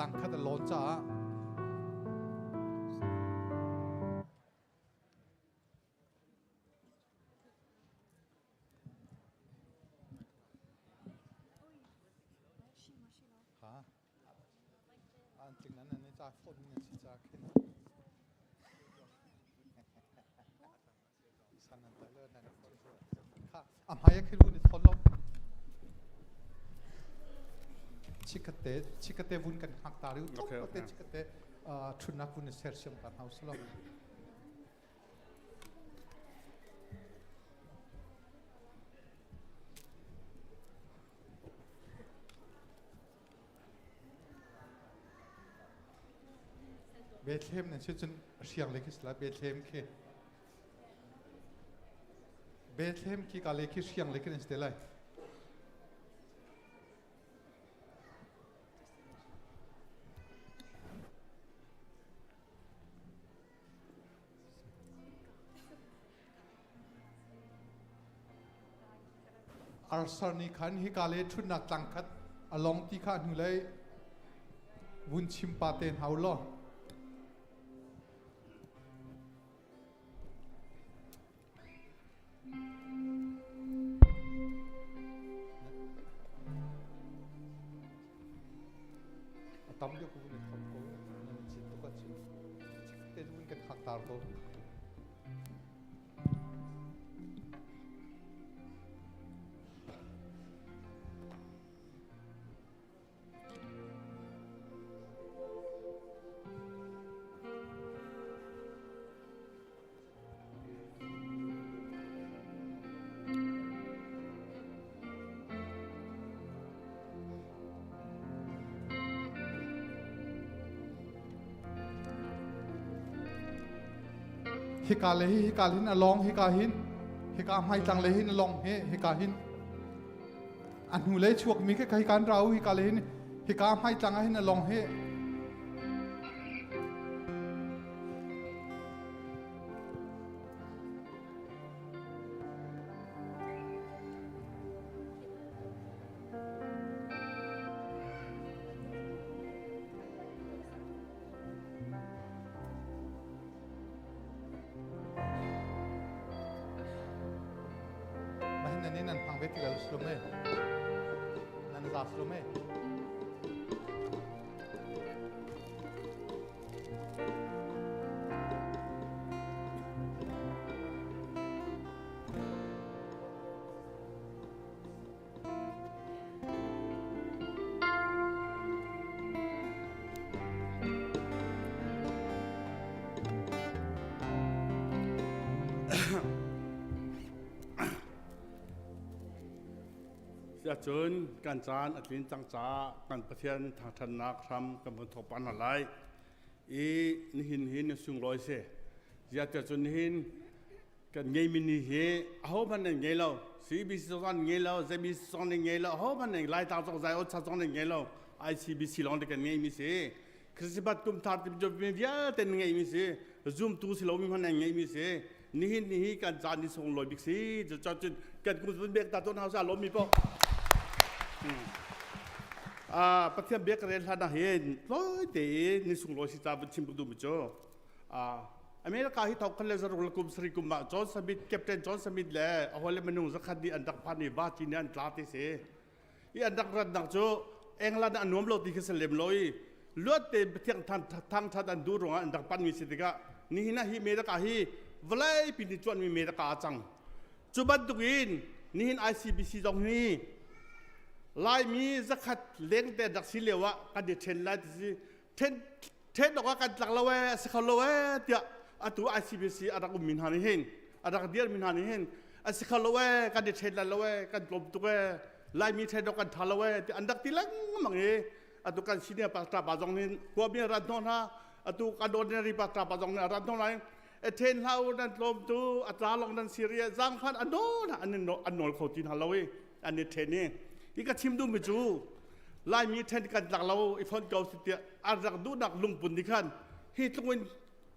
ตังคัดล้นจ้าฮะอันจริงนั้นอันนี้จ้าคนเนี่ยสิจ้าขึ้นสันนันเตอร์เลอร์นั่นคนสวยค่ะอ่ะพายขึ้นวุ้นทนลมชิคเตวุ้นกันหักตาหรือต้องก็เตชิคเตทุนนักวุ้นเสียเสียงกันเอาสลบเบธเลมเนี่ยชื่อจนเสียงเล็กสิละเบธเลมคือเบธเลมกี่กาเล็กเสียงเล็กนี่สเตลัยอาร์ซานีขันฮิกาเลทุนนักตังคัดอลองที่ข้าหนูเลยวุ้นชิมปาเตนเฮาล้อตั้มเดียวกูเนี่ยคนกูนั่นจิตตุกจิตเต้นวุ้นกันขักตาโตฮิกาเลฮิกาลินอลองฮิกาหินฮิกาไม่จังเลหินอลองฮิกาหินอันหูเลยชวกมีแค่การเราฮิกาเลหินฮิกาไม่จังหินอลองนี่นั่นพังเวทีแล้วสโลเม่นั่นซาสโลเม่จะเชิญการจานอธินจังจ้าการประเทศทางธนาคารกำลังทบปันอะไรนี่หินสุ่งลอยเสียจะเชิญหินกันไงมินิเฮเอาพันไงเราสีบิสซอนไงเราเซบิสซอนไงเราเอาพันไงไล่ตาจงใจเอาชาจงไงเราไอซีบีซีลองเด็กกันไงมิเสคริสต์มาสกุมทาร์ติจบเป็นวิญญาณแต่ไงมิเสซูมตูสิลองมีพันไงมิเสนี่การจานนี่ส่งลอยบิกซีจะจอดกันกุศลเบียกตาต้นเฮาซาลมีปะประเทศเบียกเรนท่านเห็นร้อยเตนิสุงลอยสิตาบุชิมบุดูมิโจอเมริกาที่ทอกคันเลเซอร์กุมสริกุมมาจอห์นสมิธแคปเตนจอห์นสมิธแหละเอาไว้เลยมันนุ่งสักคดีอันดับพันในบ้านจีนอันตราติเสอีอันดับรัดนักโจเองละอันนวมโลติกเสลมลอยเลือดเตเทียงทางทัดอันดูรงอันดับพันมีสิทธิ์กะนี่นะฮิเมริกาฮิวลัยปินิจวนมีเมริกาจังจุบันตุกินนี่ไอซีบีซีตรงนี้ลายมีสักขัดเลี้ยงแต่ดักสิเลวะกันเดือดเชนไล่ที่เทนบอกว่ากันหลักละเวสเขาละเวเดียอัตัวไอซีบีซีอันดักมินหานี่เห็นอันดักเดียร์มินหานี่เห็นอันสเขาละเวกันเดือดเชนละเวกันกลมตัวลายมีเทนบอกกันทาละเวอันดักที่เล็กมั่งเออัตัวกันสิเนี่ยปัตตาปาจงนี่กว่ามีรันทอนฮะอัตัวกันโดนเนี่ยริปัตตาปาจงเนี่ยรันทอนไหนเทนเฮานั่นกลมตัวอัตราลงนั่นซีเรียจังพันอันโน้นอันนี้อันโน้นเขาจีนฮาละเวอันนี้เทนนี่อีกชิมดูไม่จูลายมีเทนกันหลักเราอีฟอนเกาสิเตียอารักดูนักลุงปุ่นดิขันฮีตรงวัน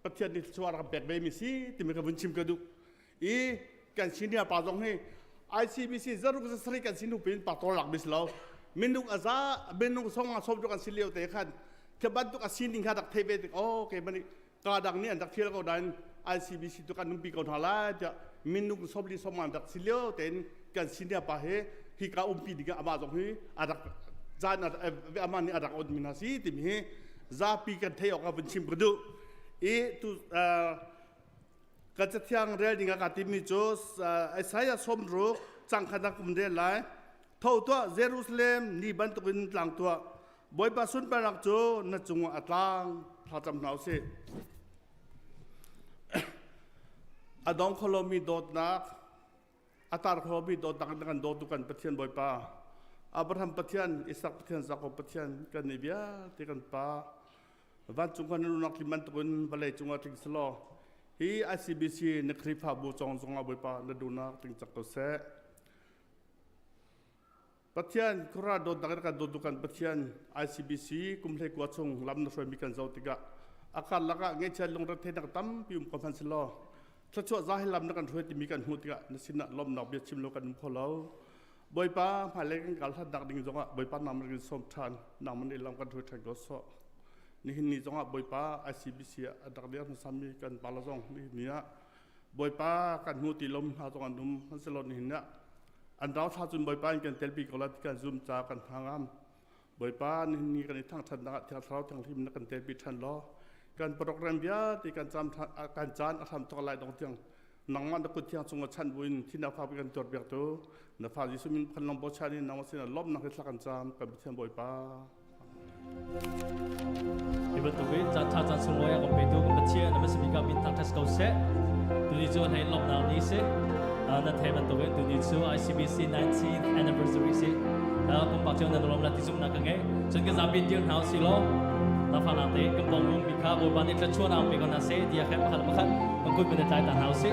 ประเทศนี้สวาระแบกใบมีสิที่มันก็บุญชิมกันดูอีกันชินเนี่ยป่าตรงนี้ไอซีบีซีจะรู้จะสริกันชินุเป็นป่าตัวหลักบิสเราเมนูอาซาเมนูส่งมาส่งดูกันสิเลียวเตะขัน จะบันทุกอาศินิงหัดักเทเวติโอเคมันกาดังนี่อันดักเที่ยวก็ได้ ICBC ตุกันนุ่มปีก่อนหาละจะมินุกสมรีสมันดักสิเลียวแต่กันสิเนี่ยป่ะเฮฮิกาอุมปีดิกาอามาจงฮีอัดักจานอามันนี่อัดักอดมินาซีติมเฮซาปีกันเที่ยวกับเป็นชิมกระดูตุก็จะเที่ยงเรื่องนี้ก็ติมีโจไอ้สายสมรู้จังขนาดกุมเรียนไล่ท่าตัวเยรูซาเล็มนี่บรรทุกอินหลังตัวบอยปาสุนไปรักโจนั่นจงอัตลังพระจำหนาวเสียอดองโคลมีโดดนักอัตราโคลมีโดดนักdenganโดดตุกันปะเทียนบอยปาอับราฮัมปะเทียนอิสักปะเทียนซักปะเทียนกันนิบยาที่กันปาวันจงกันนุนักลิมันตุกันบาเลยจงอัติงสโลฮี ICBC นักคริพาบูจงจงอาบอยปานดูนักติงจักรเสะปะเทียนคราโดดนักกันโดดตุกันปะเทียน ICBC กุมเลกวาจงลำนักช่วยมีกันเจ้าติกะอาการละกะเงี้ยเชลลงรัฐเทนักตั้มพิมพ์คอนเฟนซ์ลอถ้าช่วยจะให้ลำนักกันช่วยที่มีกันหูติกะนสินะลมหนักเบียดชิมโลกันพอแล้วบอยป้าหมายเลขกันทัดดักดิ่งจงอ่ะบอยป้านำมันกินสมทานนำมันเอลำกันช่วยแทงก็สอนี่นี่จงอ่ะบอยป้า ICBC ดักเดียร์สามีกันปาละจงนี่เนี่ยบอยป้ากันหูติลมหาจงอันนุ่มมันสลดนี่เนี่ยอันเราถ้าจุนบอยป้ากันเตลปีกอลัดกันซุ่มจ้ากันทางอ้ำบอยป้านี่กันในทางทันดักที่เราทางทีมนักกันเตลปีทันล้อการโปรแกรมเบียที่การจำการจานทำตัวลายตรงเตียงนังมันตะกุดเทียงสงฆ์ชันบุญที่นักพาไปกันตรวจเบียดตัวนักพาจิสุมินพันลมโบชานีนังวันสินะลบนักเทศกันจำกับเทียงบอยป้าที่บรรทุกจัดท่าจัดสงฆ์กับไปดูกับเชียร์นับสิบิกาบินทางเทสเกาเซ่ตัวนี้จะให้ลบนาวนี้เซ่นั่นเทบรรทุกตัวนี้จะ ICBC 19th anniversary เซ่แล้วผมบอกเจ้าหน้าที่ลมนัดที่ซุ่มนักเงี้ยจนกระทั่งบินเดียร์เฮาสิโลนับพานาเต้กับปองลุงบิคาบอยบ้านนี้จะชวนเอาไปก่อนนะเซ่ที่อยากให้มาขัดมาขัดมันคุยเป็นใจต่างเฮาเซ่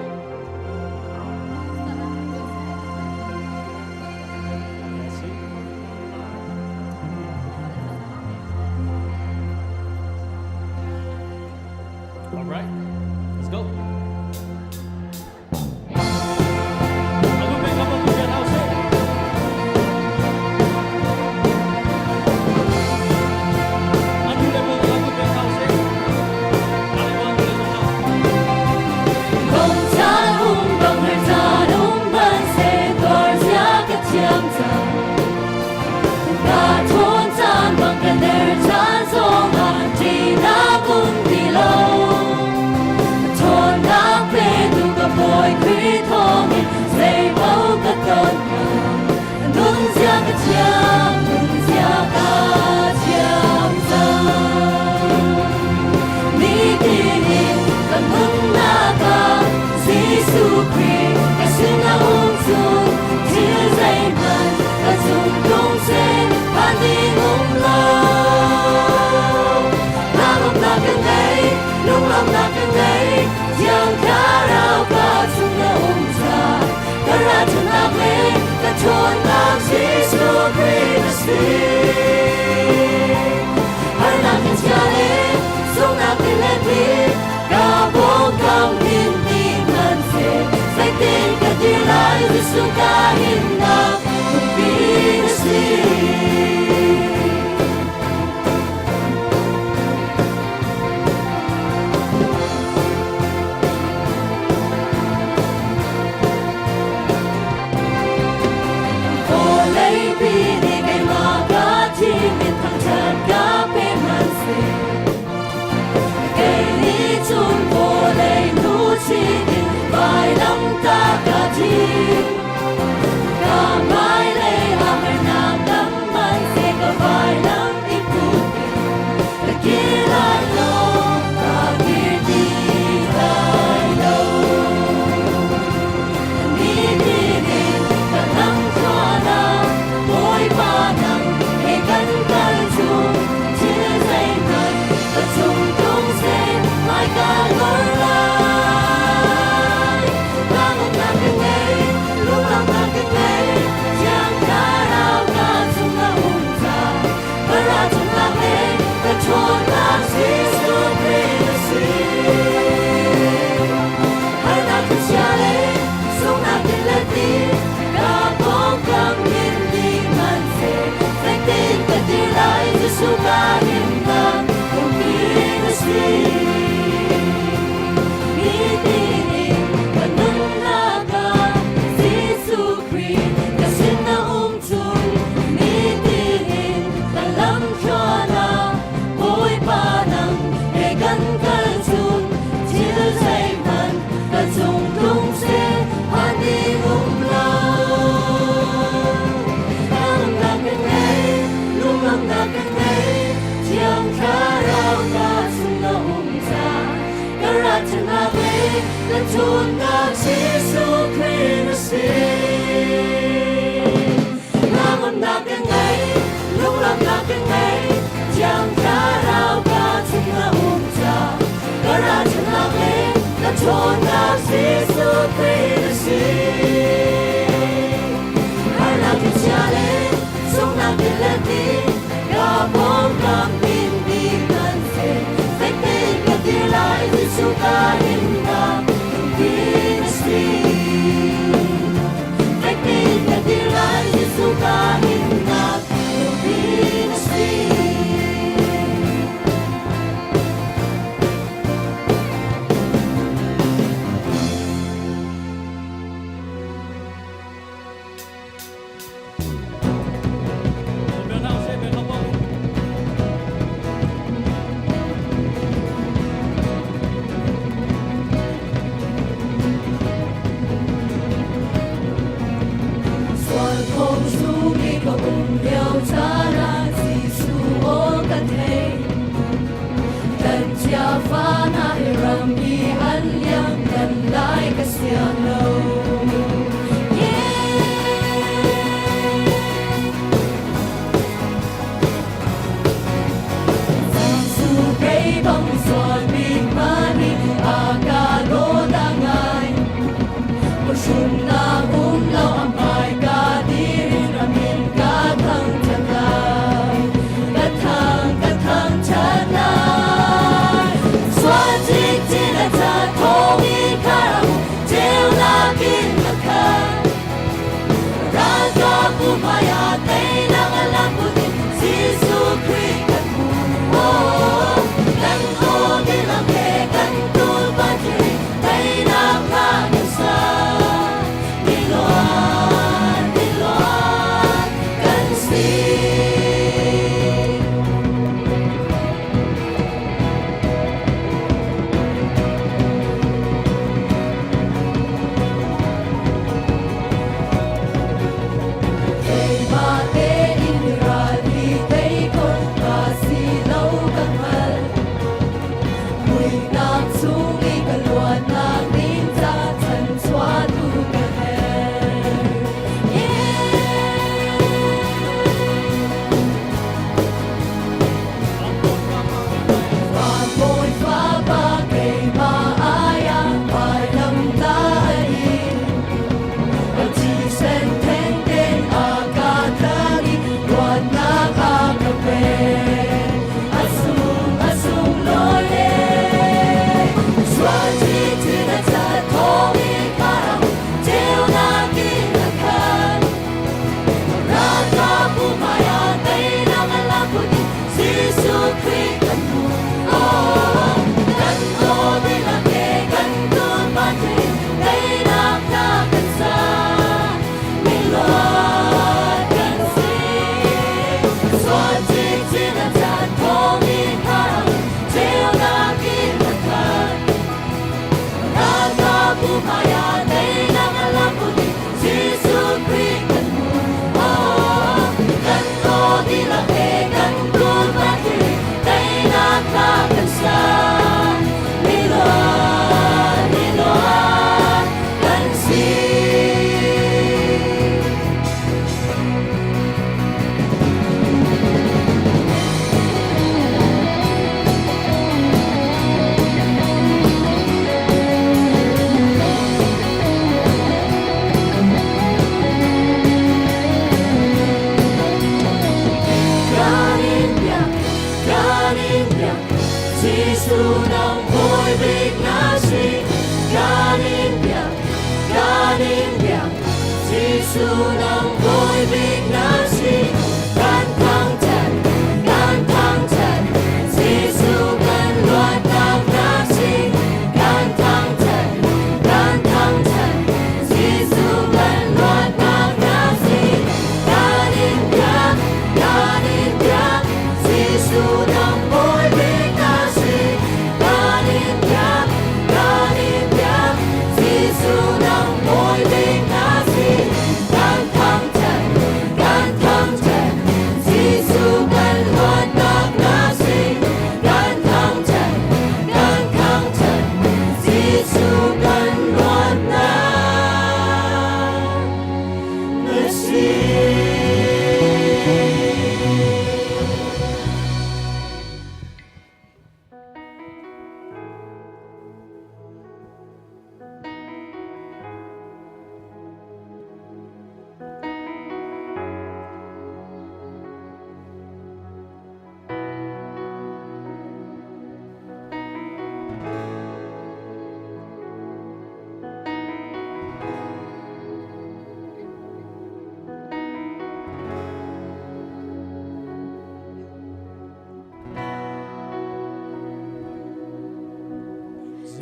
Alright, let's go. Tunang si Jesu Christ Nam âm na cái ngày lúc làm na cái ngày chẳng cả rau cả chúng ta cha cả ra chúng ta lên là Tunang si Jesu Christ hai là cái cha lên sống na cái lên đi cả bóng cầm pin đi gần thế phải tin cái tiếng lại Giêsu ta in na Hãy subscribe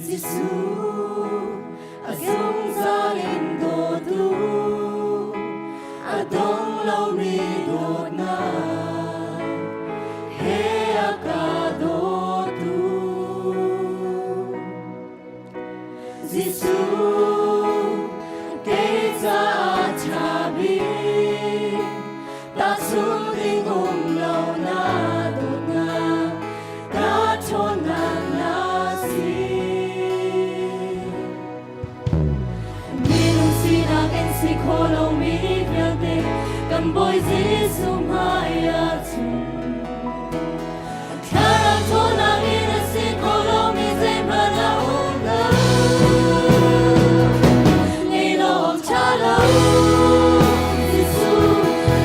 Giêsu azong zalin do tu adong lo mi do na he akado tu Giêsu kể ra chabi ta xuống tình lâu na đột na ta chôn na si minung sina en si kholo mi velde kam boy Giêsu maya tu kara chona ina si kholo mi zema na unga ni lo chala Giêsu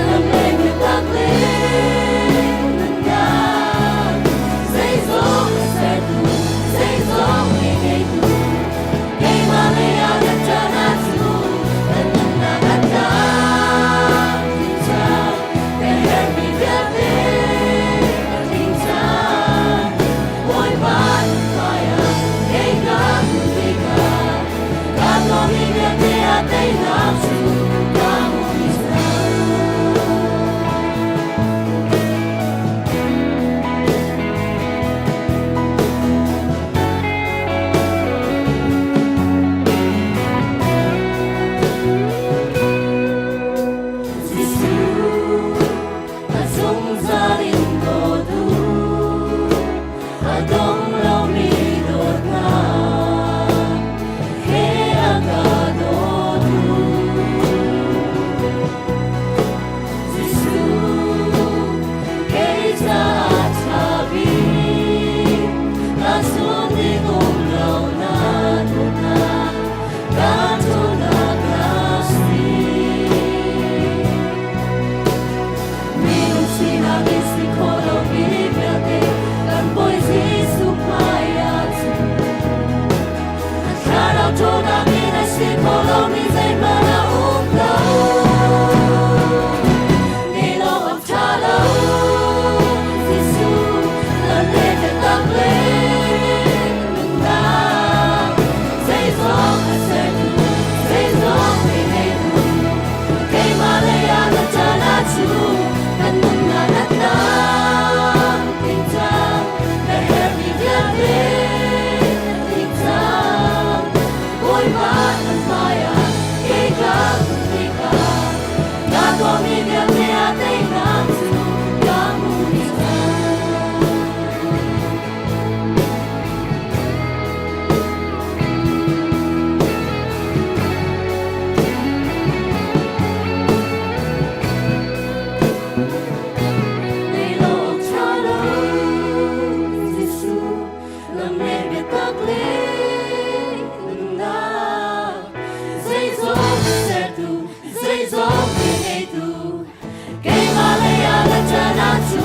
nam le mi ta ple na say so se tu say so mi ge tu ge ma le ya na cha na tu na na ta cha ke her mi ya te tin cha boy ban fire ge ga tu ga ga no mi ya te a te na tu ga mo mi sa Giêsu azong zalin do tu adong lo mi do na he akado tu Giêsu kể ra chabi ta xuống tình lâu na do na ta chôn na si minung sina en si kholo mi velde kam boy Giêsu maya tu kara chona ina si kholo mi zema na unga ni lo am chala Giêsu la le te ta ple na say so say tu say so mi he tu ke ma le ya na cha na chu kan nung na na ta tin cha na her mi ya te tin cha boy ma na fire ke ga ke ga do mi ya te a te na chu ga mu ni sa Ni lo chalo Giêsu làm mẹ biết tắc lên na dây gió sẽ tu dây gió vì ngày tu cái mà lấy là cha na chu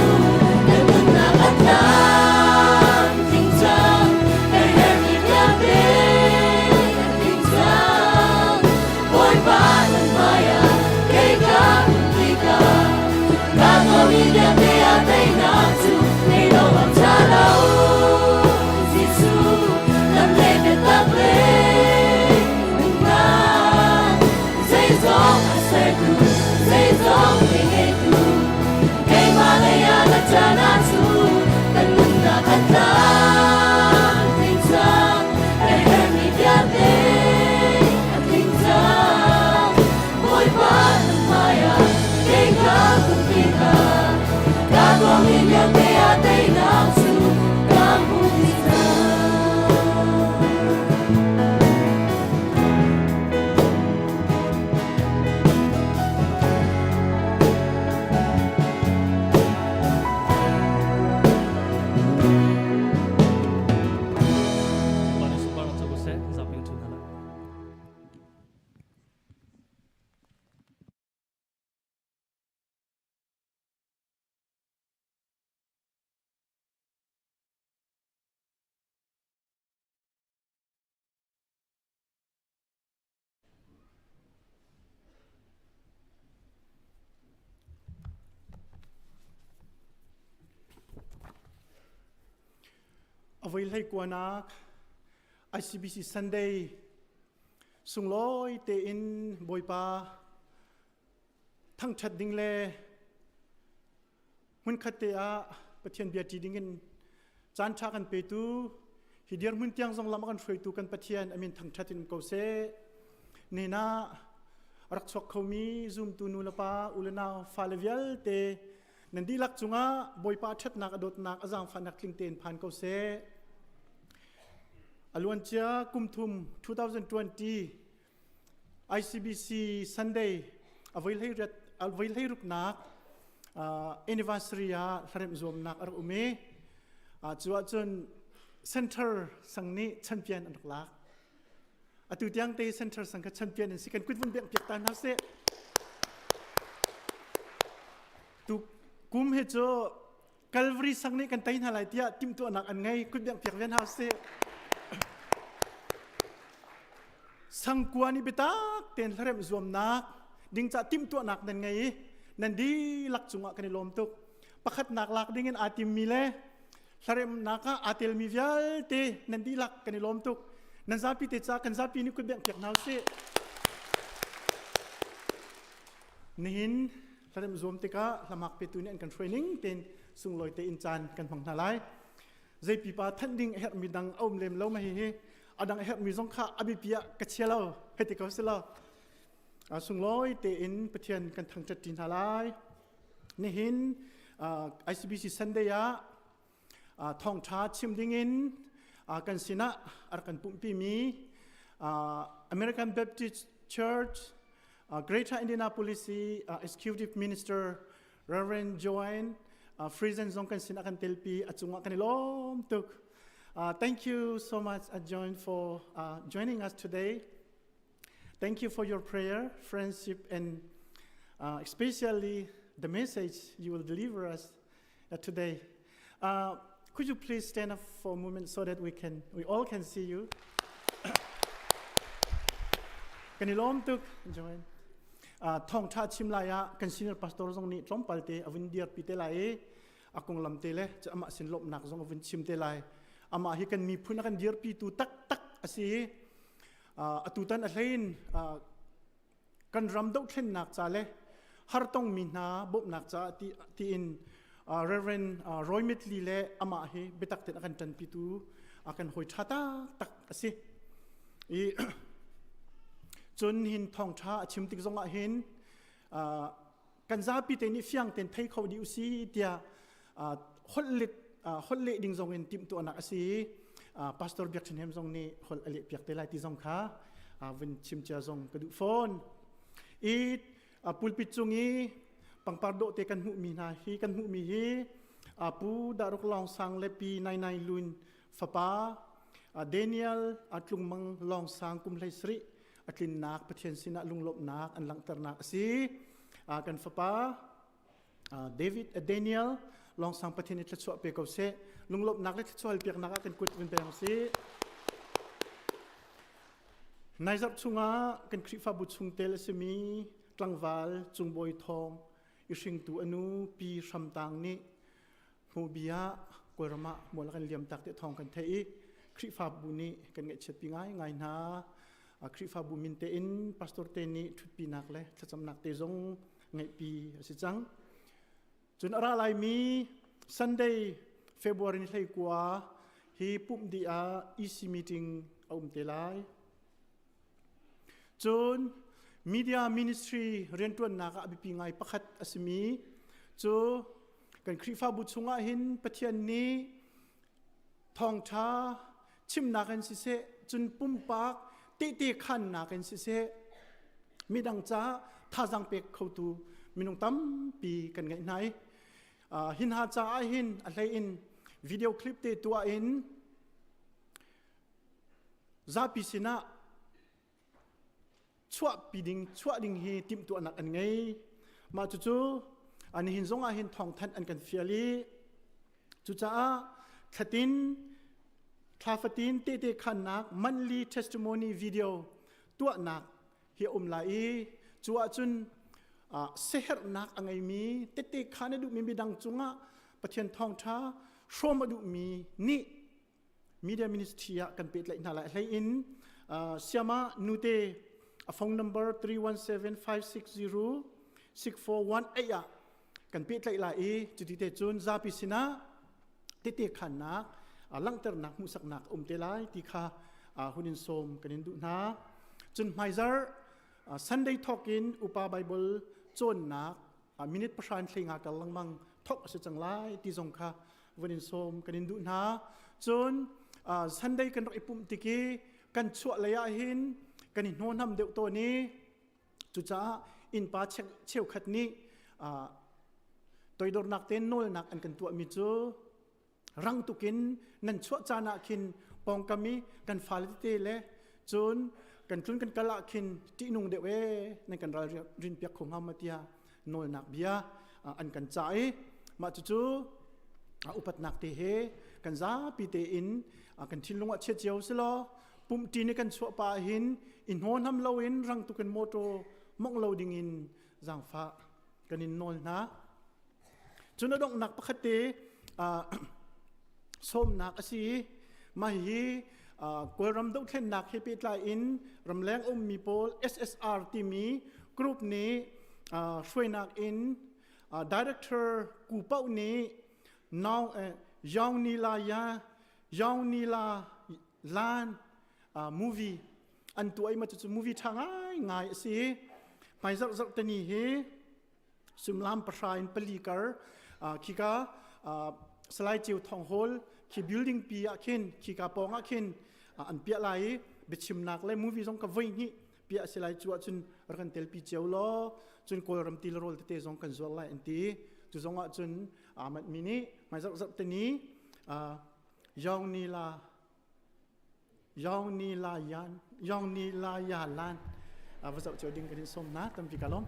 đừng ngừng là bắt ta tình trạng cái her mi ya te tình trạng boy ba lần maya cái ga cái ga ga no mi ya te a te na chu ni lo am cha lao Giêsu làm lệ biết ta ple na dây gió sẽ tu dây gió vì ngày tu cái mà lấy là cha na chu kan nung na kan ta tin cha cái her mi ya te tin cha boy ba na maya cái ga cái ga do mi ya te a te na chu ga mu ni sa Bạn ấy super cho cô sẽ giao biến chu na la avai lai kuanak ICBC Sunday สุงลอยเตอินบอยปาทั้งชัดดิ่งเลหุ่นขัดเตะประเทศเบียดจีดิ่งจานชากันไปตูฮิเดียร์หุ่นเตียงทรงลำกันช่วยตูกันประเทศอามินทั้งชัดดินเกาเซนี่นะรักชกเขามีซูมตูนูลปาอุลนาฟาเลเวลเตนันดีลักจุงะบอยปาชัดนักอดดนักอาจารย์ฟันนักคลิงเตนพันเกาเซอลวนเจียกุมทุม2020 ICBC Sunday อวัยให้รุกนักanniversary สำหรับรวมนักอารุเมจวบจน center สังนี้แชมเปี้ยนอันดับลักตุเตียงเต center สังกัดแชมเปี้ยนสิกันกุดวันเบียงเปียกตานักเสตุกุมเหตุCalvary สังนี้กันไตน์อะไรเดียติมตัวนักอันไงกุดเบียงเปียกเวียนเฮาเสสังกวานิเบตักเต็นสำหรับรวมนักดิ้งจะติมตัวนักนั่นไงนั่นดีลักจุงะกันในลมตุกประคัดนักลักดิ้งอาติมมีเลสารมนักอาติลมีวิลเตนันดีลักกันในลมตุกนันซาปีเตจ้ากันซาปีนี่คุณเบียงเกียกนาวเซนินสารมรวมติกะละมักเปตุนี่อันกันเทรนนิ่งเต็นสุงลอยเตอินจานกันพังนาไลใจปีปาทันดิ้งเฮดมีดังเอาเล็มเล่ามาเฮอดังเฮดมีสงขาอบิปียกัจเชลาเฮติกาเซลาสุงลอยเตอินปะเทียนกันทางจัดจินนาไลนี่หินICBC Sunday ทองชาชิมดิ่งกันสินะกันปุ่มปีมี American Baptist Church Greater Indianapolis Executive Minister Reverend Joanne Friesen ซงกันสินะกันเทลปีจุงกันล้อมตุก Thank you so much Joan for joining us today. Thank you for your prayer, friendship, and especially the message you will deliver us today. Could you please stand up for a moment so that we all can see you? Kan ilom tuk join. Thong cha chim laya kan senior pastor zong ni trom palte avin diar pite lai akong lam tele cha ama sin lop nak zong avin chim te lai ama hi kan mi phuna kan diar pi tu tak tak asi atutan atlein kan ram dau thlen nak cha le har tong mi na bob nak cha ti in Reverend Roy Mitli le ama hi betak ten akan tan pitu akan hoi thata tak asi i chun hin thong tha chim tik zonga hin kan za pi te ni fiang ten thai khau di usi tia holle ding zong in tim tu anak asi pastor biak chen hem zong ni hol ale piak te lai ti zong kha win chim cha zong kadu phone i pulpit chungi pangpardo te kan hu mi na hi kan hu mi hi pu daruk long sang le pi nai luin fapa Daniel atlung mang long sang kum lai sri atlin nak pathian sina lunglop nak an lang tar nak si kan fapa David Daniel long sang pathian itla chwa pe ko se lunglop nak le chwa piak nak kan kut win pe si nai zap chunga kan khri fa bu chung tel semi tlangwal chungboi thong ising tu anu pi samtang ni hubia korama molakan liam tak te thong kan thei khri fa bu ni kan nge chet pi ngai na khri fa bu min te in pastor te ni thut pi nak le thacham nak te zong ngai pi si chang chun ara lai mi Sunday February ni thei kwa hi pum di EC meeting te lai chun Media Ministry เรียนตัวนักอภิปิงไงประคัดอสมีจูกันคริฟ้าบุตรชงหินปะเทียนนี้ทองช้าชิมนักกันสิเสจุนปุ่มปากตีขันนักกันสิเสมีดังจ้าท่าจังเป็กเขาตูมีนงตั้มปีกันไงไหนหินหาจ้าหินอะไรอินวิดีโอคลิปเตตัวอินซาปิสินะชั่วปีดิงชั่วดิงฮีติมตัวนักอันไงมาจู่ๆอันนี้หินซงอาหินทองทันอันกันเฟียลีจู่จ้าขัดินคลาฟตินเตะขันนักมันลีเทสติโมนีวิดีโอตัวนักเฮียไลจู่จุนเสหรนักอันไงมีเตะขันดูมีบิดังจุงะปะเทียนทองท้าชมมาดูมีนี่ media ministry kan pet lai na lai in siama nute a phone number 317-560-6418 kan pet lai lai chu ti te chun zapi sina ti te khan na lang ter nak musak nak te lai ti kha hunin som kanin du na chun maizar Sunday talkin upa Bible chon nak minute pashan thlinga kal langmang thok se changlai ti jong kha hunin som kanin du na chun Sunday kan ipum tiki kan chua laya hin kanin honam deuh to ni chu cha in pa cheu khat ni toidor nak ten nol nak an kan tua mi chu rang tukin nan chua chana khin pong kami kan falite le chun kan tlun kan kala khin ti nung de we nan kan rin piak khong ham matia nol nak bia an kan chai ma chu upat nak te he kan za pi te in kan thin lunga che cheu selo pum ti ni kan chua pa hin in hon ham lo in rang tukin moto mong lo ding in jang fa kanin nol na chuna dong nak pakhate som nak asi mahi koram do thlen nak he pit lai in ramleng mi pol SSR timi group ni shoi nak in director ku pau ni now yang ni la lan movie an tuai ma chu movie thangai ngai si pai zak tani he sumlam pashain palikar khika slide chiu thong hol khi building pi akhin khika pong akhin an pia lai bichim nak le movie jong ka voi ni pia silai chu chun ran tel pi cheu lo chun kol ram til rol te jong kan zol lai anti chu jong a chun amat mini mai zak tani yang ni la ya lan avasau chu ding kan som na tam pi kalom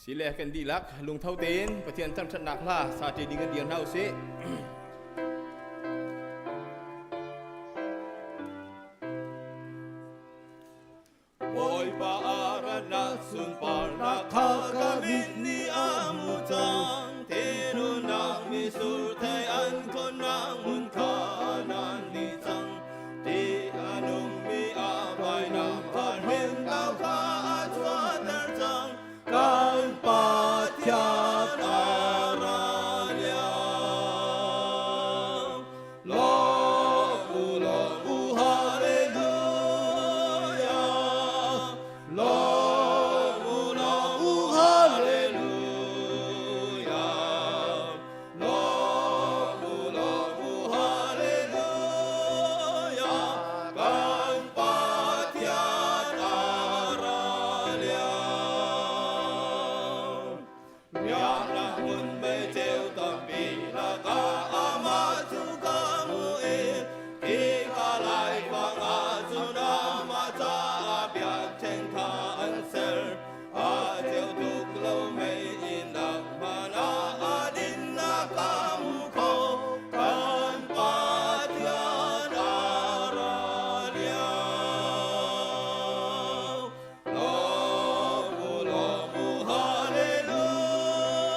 Sila kan dilak lung thau ten pathian tam chat nak la sa ti ding dian hau se Oi pa arana sun par na kha ka min ni amutang tenu na mi sur thai an kon na mun kha nan ni chang ti anung mi a bai na phan hin tao kha a chua tar chang kan pathian aralia lo u hallelujah lo u hallelujah lo u hallelujah kan pathian aralia Yang nak mun beceu tapi laka amat suka muin Ika lai fang azuna mata biak cheng ka anser Ajeu tuk lo mei inak mana adin nakamu ko Kan pathian aralia Lomu hallelujah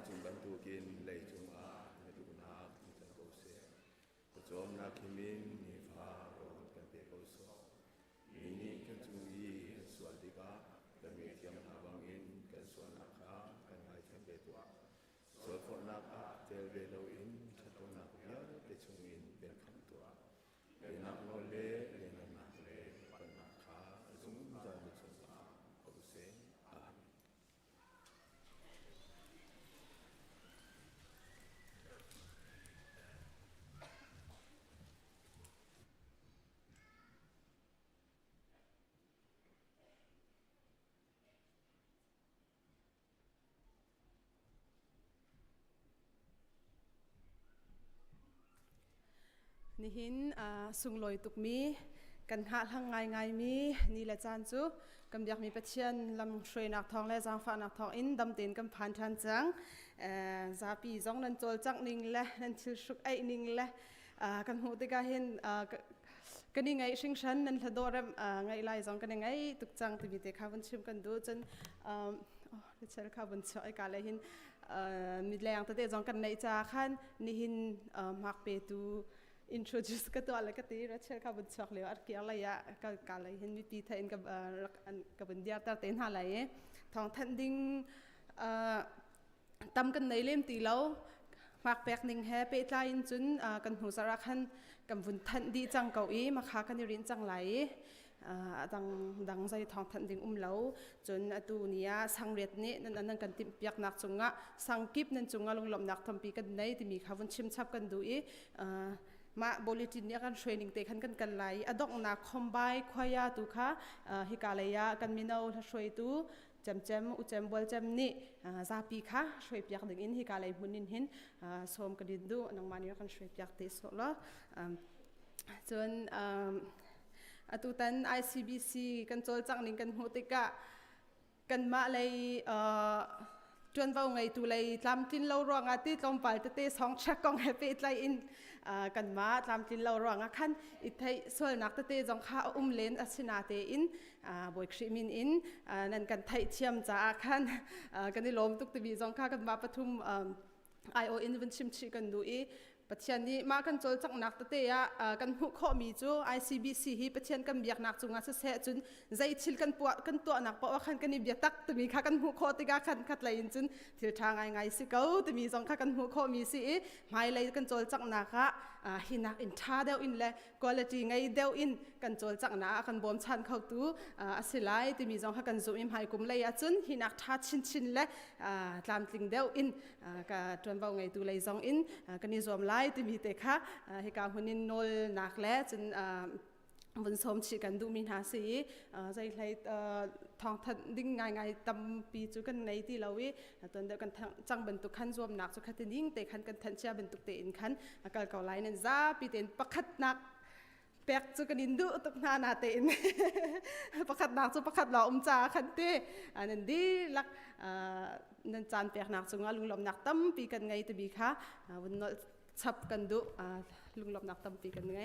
chung ban tu kin lei chung a ne du na ki ta ko se ko chom na ki min ni pha ro kan pe ko so ni ni kan chung yi swal di ka la me thiam na bang in kan so na kha kan hai thiam pe tu so for na ka tel ve lo in cha to na ya te chung in ben kham tu le na no le na na le pan na kha zum za ni chung a ko se aนี่หินสุงลอยตุกมีกันหาทางไงมีนี่ละจานจูกำยักมีประเชียนลำช่วยนักทองและจางฟ้านักทองอินดำเต็นกำพันทันจังซาปีจงนันโจลจักนิงและนันชิลชุกไอนิงและกันหูติกาเห็นกันยังไงชิงชันนันทดอรไงไล่จงกันยังไงตุกจังที่มีเตะข้าวันชิมกันดูจนดิฉันข้าวันช่วยกันเลยหินมีแรงแต่เตะจงกันในจาขันนี่หินมักเปตูintroduce ก็ตัวอะไรก็ตีรัชเชลข้าบุญชอกเหลวอัดเกี่ยวอะไรอะก็การอะไรเห็นมีปีไทยกับบุญเดียร์ตาเต็นหาอะไรทองทันดิ้งตำกันในเล่มตีแล้วมักแปลกหนึ่งแฮเปตไลน์จุนกันหูสาระคันกับบุญทันดีจังเก่าอีมาค้ากันอยู่รินจังไหลดังใจทองทันดิ้งแล้วจนตัวนี้สังเรียดนี้นั่นกันติมเปียกนักจุงะสังกิบนั่นจุงะลงหลอมนักทำปีกันในที่มีข้าวบุญชิมชับกันดูอีมาบริจินเนี่ยกันเทรนนิ่งเตะขันกันกันไหลอดอกนักคอมไบควายาตุค่ะฮิกาเลยากันมินาถ้าช่วยตูจำอุจมบอลจำนี่ซาปีค่ะช่วยเปียกดึงอินฮิกาเลยมุนินหินสมกันดินดูนังมันเนี่ยกันช่วยเปียกเตะสดละจนตุตัน ICBC กันโจลจังนิ่งกันหูติกะกันมาเลยจนว่าไงตัวเลยตามจินเรารวงอาทิตย์ลมไปเตะสองชักกองแฮปปี้ไลน์อินกันมาตามจินเรารวงขันอิทธิส่วนนักเตะจงข้าเลนอสินาเตอินบอยครีมินอินนั่นกันไทยเชียมจ้าขันกันที่ลมตุกตบีจงข้ากันมาปฐุมIO อินวันชิมชิกันดูอีปัจจัยนี้มากันโจลจักนักเตะกันหุข้อมีจู ICBC ฮีปัจจัยกันเบียกนักจุงอาเสะจุนใจชิลกันปวดกันตัวนักเพราะว่าขันกันนี่เบียตักตัวมีข้ากันหุข้อติกาขันขัดไหลจุนทิลทางไงสิเก้าตัวมีจงข้ากันหุข้อมีสิไม่เลยกันโจลจักนักหินักอินท่าเดียวอินเลยคุณภาพไงเดียวอินกันโจลจักนักกันบอมชันเข้าตัวสิไลตัวมีจงข้ากันซูมอิมให้กุมเลยจุนหินักท่าชินเลยตามติงเดียวอินกันจนว่าไงตัวเลยจงอินกันนี่ซูมไลที่มีเตะค่ะเหตุการณ์คนนี้นอลนักแล้วจนวันสมชิกันดูมีหาสีใจใครทองทันดิ้งไงตำปีจุกันในที่เราวิตอนเดียวกันจังบรรทุกขันรวมหนักจุกันดิ้งเตะขันกันทันเชียบรรทุกเตะอินขันการเก่าไล่นั่นจ้าปีเตนประคัดหนักแปลกจุกันอินดูตุกนาเตนประคัดหนักจุประคัดหล่อจ่าขันเตนั่นดีลักนั่นจานแปลกหนักจุงลุงหลอมหนักตั้มปีกันไงตัวบีค่ะวันนชับกันดูลุงหลอมหนักตั้มปีกันไง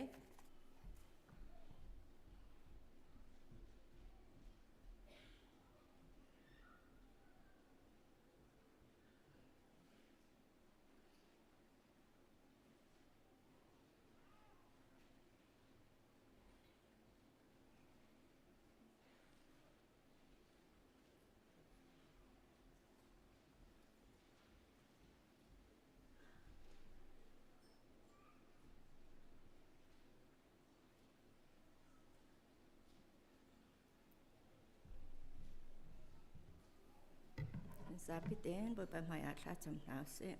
Zapiten boy pa may atla jam nase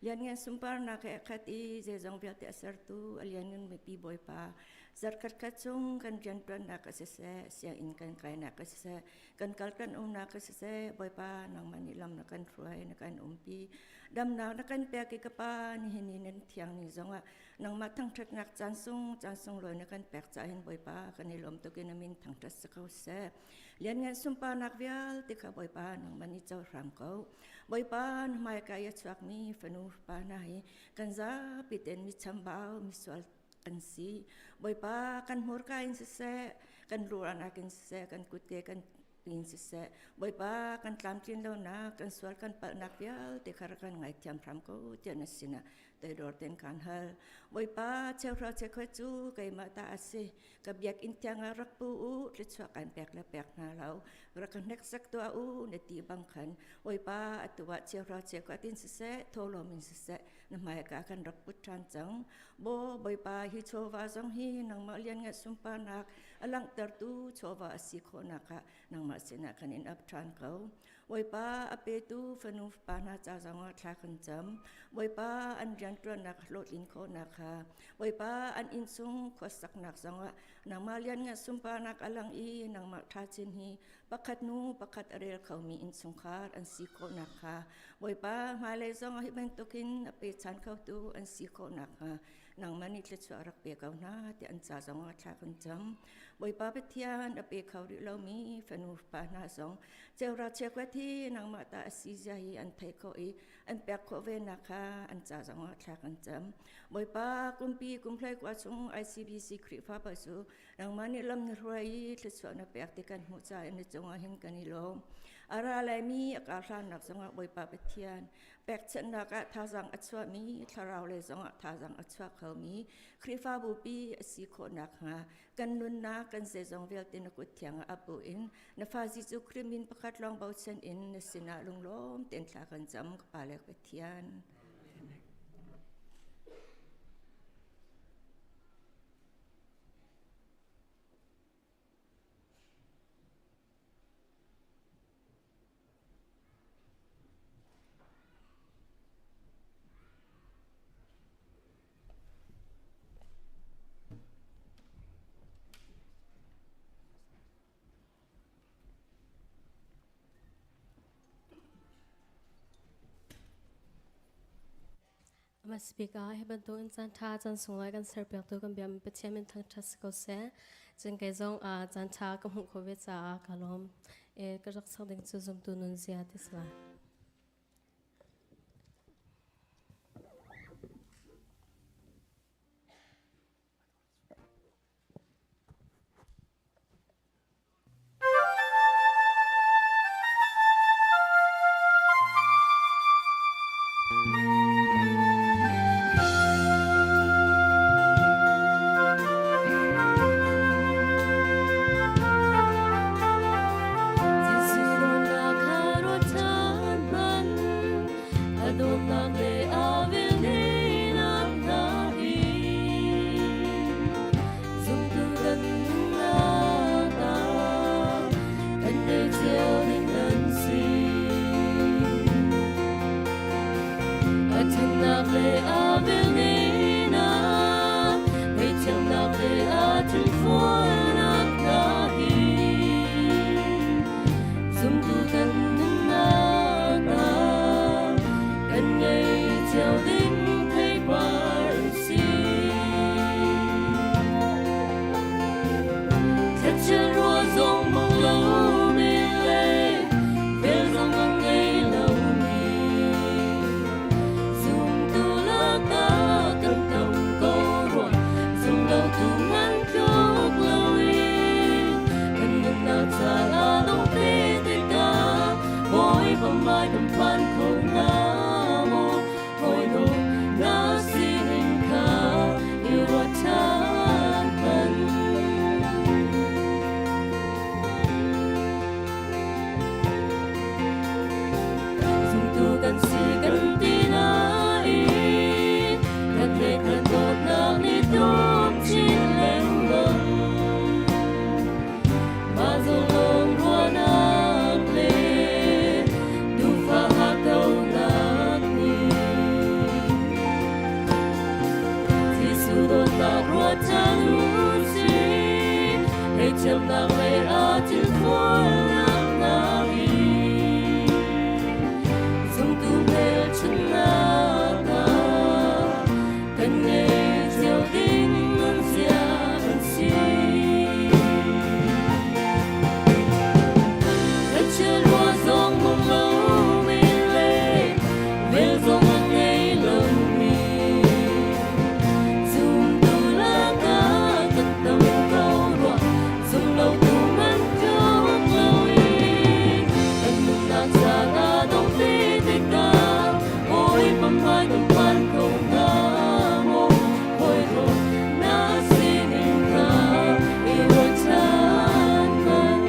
lian ngen sumpar na ke khati je jong bia te sertu alian ngen me pi boy pa zar kat kachung kan jan plan na ka se sia in kan kai na ka se kan kal kan na ka se boy pa nang manilam na kan truai na kan pi dam na kan pe ke ka pa ni hin nen thiang ni zonga nang ma thang thak nak chan sung loi na kan pek cha hin boy pa kan ni lom to ke na min thang tas sa ka se lian ngen sumpar nak vial te ka boy pa nang mani chaw ram ko boy pa mai ka ya chak mi fanu pa na hi kan za piten mi chambao mi swal kan si boy pa kan hur ka in se kan ruan akin se kan kute kan pin se boi pa kan tlam tin lo na kan sual kan pa nak vial te khar kan ngai tiam pram ko chen sina te dor ten kan hal boi pa cheu ra che khoi chu kai ma ta ase ka biak in tiang rak pu u le chwa kan pek la pek na lau ra kan nek sak to u ne ti bang khan boi pa atwa cheu ra che ko tin se tholo min se na mai ka kan rak put tran chang bo boi pa hi cho wa jong hi nang ma lian nga sum pa nak alang tar tu cho wa si kho na ka nang ma sina kan in up tran ko boi pa ape tu fanu pa na cha jang thla kan cham boi pa an jan tron nak lot in kho na kha boi pa an in sung kho sak nak jang nang ma lian nga sum pa nak alang i nang ma tha chin hi pakhat nu pakhat arel khau mi in sung khat an si kho na kha boi pa ma le jong hi bang tokin ape chan khau tu an si kho na kha nang mani tle chu arak pe kau na te an cha jang thla kan cham boi pa pe thian ape khau ri lo mi fanu pa na jong cheu ra che kwa thi nang ma ta si ja hi an thai ko i an pek kho ve na kha an cha jang thla kan cham boi pa kumpi kumplai kwa chung ICBC khri fa pa su nang mani lam ni roi tle chu na pek te kan hu cha ni chunga hing kan ni lo ara lai mi aka hlan nak jang boi pa pe thian pek chen na ka tha jang achwa mi tharau le jang tha jang achwa khau mi khri fa bu pi si kho nak ha kan nun na kan se jong vel tin ku thiang apu in na fa ji chu krimin pakhat long bau chen in na sina lung lom ten thla kan cham pa le pe thian mà speaker hay ban tu insan tha chan sungai kan ser pek tu kan biam pe chairman thang thas ko se chen kai zong a chan tha ka hu kho ve cha kalom e ka rak sang ding chu zum tu nun zia tiswa mai tâm pan cầu na mô hồi hồn na xin in ca yêu chân ngân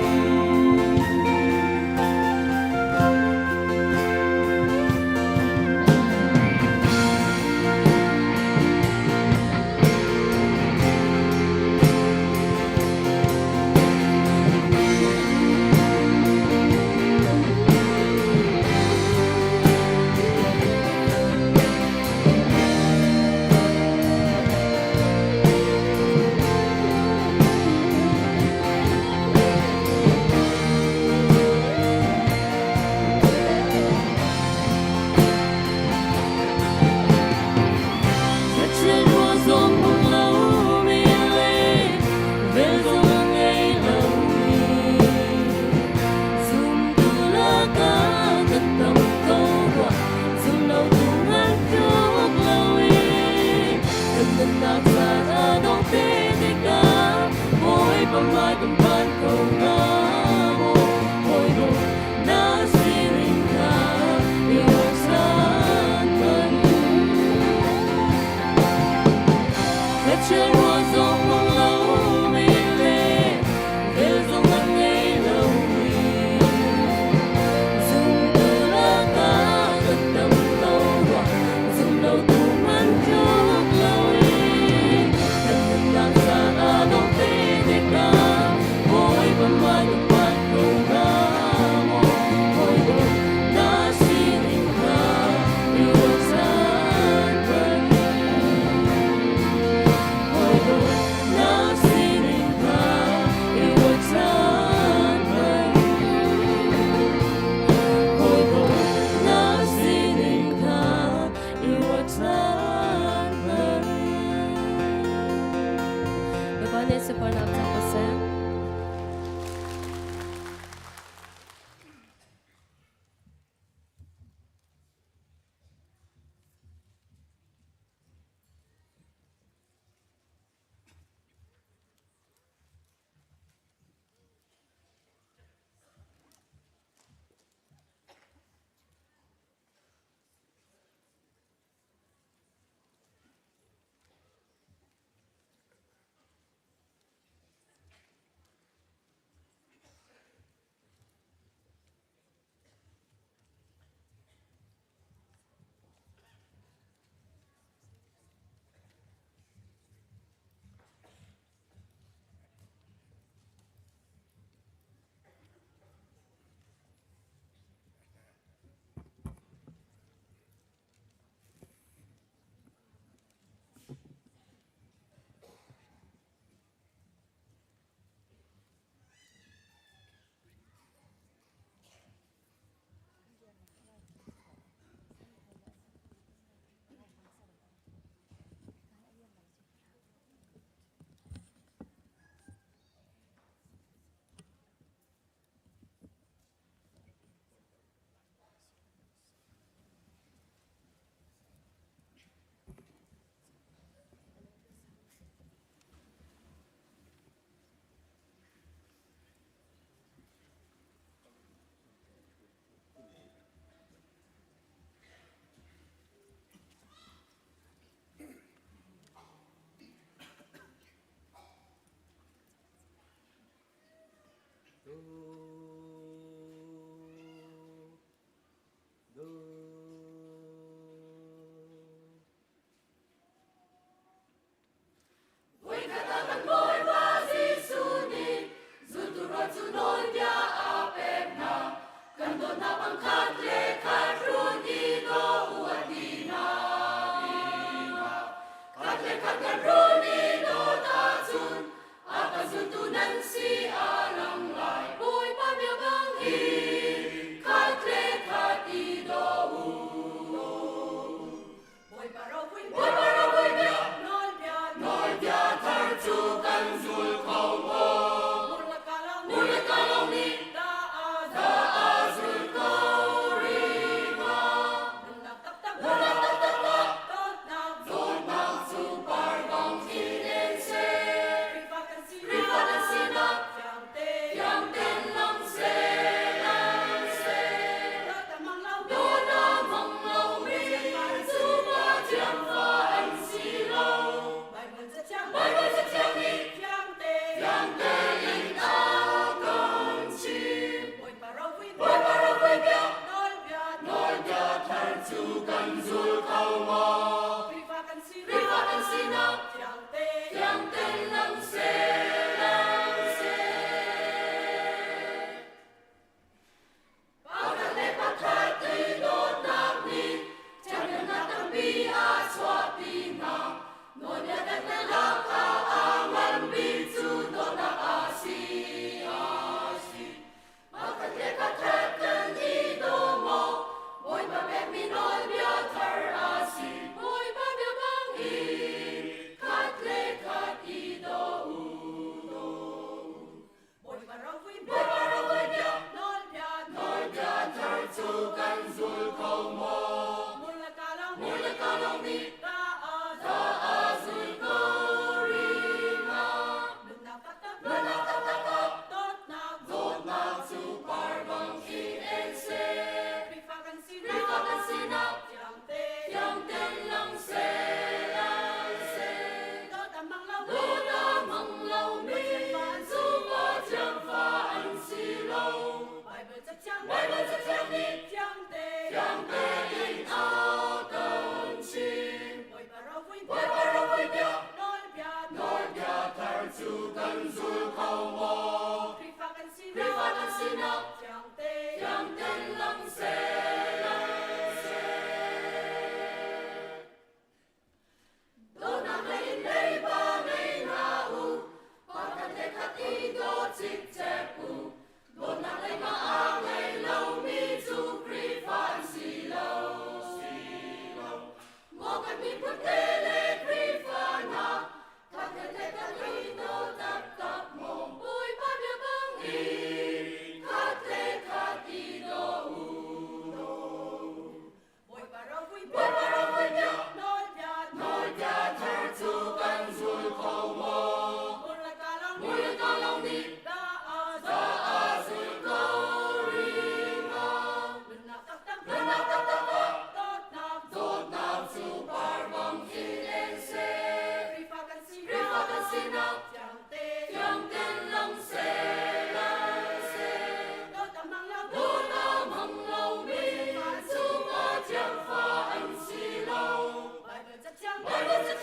chu kan zul khâu mo rifa kan si na tiang ten lang se pakale pakhati do nak ni chan na tam bi a chwa pi na no ya kan la ka aman bi chu do na asi pakale pakhatan di do mo boy ba be mi noi bia thar asi boy ba be bang i khat le khat i do boy ba ro vui bia noi bia thar chu kan zul khâu mo mula ka long ni ta a zul ko ri na na ka dot na chu par bang i en se rifa kan si na tiang ten lang se do ta mang lau mi zu pa chang fa an si lâu bai ba cha chang ni tiang te in a kan chi boy ba ro vui bia noi bia thar chu kan zul khâu mo rifa kan si na tiang ten lang se do na nei ba nei na u pa kan te khat i do chik che pu do na nei ma a nei lâu mi chu kri fan si lâu mo kan mi put te le kri fan na khat te khat i do tap tap mo boy ba bia bang i khat i do boy ba ro vui bia noi bia thar chu kan zul khâu mo mula ka long ni ta a zul ko ri na na ka dot na chu par bang i en se rifa kan si na tiang ten lang se do ta mang lau mi zu ma chang fa an si lâu bai ba cha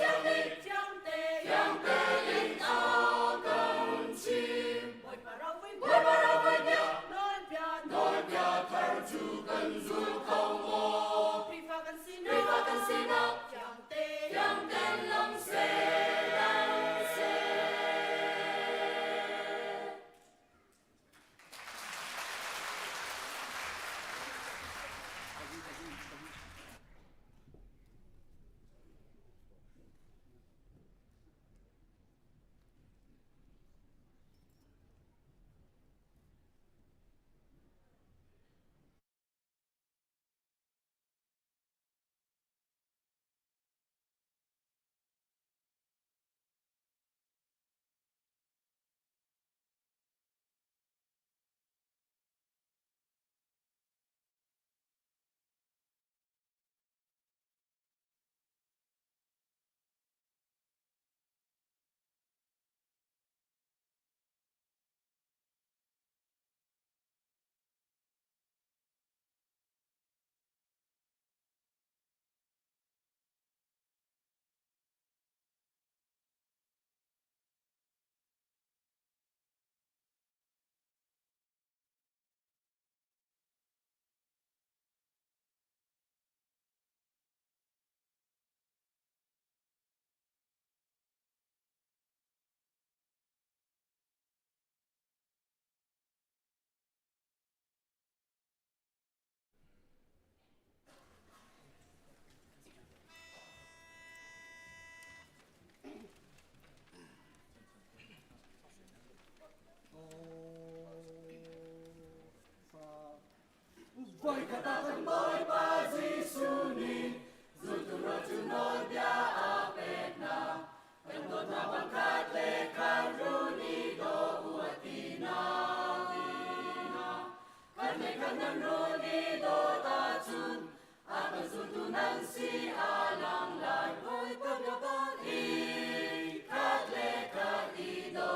chang ni tiang te in a kan chi boy ba ro vui bia noi bia thar chu kan zul khâu mo rifa kan si na tiang ten lang se Voi katakan boy pa Jisu ni Zultura tu noi bia apet na Kanto na bangkat le karuni do uatina Kane kanan runi do tachun Akan zultunan si alang lai Boy pa bia bang i kat le kat i do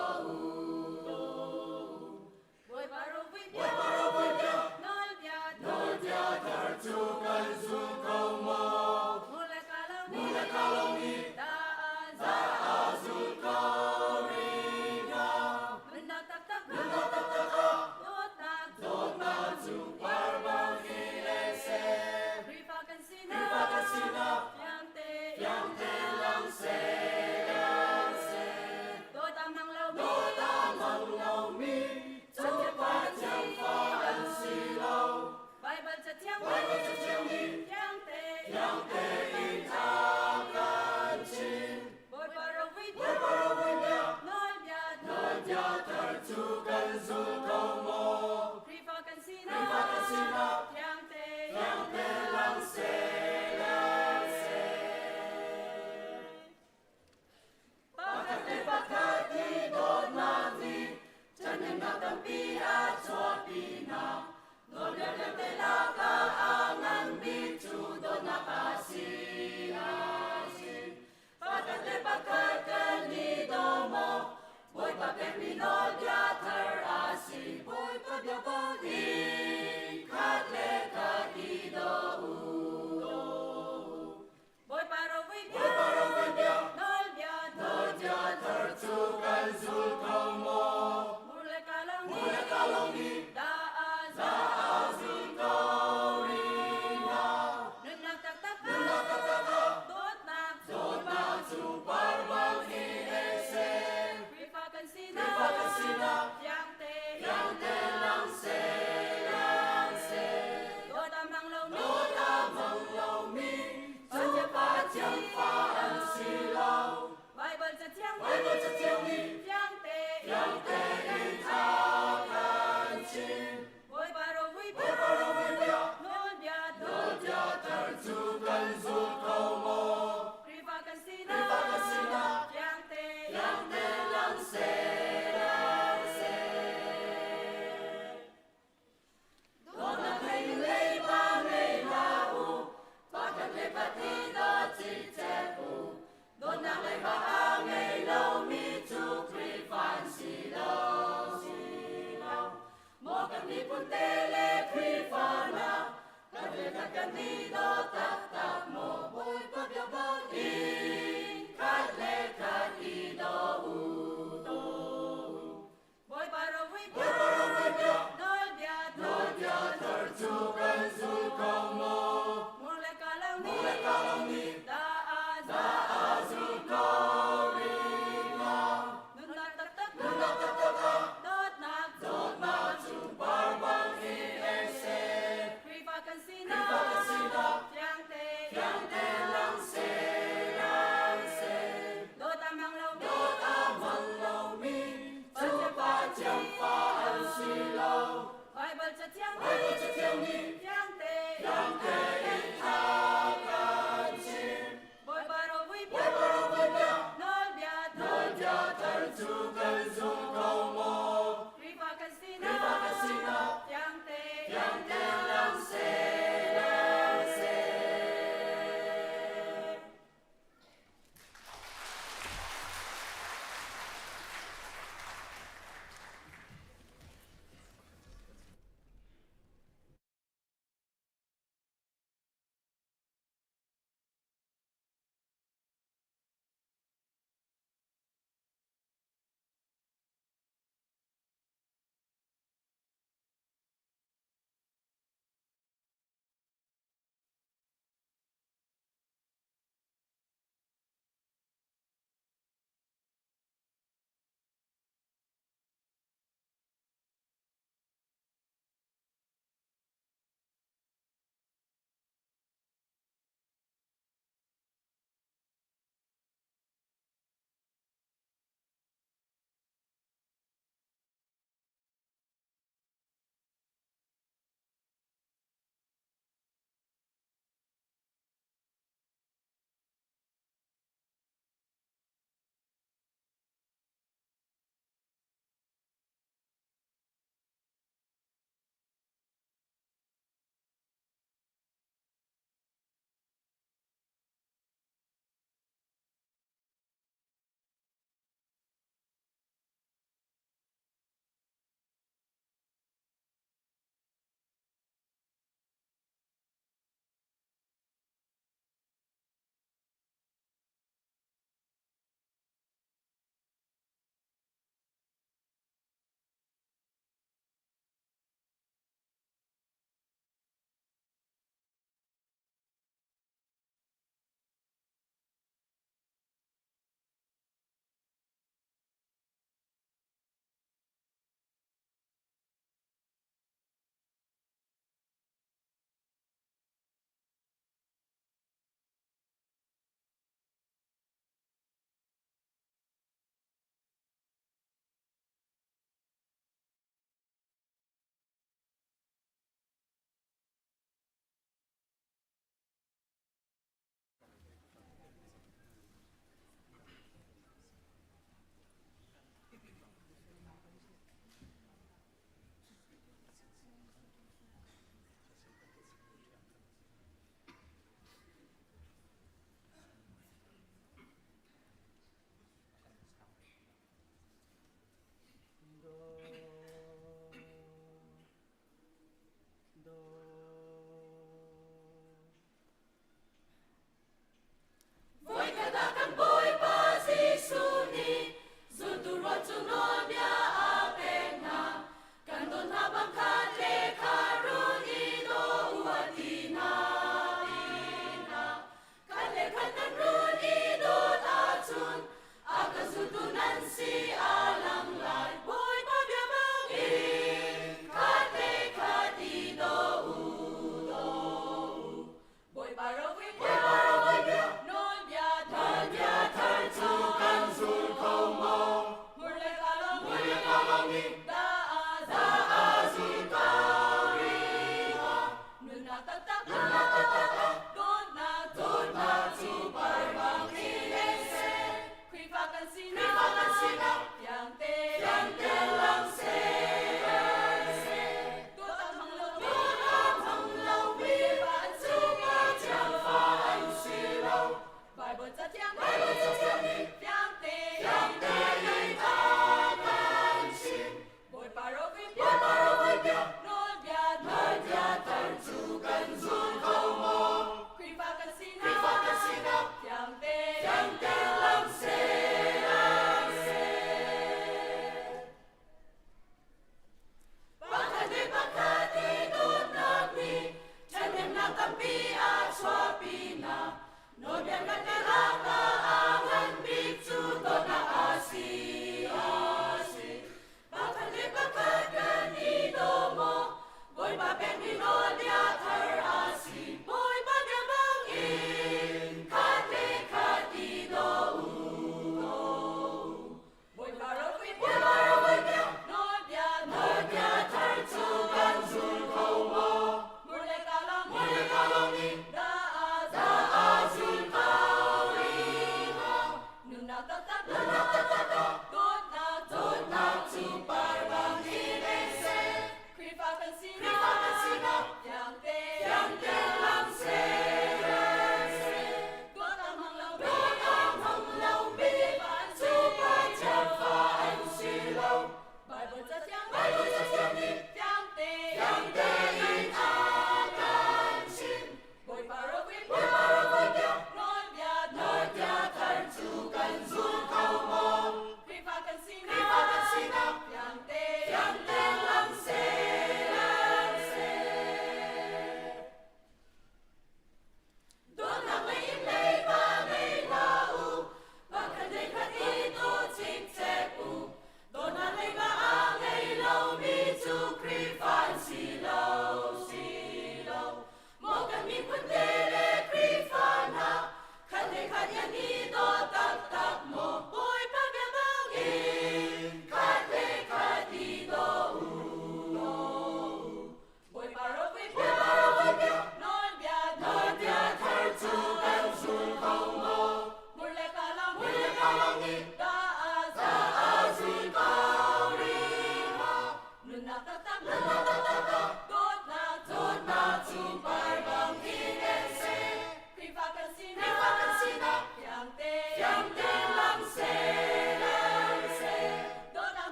Boy paro bia Noi bia thar chu kan zul ko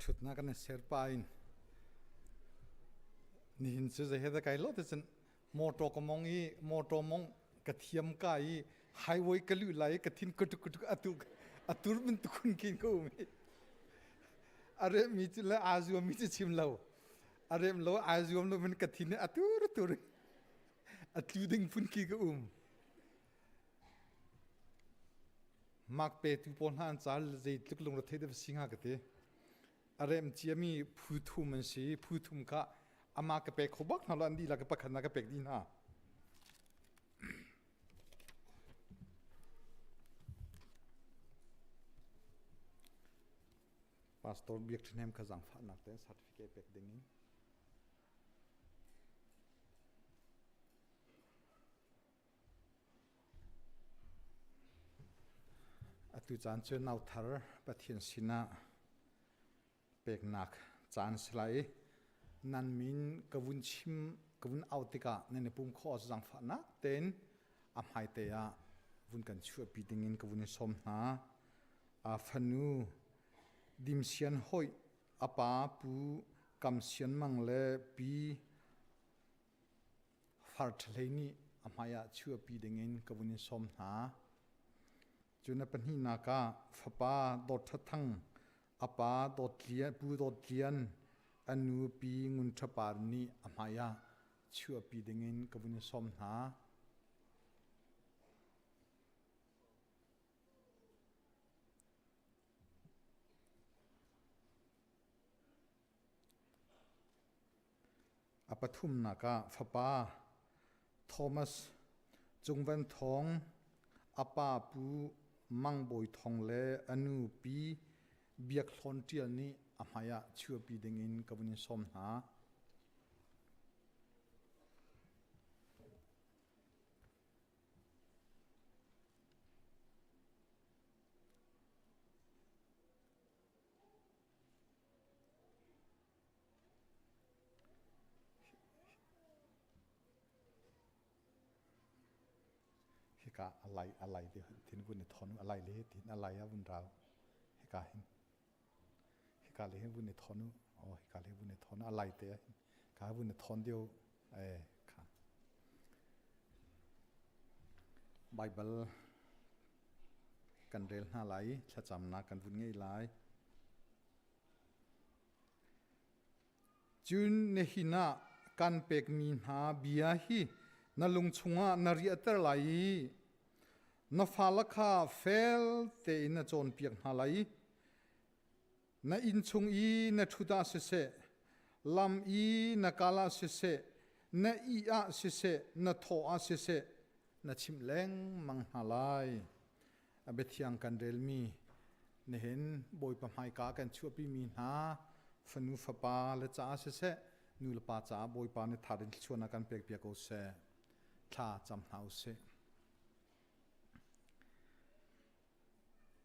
ชุดนักเสียไปนี่หินซื้อจะเห็นได้ไกลโลดแต่มอโตก็มองอีมอโตมองกระเทียมไก่ไฮเวย์กระลุไหลกระทินกระตุกอตุรมันตุนกินกูมีอะไรมีจุดละอาจูมีจุดชิมเราอะไรมันเราอาจูมันมันกระทินอตุรอตุดึงพุ่นกินกูมักเปิดทุกปนหันจาลใจลุกลงรถเทเดสิงหากเตอะไรมันเจียมีผู้ทุ่มมันสิผู้ทุ่มกะอามาเกเปกขบักนั่นอันดีละเกปักขันนักเกเปกดีนะพาสตอร์เบียกที่เนมขจังฟ้านักเตะสัตว์ฟิกเกเปกดิ่งอตุจานเจนเอาทาร์ปะเทียนสินะเปกนักจานสไลนันมินกวุนชิมกวุนเอาติกะในปุ่มข้อจังฟ้านักเต้นอำไฮเตียวุนกันช่วยปีดิ่งกวุนสมนาฟันูดิมเซียนหอยอาปาปูกำเซียนมังเลปีฟาร์ทเลนี่อำไฮยะช่วยปีดิ่งกวุนสมนาจุนเป็นหินากาฟปาดดทังอาปาดดเลียนปูดดเลียนอนุปีงุนทปาร์นีอามายาช่วยปีดิ่งกบุญสมหาอปทุมนากาฟปาโทมัสจงเวนทองอาปาปูมังบอยทองเลอนุปีเบียกลอนเทียนี่อามายาช่วยปีดิ่งกบุญสมหาฮิกาอะไรเดี๋ยวทิ้งบุญทอนอะไรเลยทิ้งอะไรอะบุญเราฮิกาเลยบุญทอนอ๋อฮิกาเลยบุญทอนอะไรเตะกาบุญทอนเดียวค่ะไบเบิลกันเรลหน้าไหลชะจำนักกันบุญง่ายไหลจุนเนหินะกันเปกมีหาเบียฮีนาลุงชงะนารีอัตไหลนาฟาลคาเฟลเตอินจอนเปียกหาไหลนาอินชงอีนาทุดาเสเสลำอีนากาลาเสเสนาอีอาเสเสนาโทอาเสเสนาชิมแรงมังหาไหลอเบทียงกันเรลมีเนเห็นบอยปะไมกากันชั่วปีมีหาฟนูฟปาเลจ้าเสเสนูลปาจ้าบอยปาเนทารินชวนกันเปียกเปียกโอเสท่าจำหาวเส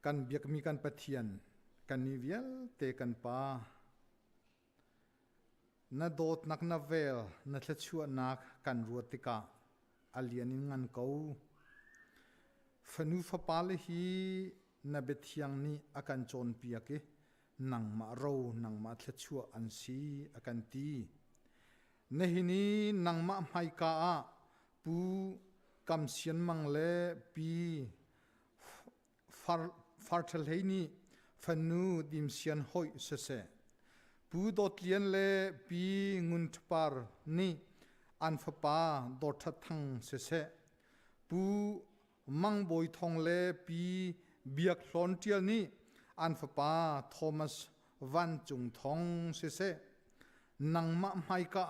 กันเบียกมีกันปะเทียนกันนิเวียลเตกันปานาโดดนักนาเวลนาเทชัวนักกันรัวติกาอาเลียนิงันเกาฟนูฟปาเลฮีนาเบทียงนี้อากันโจนเปียกนังมาโรนังมาเทชัวอันซีอากันตีเนหินีนังมาไมกาปูกำเสียนมังเลปีฟาร์ทเลนีฟันนูดิมเซียนหอยเสเสปูดดเลียนเลปีงุนทปาร์นี่อันฟปาดดทังเสเสปูมังบอยทองเลปีเบียกลอนเทียลนี่อันฟปาโทมัสวันจุงทองเสเสนังมะไมกา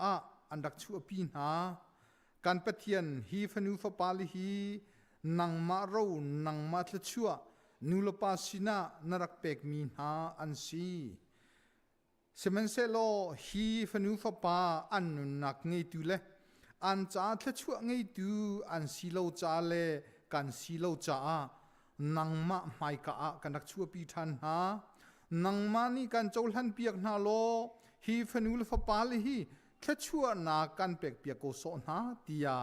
อันดักชัวปีนาการปะเทียนฮีฟนูฟปาลิฮีนังมาโรนังมาทชัวนูลปาสินะนรักเปกมีนาอันซีเซมันเซโลฮีฟนูฟปาอันนุนักไงตูเลอันจ้าทชัวไงตูอันซีโลจ้าเลกันซีโลจ้านังมะไมกากันดักชัวปีทันหานังมานี่กันโจลหันเปียกนาโลฮีฟนูลฟปาลิฮีแค่ชั่วนากันเปียกเปียกโกโซนาตียา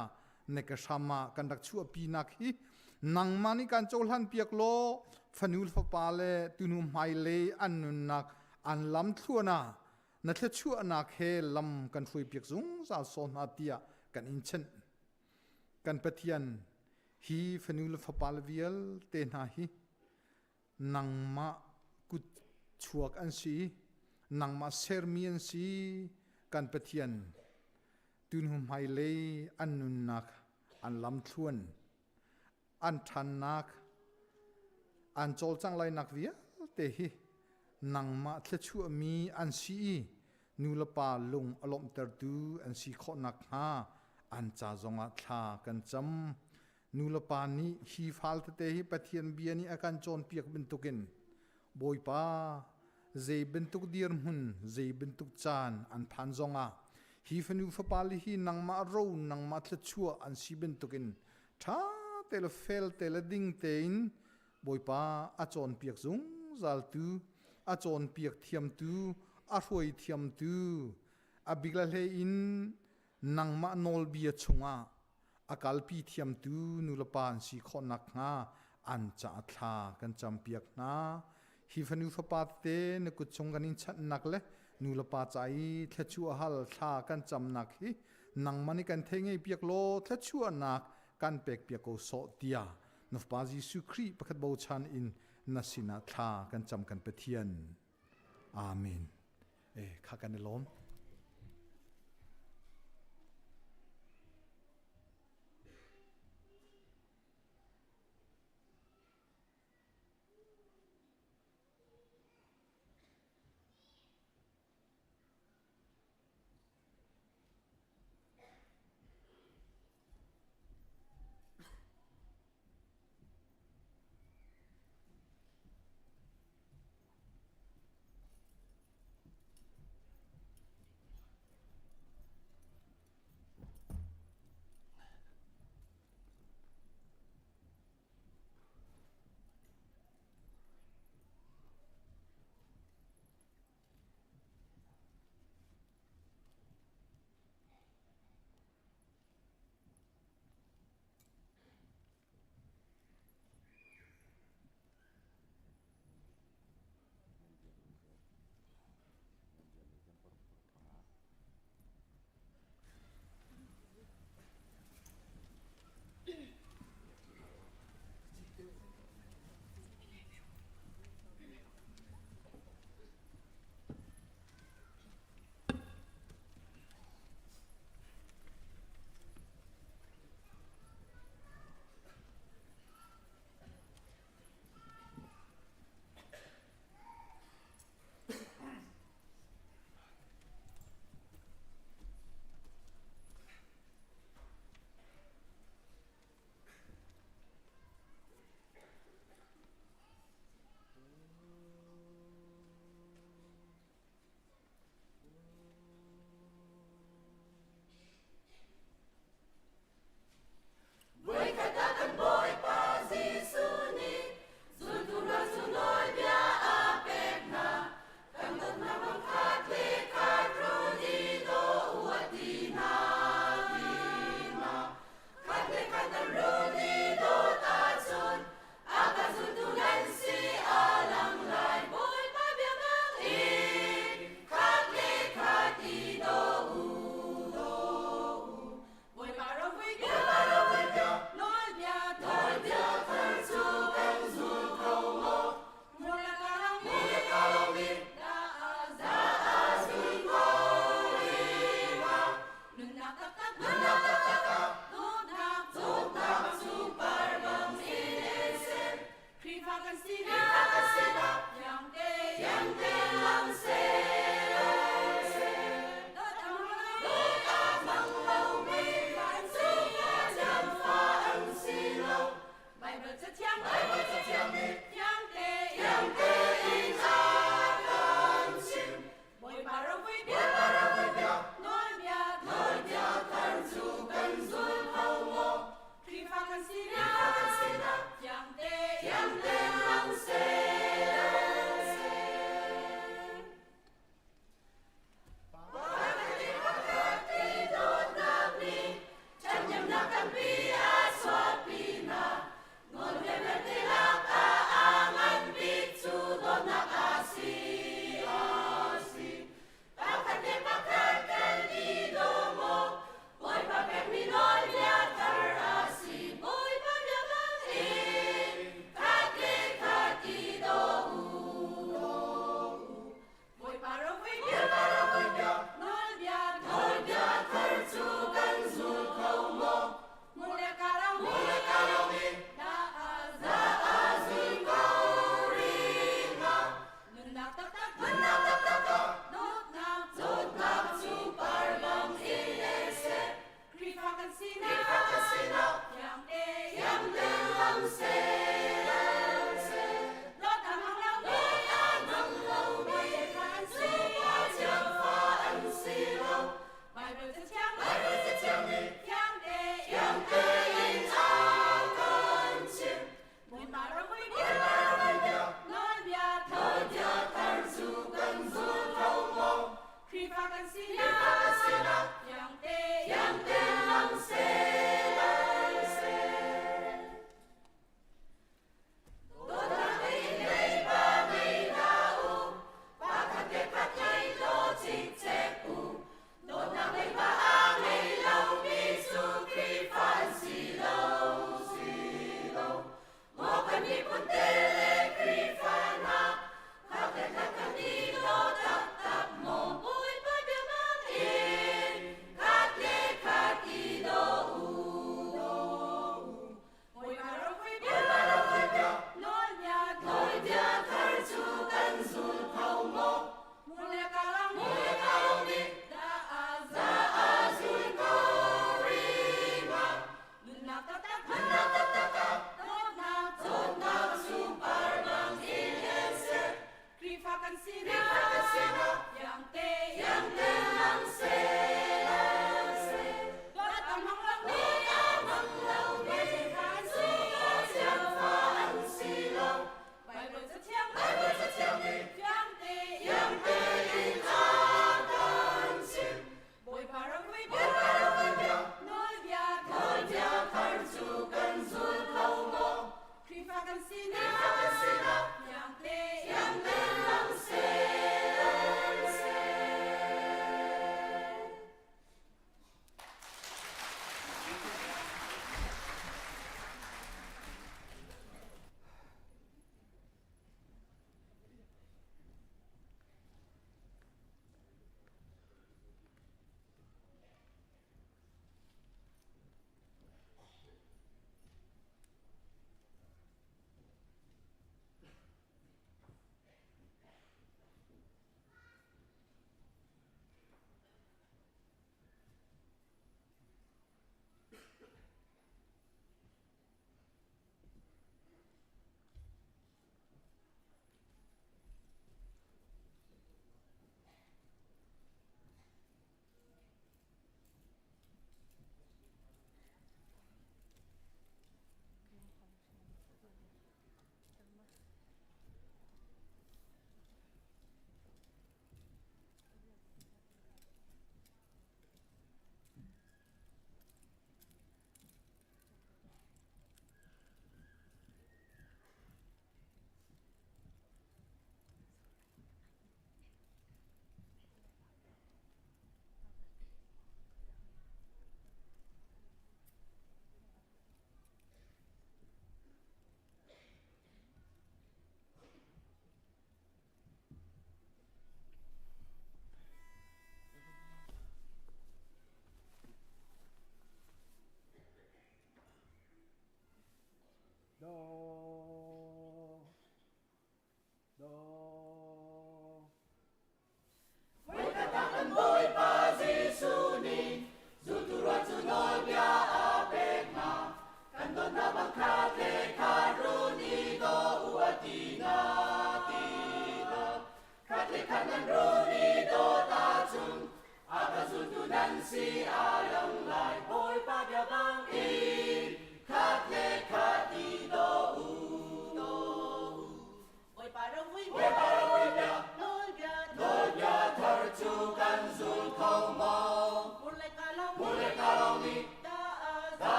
เนกชามากันดักชั่วปีนักฮีนังมานี่กันโจลหันเปียกโลฟนูลฟปาเลตุนุมไฮเลอันนุนัก อันล้ำทั่วนานัทชั่วนาเคลำกันฟุยเปียกซุงสาสอนอาเตียกันอินเชนกันปะเทียนฮีฟนูลฟปาลเวียลเตนาฮีนังมากุดชวกอันซีนังมาเซอร์มีอันซีกันปะเทียนตุนหุมไฮเลอันนุนนักอันล้ำทั่วอันทันนักอันโจลจังไลนักเวียเตฮีนังมาทะชั่วมีอันซีนูลปาลงอลมเตอร์ดูอันซีขอนักฮาอันจาจงอาทากันจำนูลปานี้ฮีฟาลเตฮีปะเทียนเบียนี้อาการโจนเปียกเป็นตุกินบอยปาเจเป็นตุกเดียร์มุนเจเป็นตุกจานอันพันจงอาฮีฟนูฟปาลีฮีนังมาโรนังมาทะชั่วอันซีเป็นตุกินท้าเตลเฟลเตลดิ่งเตนบอยปาอาจนเปียกซุงจัลตูอาจนเปียกเทียมตูอารวยเทียมตูอบิกลาเลอินนังมาโนลเบียชงอาอากาลปีเทียมตูนุลปานสีขอนักงาอันจะอัตลากันจำเปียกนาฮิฟนูฟปาเตนกุชงกันอินชัดนักเลนุลปาใจเทชัวฮัลทากันจำนักฮินังมันกันเทงไอเปียกโลเทชัวนักกันเปียกเปียกโอโซเดียนุฟปาจิสุครีประคัดบูชันอินนัสินาทากันจำกันเปเทียนอาเมนข้ากันในล้อม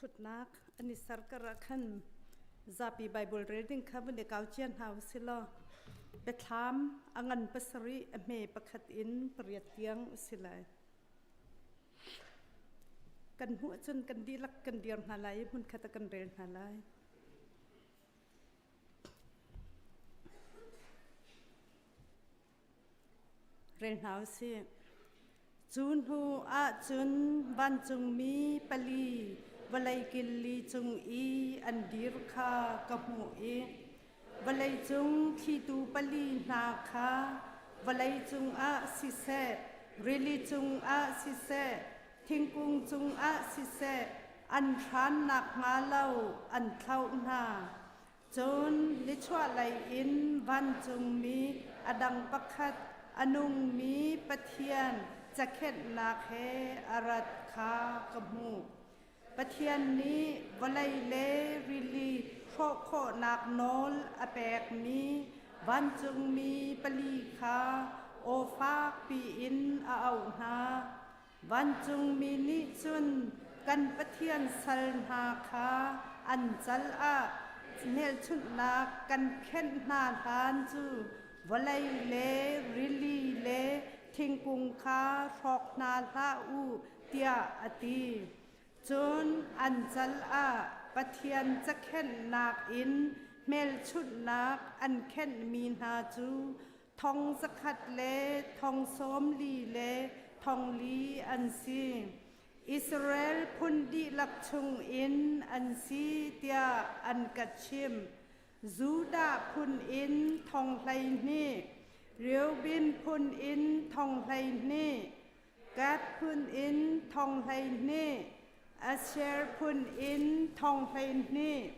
ทุดนักอันนี้สักการะขันซาปีไบเบิลเรดดิ้งครับวันเด็กเอาเจียนหาวสิลอเบทามอังันปัสรีเมปขัดอินเปรียดเตียงสิไลกันหัวจนกันดีลักกันเดียร์นาไลมุนขัดกันเรียนนาไลเรียนหาวสิจุนหูอาจุนบันจุงมีปลีวลัยกิลลีจุงอีอันดีรคากะหูอีวลัยจุงขีตูปลีนาคาวลัยจุงอาสิเซริลีจุงอาสิเซทิงกุงจุงอาสิเซอันทานนักมาเล่าอันเท่านาจนลิชวาไลอินบันจุงมีอดังปักขัดอนุงมีปะเทียนจะเข็ดนาเคอารัดคากะหูปะเทียนนี้วลัยเลริลีโคโคนักโนลอแปกมีวันจุงมีปลีคาโอฟากปีอินเอานาวันจุงมีนิจุนกันปะเทียนสัลนาคาอันจัลอาเนลชุนนากันเข็ดนาทานจูวลัยเลริลีเลทิงกุงคาทอกนาลาอูเตียอตีจนอันจัลอาปะเทียนจะเข็นนักอินเมลชุดนักอันเข็นมีนาจูทองสกัดเลทองโสมลีเลทองลีอันซีอิสราเอลพุนดีลักชุงอินอันซีเตียอันกัดชิม Judah phun in thong lay ni Reuben phun in thong lay ni Gad phun in thong lay ni Asher phun in thong lay ni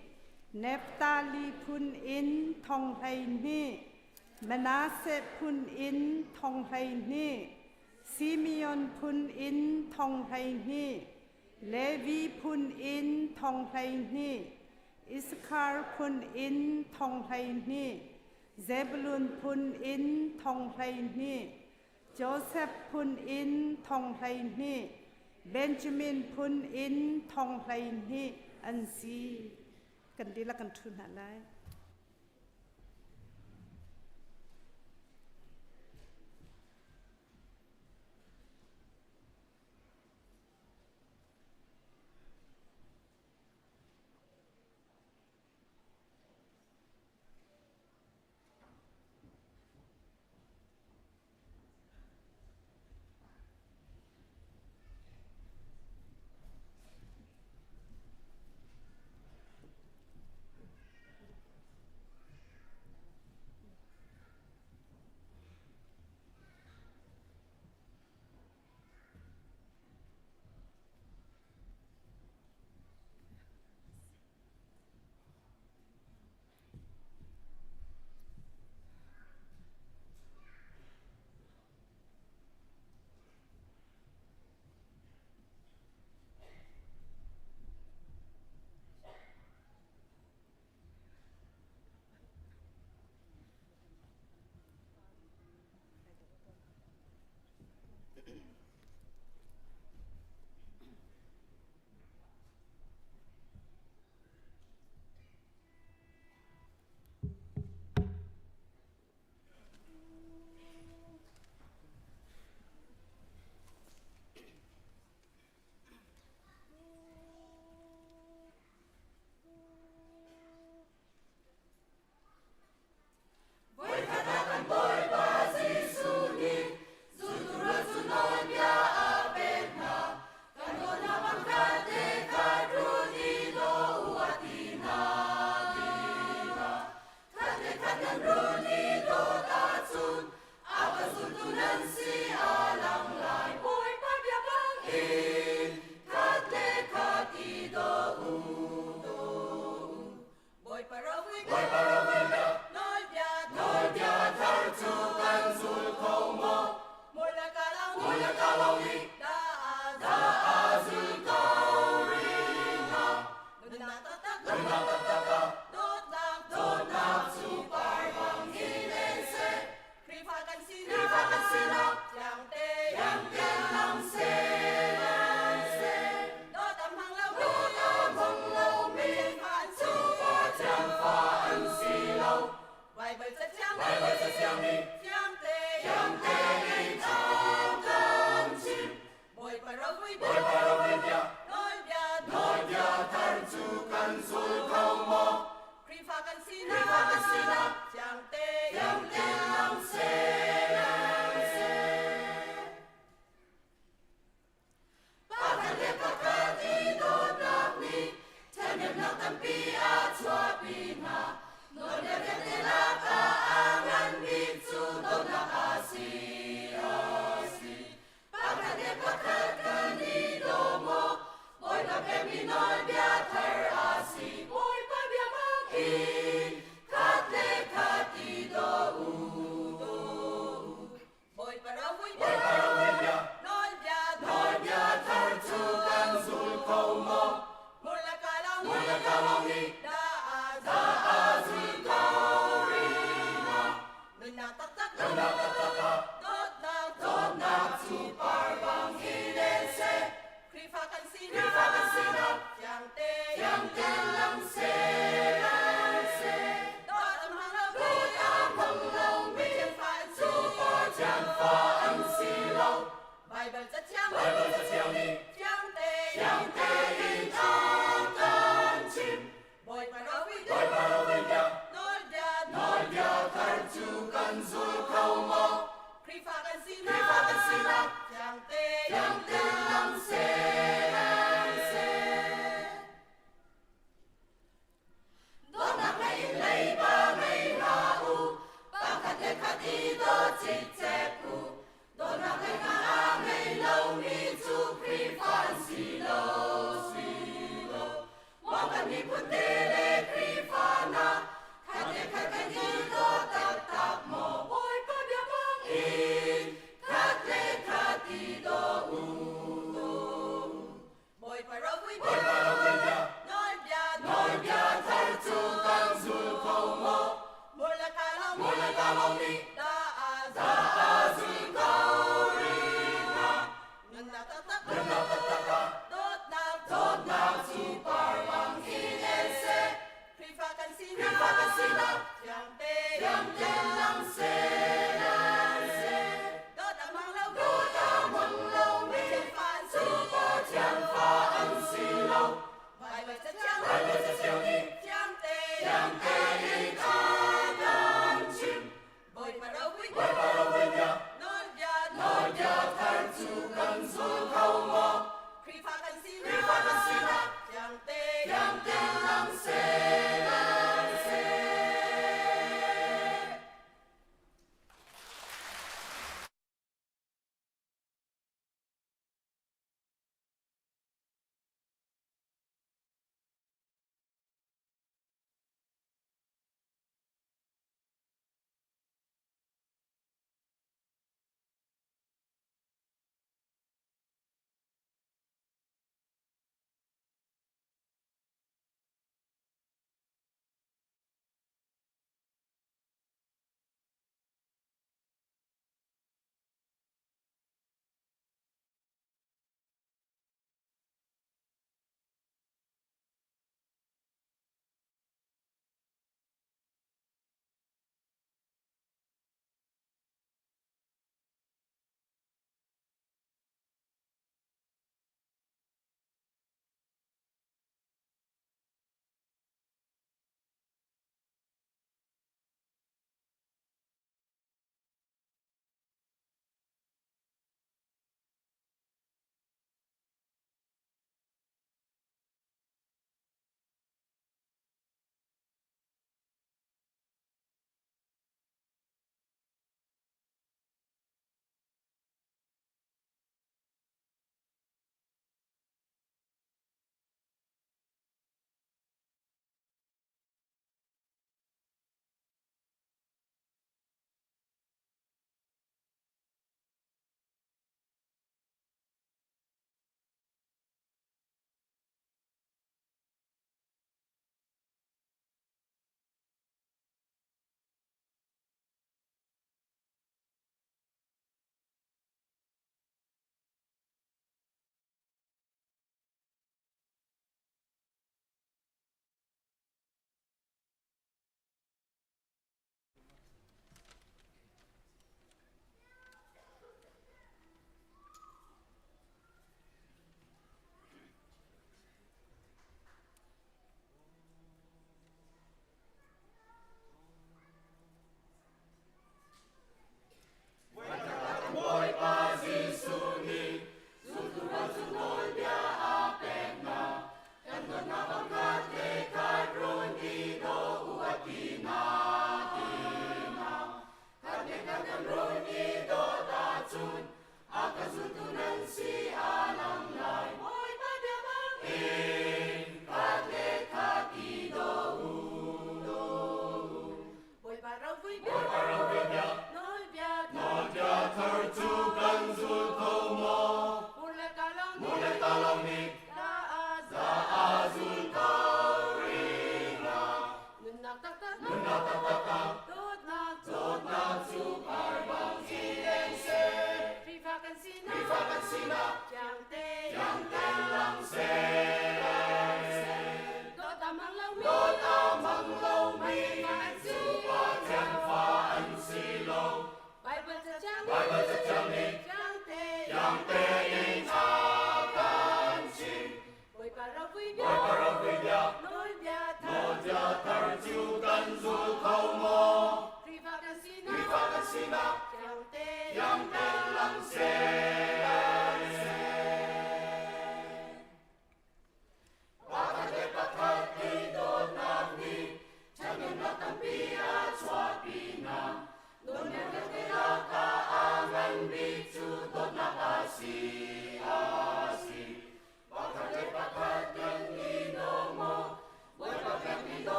Naphtali phun in thong lay ni Manasseh phun in thong lay ni Simeon phun in thong lay ni Levi phun in thong lay ni Issachar phun in thong lay ni Zebulun phun in thong lay ni Joseph phun in thong lay ni Benjamin phun in thong lay ni an si kan đi là kan thun hạ lại Hãy subscribe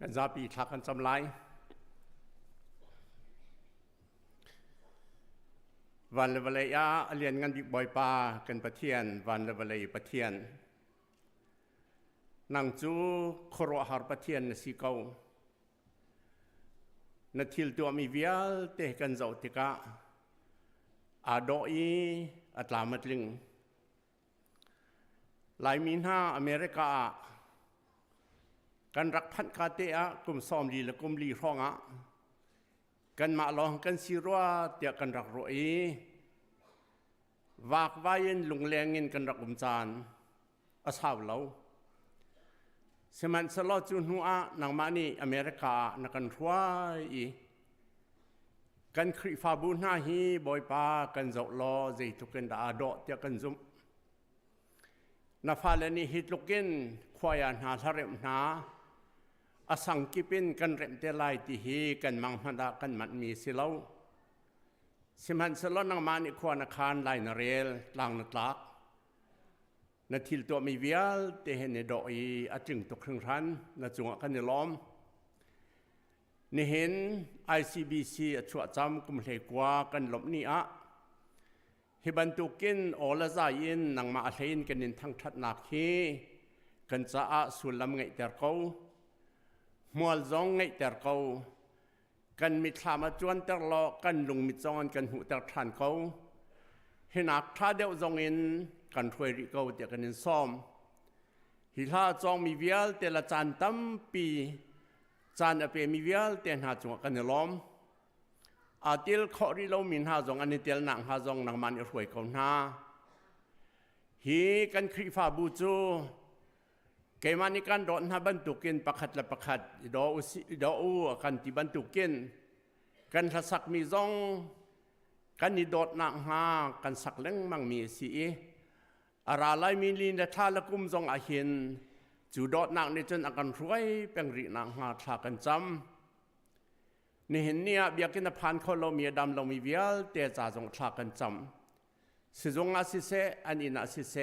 กันซาปีทักกันจำไรวันละเวลายาเรียนงานบิ๊กบอยปากันประเทียนวันละเวลายประเทียนนางจูโครหารประเทียนนสิเกานาทิลตัวมีเวียลเตะกันเจ้าติกะอาโดอีอัตลามัดลิงหลายมีนาอเมริกากันรักพันคาเตะกุมซอมลีและกุมลีร้องกันมาลองกันสิรัวเตียกันรักรอยวากวายินลุงแรงเงินกันรักกุมจานอาสาวเราสมันสลอจุนหัวนางมานีอเมริกานักันรัวกันคริฟาบุญนาฮีบอยปากันเจ้าลอใจทุกันดาดอเตียกันซุมนาฟาเลนีฮิตลุกินควายนาทาเรมนาอสังกิปินกันเรมเตลัยที่ฮีกันมังพันดากันมันมีสิเลาสิมันสลอนางมานิควานคานไลนเรลลางนักลักนาทิลตัวมีเวียลเตเห็นในดอยอาจึงตกครึ่งรันนาจงกันในล้อมนี่เห็น ICBC ชัวจำกุมเหกว่ากันหลบนี้ฮิบันตุกินโอละใจยินนางมาเห็นกันในทั้งทัดนักฮีกันจะสุลำไงแต่เขามัวจงไงแต่เขากันมิทามาจวนแต่ลอกันลุงมิจอนกันหูแต่ทานเขาเห็นนักท่าเดียวจงอินกันถวยริเขาเดียกันในซ้อมฮิลาจงมีเวียลแต่ละจานตั้มปีจานอเปมีเวียลแต่หาจงกันในล้อมอาทิลขอริโลมินหาจงอันนี้เตลนังหาจงนางมันถวยเขาหน้าฮีกันคริฟาบูจูเกมานิกันโดนหาบรรทุกินประคัดละประคัดดออูกันที่บรรทุกินกันทัศักมีจงกันนิโดดนังหากันสักเล้งมังมีสีอาราไลมีลินและท่าละกุมจงอาหินจูโดดนังในจนอาการรวยเป็นรินังหาทากันจำนี่เห็นเนี่ยเบียกินพันเขาเรามีดำเรามีเวียลเตจ่าจงทากันจำสิจงอาศิเสอันอินาศิเส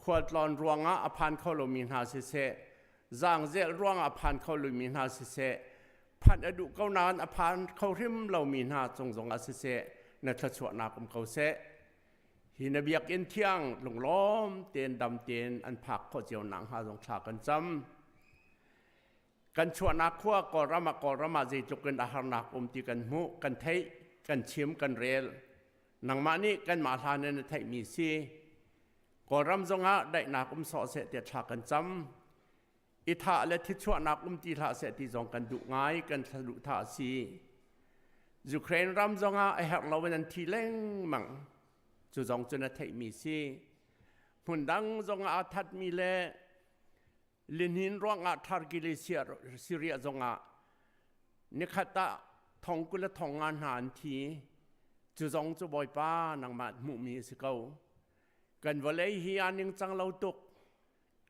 ขวดลอนรวงอภันเขาลมินหาสิเสจางเจรวงอภันเขาลมินหาสิเสพันอดุเกานานอภันเขาริมเรามินหาจงอาสิเสนัทชวนาคุมเขาเสหินเบียกอินเทียงหลงล้อมเตียนดำเตียนอันผักเขาเจียวหนังหาจงฉากันจำกันชวนาขั้วกอรมาใจจุกันอาหารนักตีกันมุกันไทยกันชิมกันเรลนังมานี่กันมาทานในไทยมีซีกอรำจงได้นักสอเสตีฉากันจำอิทาและทิชวนักตีทาเสตีจงกันดุง่ายกันทะลุทาซียูเครนรำจงไอหักเราวันนั้นทีเล่งมังจุจงจนไทยมีซีหุ่นดังจงอาทัดมีเล ลินหินร่วงอาทาร์กิลิซีเรียจงอานิขัตตะทองกุลทองงานหานทีจุจงจุบอยป้านังมามุมีสิเกากันวันเลยฮีอานิงจังเราตุก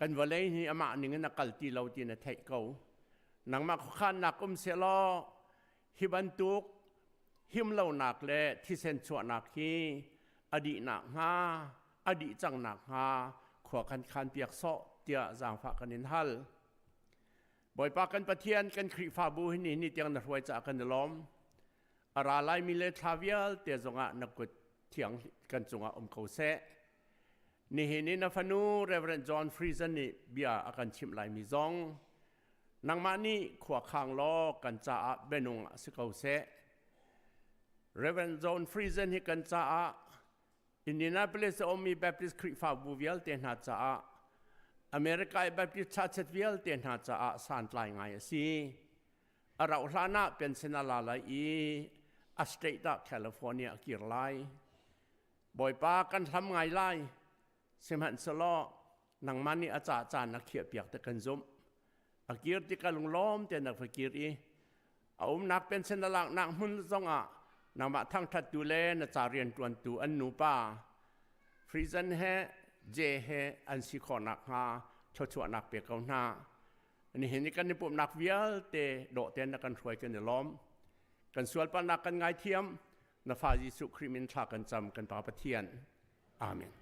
กันวันเลยฮีอามานิงนักกัลตีเราตีนเทเกานังมาขานนักเสลอฮิบันตุกหิมเหล่านักเละที่เซนชวนักฮีอดีนักฮาอดีจังนักฮาขวาคันเปียกโซเตียจางฝากกันนินฮัลบ่อยปากันปะเทียนกันครีฟาบูหินี่เตียงนักรวยจากกันล้อมอาราไลมิเลทาวิลเตียจงะนักกดเถียงกันจงะเขาเสนี่เห็นนี่นัฟนูเรเวรนจอห์นฟรีซันนี่เบียอากันชิมลายมิซองนังมานี่ขวาคางล้อกันจ้าเบนุงสิเขาเสเรเวรนจอห์นฟรีซันนี่กันจ้าอินเดียนาโพลิสอมีแบปติสครีฟาบูวิลเตียนหาจ้าอเมริกาแบบที่ชัดเจนวิลเตียนหาจะสานลายไงสิเราหลานะเป็นเซนาลาลายอสเตรเลียแคลิฟอร์เนียกีร์ไลบ่อยปากันทำไงไล่เสมันสลอนังมันนี่อาจารย์นักเขียนเปียกตะกันซุมอากีร์ที่กันลงล้อมเตียนนักฟกีรีเอานักเป็นเซนาลักนักมุ่งซงนังมาทั้งทัดดูแลนักจาเรียนตวนตูอันนูป้าฟรีซันเฮเจเฮอันสิขอนักฮาชัวนักเปียกเอาหน้าอันนี้เห็นกันในปุ่มนักเวียลเตโดเตนนักกันช่วยกันในล้อมกันส่วนปนักกันไงเทียมนฟาจิสุคริมินทากันจำกันปาปะเทียนอาเมน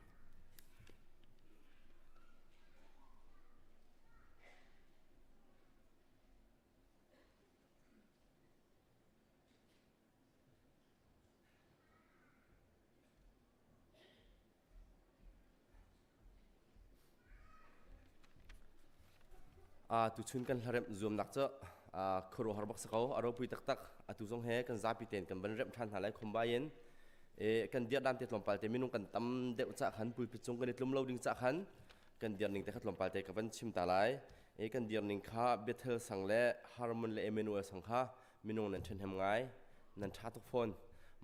ตุชุนกันเริ่มzoomนักเจาครัวหาบักสกาวอารมณ์ปุยตักตุจงเฮกันจับปีเต็นกันบันเริ่มทันหาไรคมบายันกันเดียดดันเตะลมปาลเตมินุงกันตั้มเดวจักขันปุยปิจงกันเด็ดลมเล่าดิ่งจักขันกันเดียดนิ่งแต่ขัดลมปาลเตกับวันชิมตาไลกันเดียดนิ่งข้าเบเทลสังเล่ฮาร์มอนเล่เอเมนูเอสังข้ามินุงนั่นเช่นทำไงนั่นชาทุกคน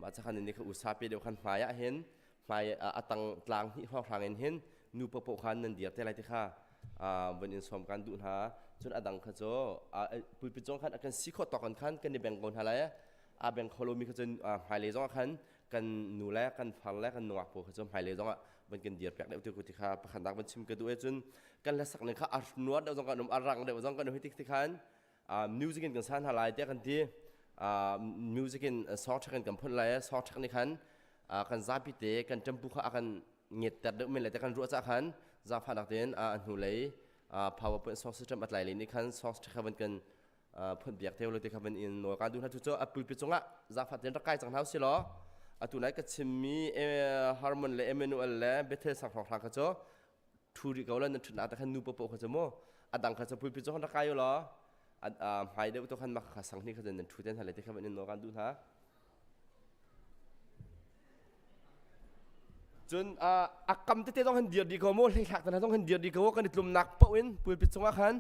มาจากขันนี้เขาอุตส่าห์ไปเดียวขันหมายเห็นหมายตังกลางที่ห้องทางเห็นนูปะโปขันนั่นเดียดแต่ไรที่ข้าวันนี้สมการดูนะจนอดังขจรปุยปิจงขันกันสิขอต่อกันขันกันในแบ่งคนอะไรแบ่งโคโลมีขจรหายเลยจงขันกันหนูแลกันฟังแลกันหนวกโผล่ขจรหายเลยจงมันกันเดียดแปลกเดี๋ยวตัวกุฏิข้าประคันดักมันชิมกันดูจนกันละสักหนึ่งข้าอัดนวดเดี๋ยวจงกันนมอารังเดี๋ยวจงกันนมฮิติที่ขันมิวสิกกันสันหาลายเดียกันที่มิวสิกกันซอสกันกันพ่นลายซอสกันในขันกันซาปิเตกันจำปุข้ากันเงียดแต่เดิมไม่เลยแต่กันรัวจักขันซาฟันดักเดนหนูเลย PowerPoint source system อัดไหลเลยนี่ขัน source ที่เขาเป็นกันพ่นเบียกเทวเลยที่เขาเป็นอินโนการดูนะทุกเจ้าปุยปิจงละซาฟันเดนรักใครจังเท้าสิล้อตัวไหนก็ชิมีฮาร์มอนเล่เอเมนูเอลเล่เบเทสังของทางเขาเจ้าทูริเกาลันนั่นชุดนั้นแต่ขันนูปะโปเขาเจ้าโม่ดังเขาจะปุยปิจงรักใครอยู่ล้อหายเดี๋ยวตัวขันมาขัดสังนี่เขาจะนั่นทูเดนอะไรที่เขาเป็นอินโนการดูนะจนอักกำที่ต้องหันเดียดดีกว่าโม่เลยหลักแต่ต้องหันเดียดดีกว่ากันในกลุ่มนักปะวินปุยปิดสงขัน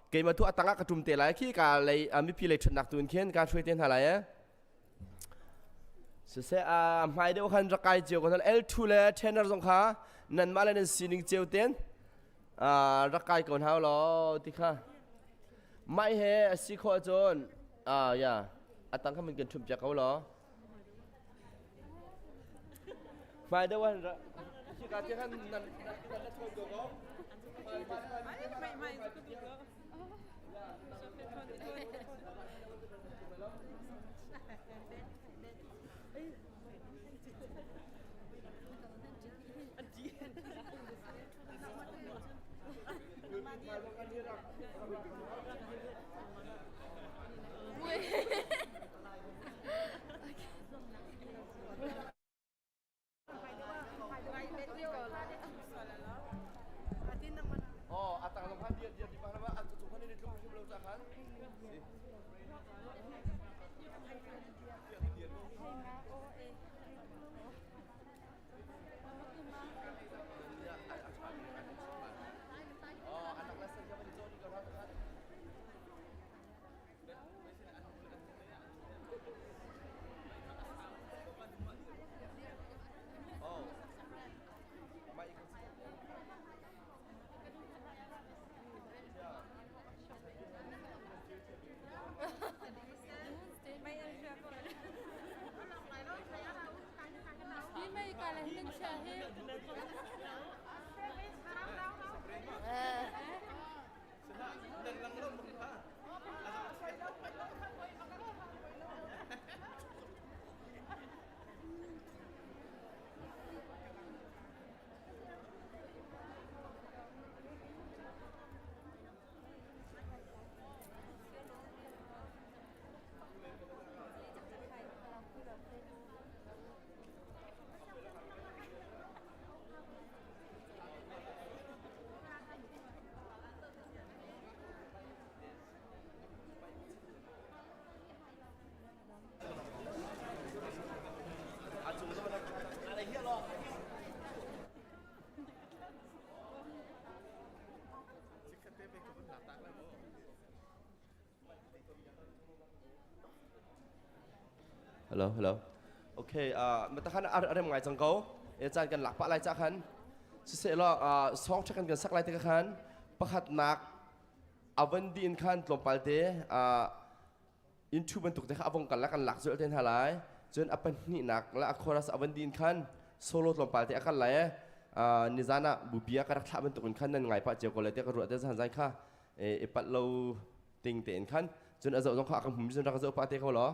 เกมมาทุกอัตราการจุ่มเตะไหลขี้การเลยมีพิเลชนักตุนเขียนการช่วยเต้นอะไรเสียไม่เดี๋ยวขันรักไก่เจียวกันเอลทูเล่เทนเนอร์สงขานั่นมาเลยนั่นซีนิงเจียวเต้นรักไก่ก่อนเท้าล้อที่ข้าไม่เฮสิขอจนอย่าอัตราเขามันกันจุ่มจากเขาล้อไม่ได้ว่าที่การที่ท่านนั่นช่วยดูเขาไม่ hello ok mà ta khán ở đây ngày chẳng cóอาจารย์กันหลักปะไรจากขันเสียละสองชักกันสักไรที่ขันประหัดหนักอวันดีนขันลมปัลเตอินทูบันตุกเตะอวงกันละกันหลักสุดเต็นหลายจนอปันนี่หนักและอคอรัสอวันดีนขันโซโล่ลมปัลเตะกันไหลนิจานะบุบียกระทับบันตุกันขันนั่นไงปะเจ้าก็เลยเตะกระโดดเตะสันใจค่ะปัดเราติงเตะขันจนอาจจะต้องข้ากันผมจนรักจะปะเตะเขาหรอ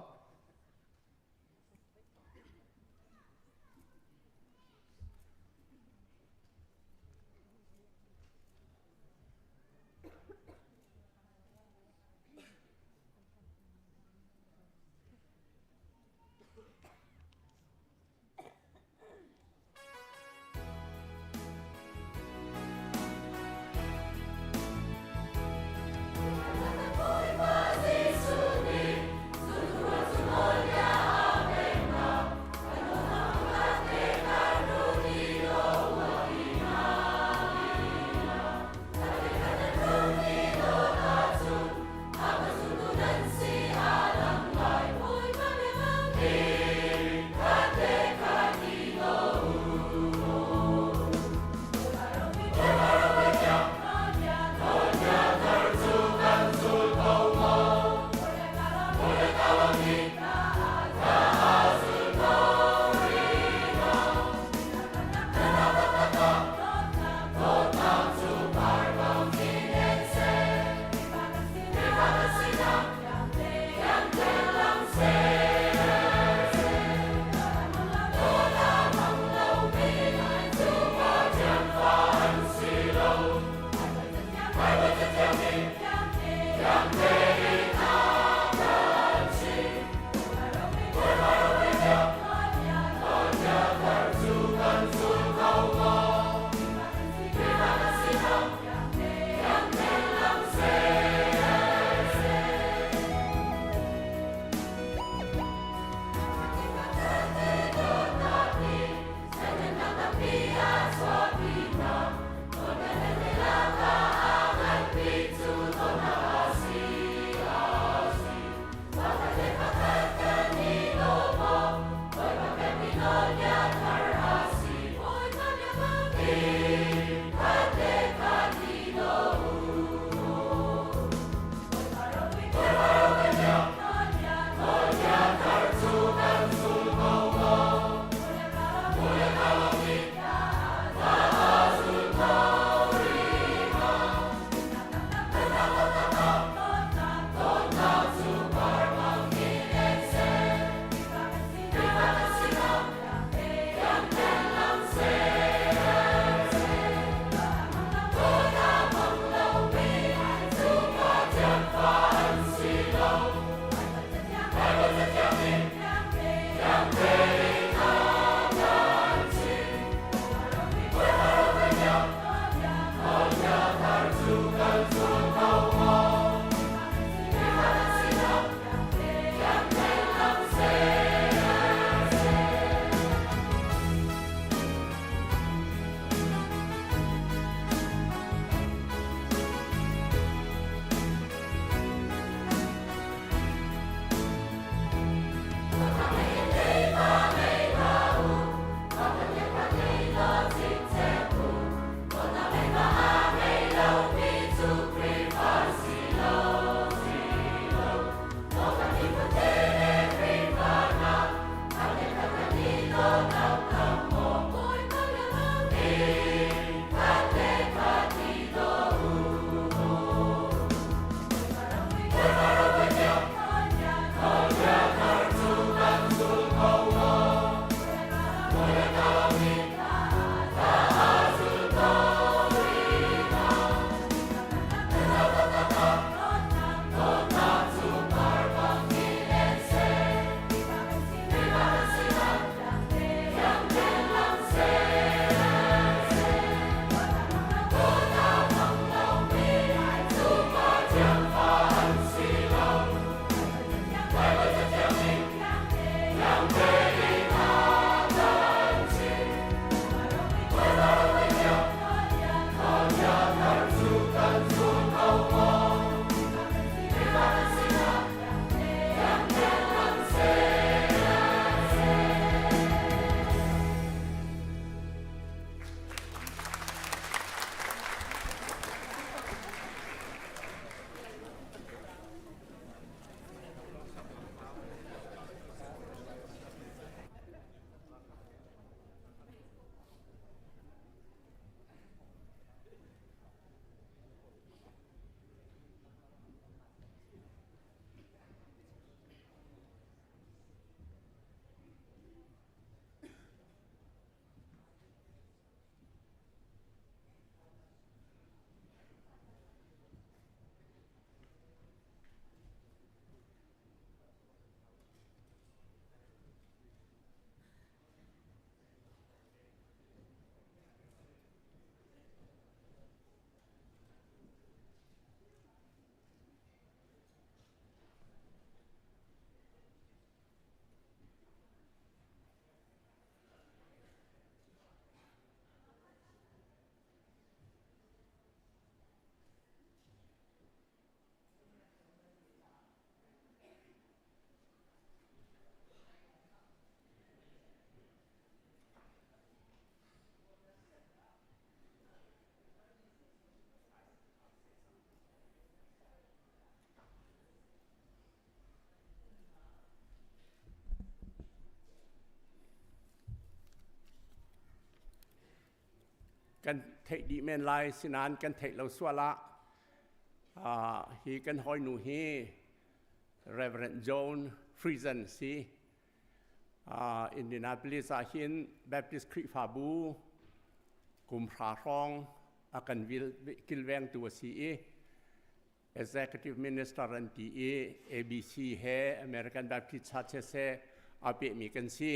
กันเทดีเมนไลสินานกันเทเราสวละฮีกันหอยหนูฮี Reverend John Friesen si Indianapolis ahin Baptist คริฟาบูกุมพระรองอากันวิลกิลแวงตัวซี Executive Minister รันตี ABC เฮ American Baptist Church เซอาเปมีกันซี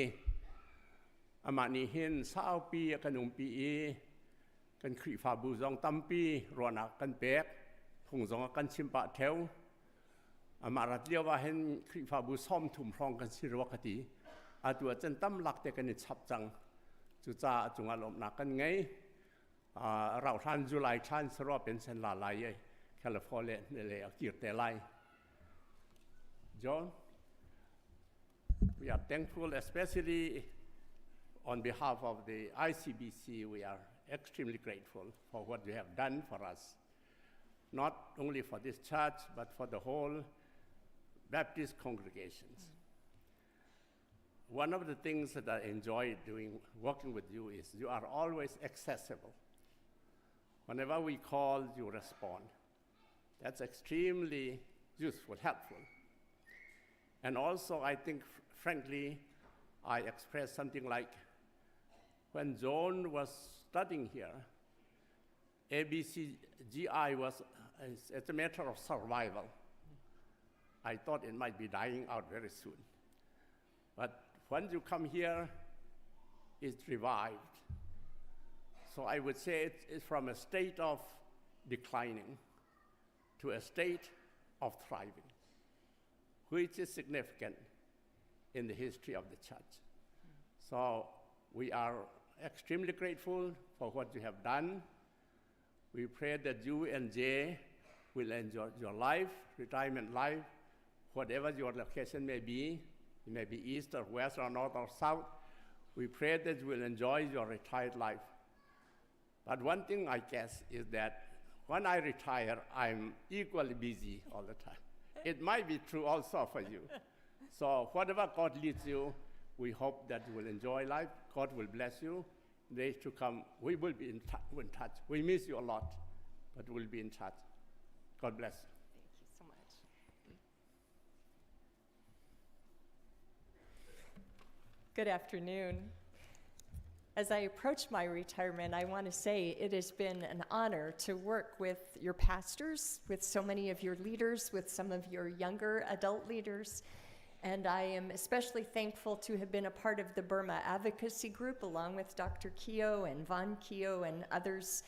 อามานีหิน20 ปีกันปีกันคริฟาบูจงตั้มปีรอนักกันเป๊กพงจงกันชิมปะเทวอามารัดเลียวว่าเห็นคริฟาบูซ่อมถุมพรองกันสิรวคติอาตัวจันตั้มหลักแต่กันนิชับจังจุจ้าจุงอารมณ์นักกันไงเราท่านจุไลท่านสรอเป็นเซนลาไลแคลิฟอร์เนียเลยกิรเตไล John we are thankful especially on behalf of the ICBC we are extremely grateful for what you have done for us not only for this church but for the whole Baptist congregations. One of the things that I enjoy working with you is you are always accessible. Whenever we call, you respond. That's extremely useful, helpful. And also, I think, frankly, I expressed something like, when John was studying here, ABCGI was, it's a matter of survival. I thought it might be dying out very soon. But when you come here, it's revived. So I would say it's from a state of declining to a state of thriving, which is significant in the history of the church. So we are extremely grateful for what you have done. We pray that you and Jay will enjoy your life, retirement life, whatever your location may be. It may be east or west or north or south. We pray that you will enjoy your retired life. But one thing I guess is that when I retire, I'm equally busy all the time. It might be true also for you. So whatever God leads you, we hope that you will enjoy life. God will bless you. Days to come, we will be in touch. We miss you a lot, but we'll be in touch. God bless. Thank you so much. Good afternoon. As I approach my retirement, I want to say it has been an honor to work with your pastors, with so many of your leaders, with some of your younger adult leaders. And I am especially thankful to have been a part of the Burma Advocacy Group, along with Dr. Keo and Von Keo and others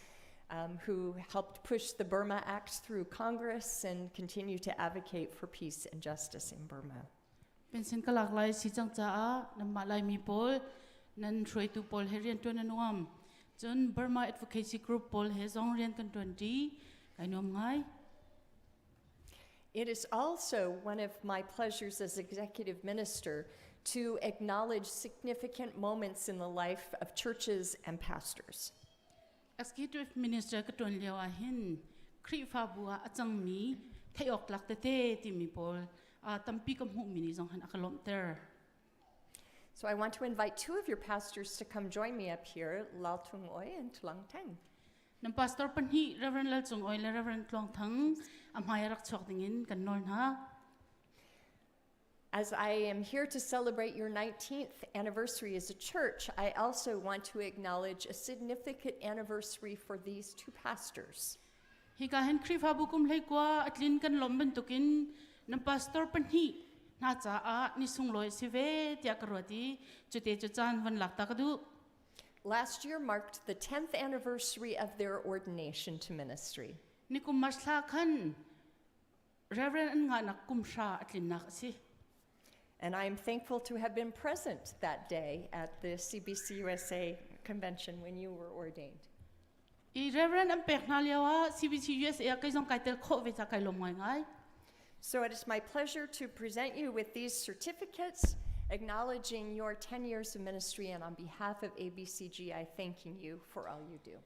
who helped push the Burma Act through Congress and continue to advocate for peace and justice in Burma. Pensin kalak lai si chang cha na malai mi pol nan throi tu pol herian tu na nuam chun Burma Advocacy Group pol he zong rian kan 20 kai nom ngai. It is also one of my pleasures as executive minister to acknowledge significant moments in the life of churches and pastors. Executive Minister ka ton lewa hin kri fa bua achang mi thayok lak te ti mi pol tampi kam hu mini zong han akalom ter. So I want to invite two of your pastors to come join me up here, Lal Tung Oi and Tulang Teng. Nam pastor panhi Reverend Lal Tung Oi le Reverend Tulang Teng am hayarak chok dingin kan norn ha. As I am here to celebrate your 19th anniversary as a church, I also want to acknowledge a significant anniversary for these two pastors. Hikahen krifa bukum lei kwa atlin kan lomben tukin nam pastor panhi na cha a ni sungloi sive tia karwati chute chuchan van lakta kadu. Last year marked the 10th anniversary of their ordination to ministry. Nikum masla khan Reverend nga nakum sha atlin nak si. And I am thankful to have been present that day at the CBC USA convention when you were ordained. Reverend am pekna lewa CBC USA kai jong kaitel kho ve cha kai lom ngai. So it is my pleasure to present you with these certificates acknowledging your 10 years of ministry, and on behalf of ABCGI, thanking you for all you do.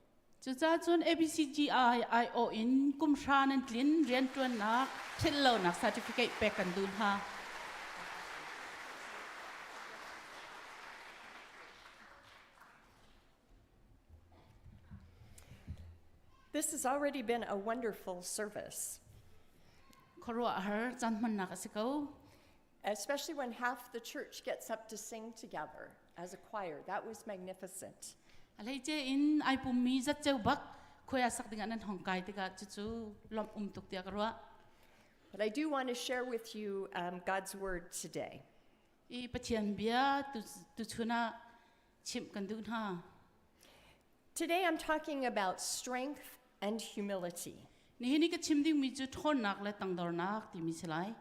Chucha chun ABCGI IO in kum sha nan tlin rian tuan na thillo na certificate pe kan dun ha. This has already been a wonderful service, Korwa her chan man na kasi ko. especially when half the church gets up to sing together as a choir. That was magnificent. Alay je in ay pumi zat cheu bak khoya sak dinga nan hongkai tika chu lom tuk tia karwa. But I do want to share with you God's word today. I pathian bia tu chuna chim kan du ha. Today I'm talking about strength and humility. Ni hini ka chim ding mi chu thon nak le tang dor nak ti mi silai.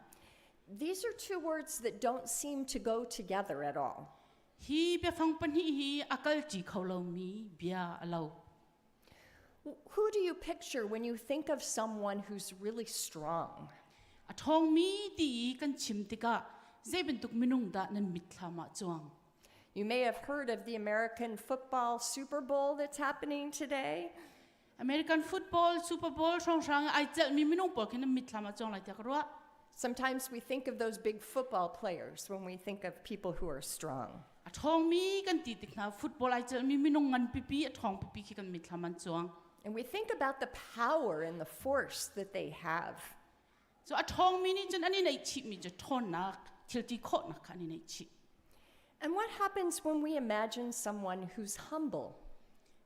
These are two words that don't seem to go together at all. Hi be phang pan hi akal chi kholo mi bia alo. Who do you picture when you think of someone who's really strong? A thong mi ti kan chim tika zeben tuk minung da nan mitlama chuang. You may have heard of the American football Super Bowl that's happening today. American football Super Bowl song sang ai chal mi minung pol kin mitlama chuang lai ta karwa. Sometimes we think of those big football players when we think of people who are strong. A thong mi kan ti tik na football ai chal mi minung ngan pipi a thong pipi ki kan mitlaman chuang. And we think about the power and the force that they have. So a thong mi ni chun ani nei chi mi je thon nak til ti khot nak ani nei chi. And what happens when we imagine someone who's humble?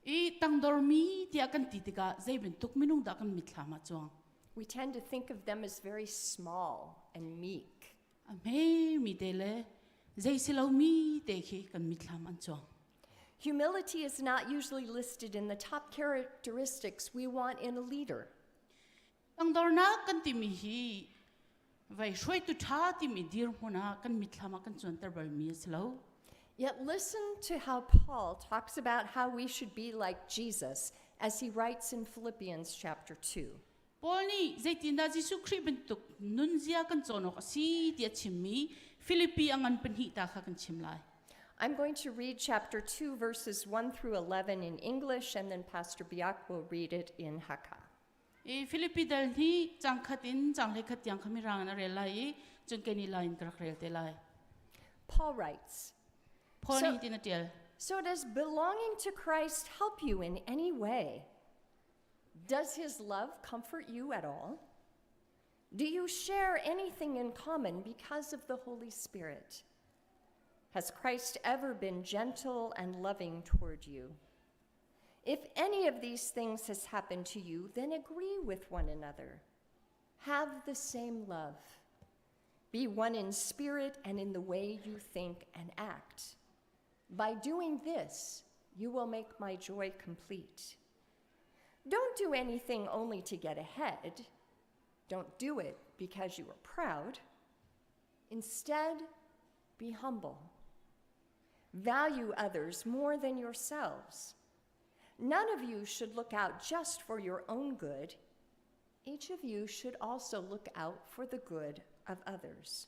I tang dor mi ti akan ti tika zeben tuk minung da kan mitlama chuang. We tend to think of them as very small and meek. A me mi dele zai silo mi te ki kan mitlaman chuang. Humility is not usually listed in the top characteristics we want in a leader. Tang dor na kan ti mi hi vai shoi tu tha ti mi dir hona kan mitlama kan chuan tar bar mi silo. Yet listen to how Paul talks about how we should be like Jesus as he writes in Philippians chapter 2. Paul ni zai tinda Jisu Christ bentuk nun zia kan chonok si dia chimmi Philippi angan penhi ta kha kan chimlai. I'm going to read chapter 2 verses 1 through 11 in English, and then Pastor Biak will read it in Hakka. E Philippi dal ni chang khatin chang le khat yang khami rang na relai chun ke ni line krak rel te lai. Paul writes, Paul So- ni tin atial. So does belonging to Christ help you in any way? Does his love comfort you at all? Do you share anything in common because of the Holy Spirit? Has Christ ever been gentle and loving toward you? If any of these things has happened to you, then agree with one another. Have the same love. Be one in spirit and in the way you think and act. By doing this, you will make my joy complete. Don't do anything only to get ahead. Don't do it because you are proud. Instead, be humble. Value others more than yourselves. None of you should look out just for your own good. Each of you should also look out for the good of others.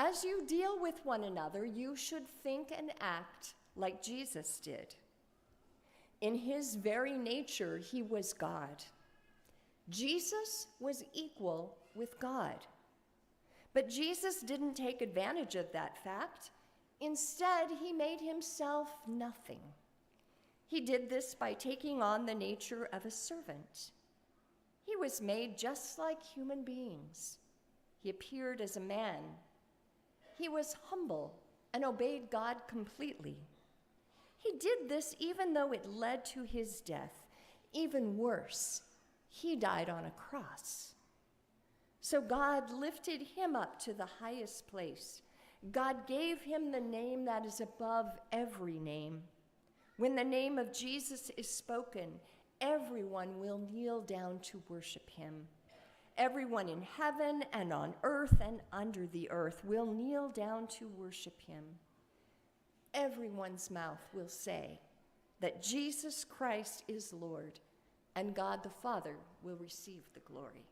As you deal with one another, you should think and act like Jesus did. In his very nature, he was God. Jesus was equal with God. But Jesus didn't take advantage of that fact. Instead, he made himself nothing. He did this by taking on the nature of a servant. He was made just like human beings. He appeared as a man. He was humble and obeyed God completely. He did this even though it led to his death. Even worse, he died on a cross. So God lifted him up to the highest place. God gave him the name that is above every name. When the name of Jesus is spoken, everyone will kneel down to worship him. Everyone in heaven and on earth and under the earth will kneel down to worship him. Everyone's mouth will say that Jesus Christ is Lord, and God the Father will receive the glory.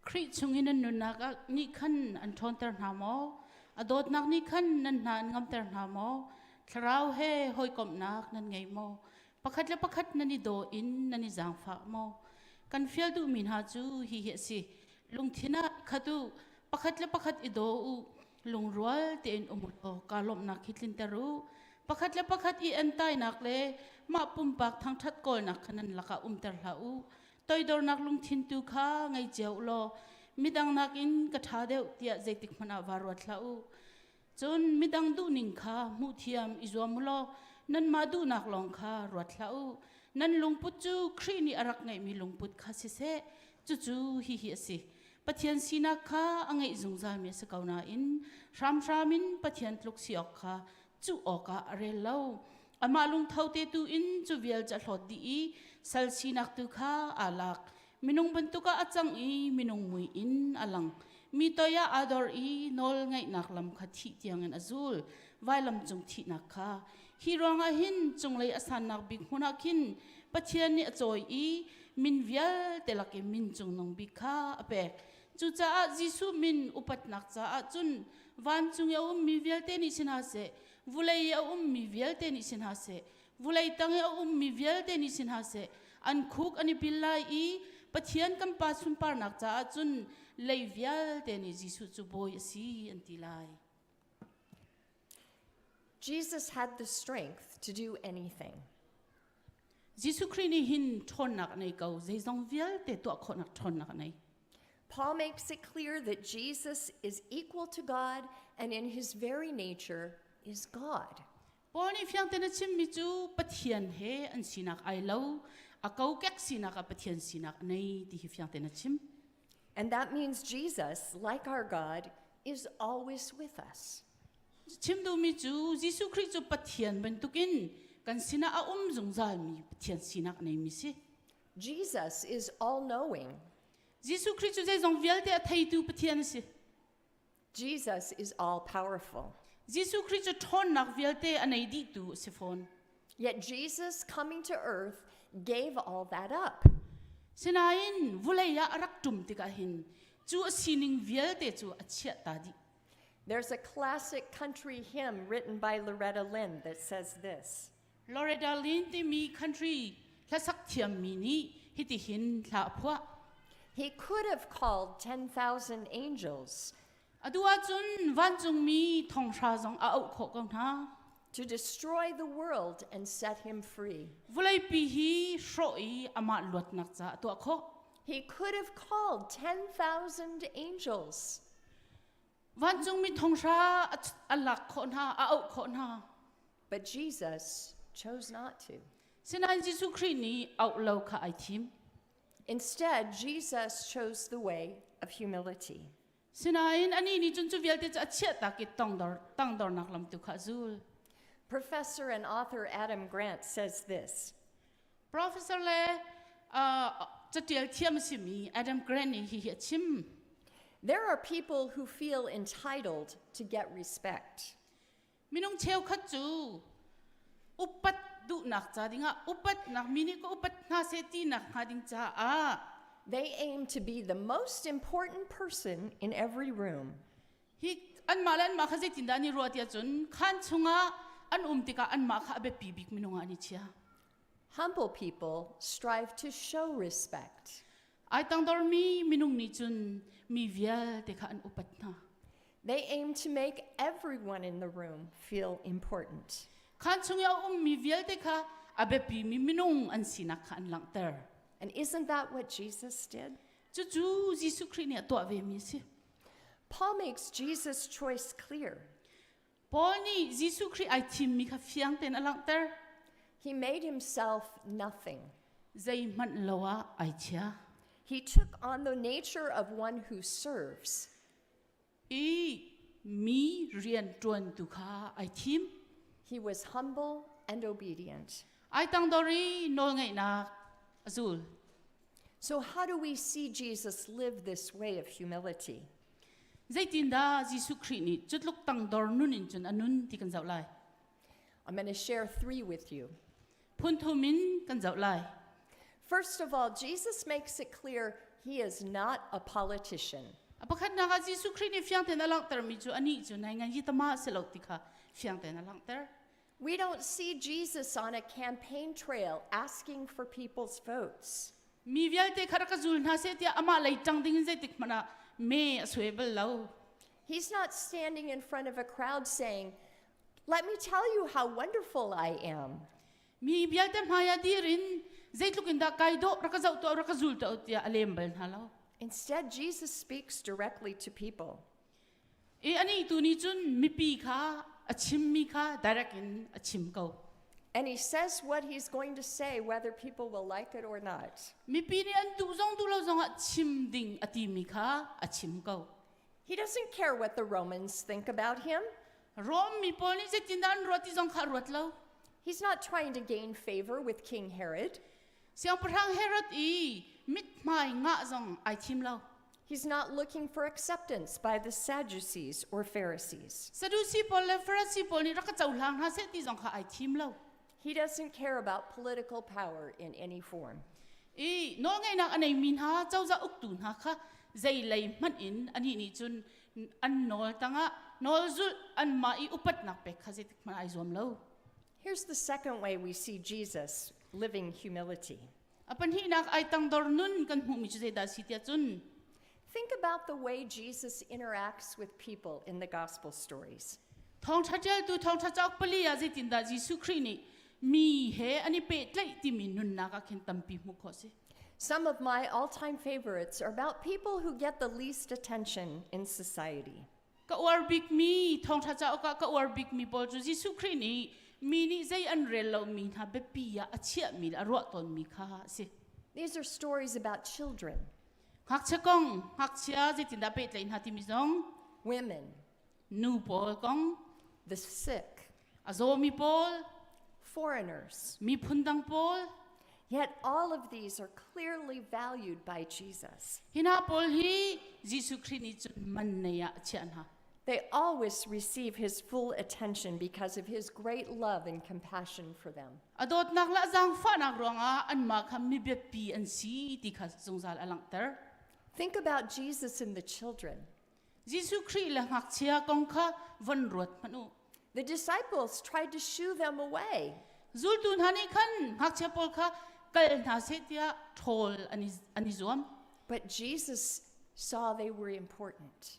Kri chungin an nunaga ni khan an thon ter na mo adot nak ni khan nan na ngam ter na mo tharau he hoi kom nak nan ngei mo pakhat la pakhat nani do in nani jang fa mo kan fial du min ha chu hi he si lung thina khatu pakhat la pakhat I do u lung rual te in umur to kalom na khitlin taru pakhat le pakhat I entai nak le ma pumpak thang that kol nak khanan laka ter hlau toidor nak lung thin tu kha ngai jeu lo midang nak in ka tha deu tia zaitik mana warwat hlau chun midang du ning kha mu thiam izom lo nan ma du nak long kha rot hlau nan lungput chu khri ni arak ngai mi lungput kha se se chu chu hi si pathian sina kha angai zungza me se kauna in ram in pathian tluk siok kha chu oka are lo ama lung thaute tu in chu vial cha hlot di I sal sinak tu kha alak minung bantuka achang I minung mui in alang mi toya ador I nol ngai nak lam kha thi tiang an azul vailam chung thi nak kha hi ronga hin chunglei asan nak big hunakin pathian ni achoi I min vial telake min chung nong bikha apek chu cha jisu min upat nak cha chun van chung ya mi vial te ni sin ha se vulai ya mi vial te ni sin ha se vulai tang ya mi vial te ni sin ha se an khuk ani pillai I pathian kam pa sun par nak cha chun lei vial te ni jisu chu boy si antilai. Jesus had the strength to do anything. Jisu Krini hin thon nak nei kau zeizong vial te to khon nak thon nak nei. Paul makes it clear that Jesus is equal to God and in his very nature is God. Poni fiang te na chim mi chu pathian he an sinak ai lo akau kek sinak a pathian sinak nei ti hi fiang te na chim. And that means Jesus, like our God, is always with us. Chim do mi chu Jisu Christ chu pathian bentukin kan sina a zungzal mi pathian sinak nei mi si. Jesus is all-knowing. Jisu Christ chu zeizong vial te a thai tu pathian si. Jesus is all-powerful. Jisu Christ chu thon nak vial te anei di tu sifon. Yet Jesus coming to earth gave all that up. Sinain vulai ya arak tum tika hin chu sining vial te chu achia ta di. There's a classic country hymn written by Loretta Lynn that says this. Loretta Lynn te mi country la sak thiam mi ni hiti hin la phwa. He could have called 10,000 angels. Adua chun van chung mi thong sha jong a au kho kong na. To destroy the world and set him free. Vulai pi hi shroi ama lot nak cha to kho. He could have called 10,000 angels. Van chung mi thong sha alak kho na a au kho na. But Jesus chose not to. Sinan Jisu Christ ni au lo kha ai thim. Instead, Jesus chose the way of humility. Sinain ani ni chun chu vial te cha chia ta ki tang dor nak lam tu kha zul. Professor and author Adam Grant says this. Professor le chatil thiam simi Adam Grant ni hi chim. There are people who feel entitled to get respect. Minung cheu khat chu upat du nak cha dinga upat nak mini ko upat na se ti nak ha ding cha a. They aim to be the most important person in every room. Hi an malan ma khaje tinda ni rotia chun khan chunga an tika an ma kha be pi bik minunga ni chia. Humble people strive to show respect. Ai tang dor mi minung ni chun mi vial te kha an upat na. They aim to make everyone in the room feel important. Khan chunga mi vial te kha abe pi mi minung an sinak kha an lang ter. And isn't that what Jesus did? Chu chu Jisu Christ ni to ve mi si. Paul makes Jesus' choice clear. Paul ni Jisu Christ ai thim mi kha fiang ten alang ter. He made himself nothing. Zai man lowa ai chia. He took on the nature of one who serves. Mi rian tuan tu kha ai thim. He was humble and obedient. Ai tang dori no ngai na azul. So how do we see Jesus live this way of humility? Zai tinda Jisu Christ ni chutluk tang dor nun in chun anun ti kan zau lai. I'm going to share 3 with you. Phun thu min kan zau lai. First of all, Jesus makes it clear he is not a politician. Apakhat na ka Jisu Christ ni fiang ten alang ter mi chu ani chu nai ngan yitama selok ti kha fiang ten alang ter. We don't see Jesus on a campaign trail asking for people's votes. Mi vial te khara ka zul na se tia ama lai tang ding zai tik mana me aswebel lo. He's not standing in front of a crowd saying, Let me tell you how wonderful I am. Mi bial tem haya dirin zaitlukin da kaido rakazau to rakazul to tia alembal halo. Instead, Jesus speaks directly to people. E ani tu ni chun mi pi kha achim mi kha darakin achim ko. And he says what he's going to say, whether people will like it or not. Mi pi ni an tu lo zong achim ding ati mi kha achim ko. He doesn't care what the Romans think about him. Rom mi pol ni zetindan roti zong kha rot lo. He's not trying to gain favor with King Herod. Siang perang Herod mit mai nga zong ai tim lo. He's not looking for acceptance by the Sadducees or Pharisees. Sadusi pol le Pharisee pol ni rakachau lang ha se ti zong kha ai tim lo. He doesn't care about political power in any form. No ngai nak anai min ha chau za uk tun ha kha zai lai man in ani ni chun an nol tanga nol zul an mai upat nak pe kha zet man ai zom lo. Here's the second way we see Jesus living humility. Apan hi nak ai tang dor nun kan hu mi zai da sitia chun. Think about the way Jesus interacts with people in the gospel stories. Thong thajal tu thong thachak pali ya zetin da Jesu Christ ni mi he ani pe tlai ti min nun na ka khen tampi mu kho se. Some of my all-time favorites are about people who get the least attention in society. Ka war big mi thong thacha ka war big mi bol ju Jesu Christ ni mi ni zai an rel lo min ha be pi ya achia mi a ro ton mi kha se. These are stories about children, Hak chakong hak chia zetin da pe tlai ha ti mi zong women, nu pol kong the sick, azo mi pol foreigners. mi phundang pol. Yet all of these are clearly valued by Jesus. Hina pol hi Jesu Christ ni chun man ne ya chian ha. They always receive his full attention because of his great love and compassion for them. Adot nak la zang fa nak ronga an ma kham mi be pi an si ti kha zongzal alang ter. Think about Jesus and the children. Jesu Christ la ngak chia kong kha van rot manu. The disciples tried to shoo them away. Zul tun hani khan ngak chia pol kha kal na se tia thol ani zom. But Jesus saw they were important.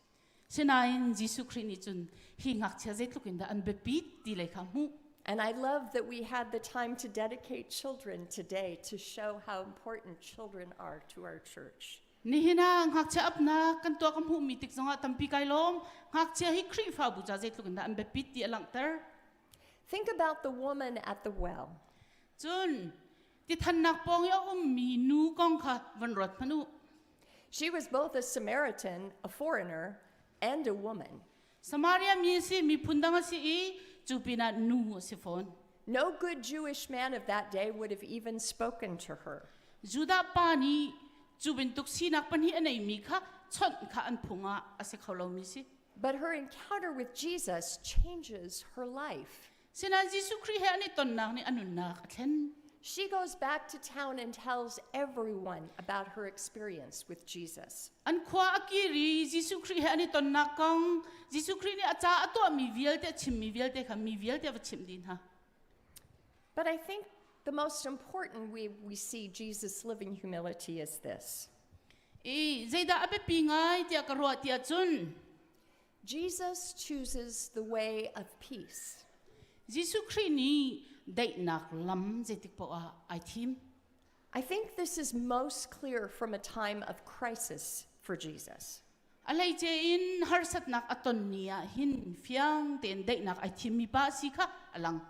Sinain Jesu Christ ni chun hi ngak chia zet lukin da an be pi ti le kha mu. And I love that we had the time to dedicate children today to show how important children are to our church. Ni hina ngak chia apna kan to kam hu mi tik zonga tampi kai lom ngak chia hi khri fa bu ja zet lukin da an be pi ti alang ter. Think about the woman at the well. Chun ti than nak pong ya mi nu kong kha van rot manu. She was both a Samaritan, a foreigner, and a woman. Samaria mi si mi phundang si I chupina nu si phone. No good Jewish man of that day would have even spoken to her. Juda pani chubin tuk sinak pan hi anai mi kha chon kha an phunga ase kholo mi si. But her encounter with Jesus changes her life. Sinan Jesu Christ he ani ton nak ni anun nak athen. She goes back to town and tells everyone about her experience with Jesus. An khwa akiri Jesu Christ he ani ton nak kong Jesu Christ ni acha ato mi vial te chim mi vial te kha mi vial te chim din ha. But I think the most important way we see Jesus living humility is this. Zaida abe pingai tia karwa tia chun. Jesus chooses the way of peace. Jesu Christ ni dai nak lam zetik po ai thim. I think this is most clear from a time of crisis for Jesus. Alai che in harsat nak aton nia hin fiang ten dai nak ai thim mi pa si kha alang.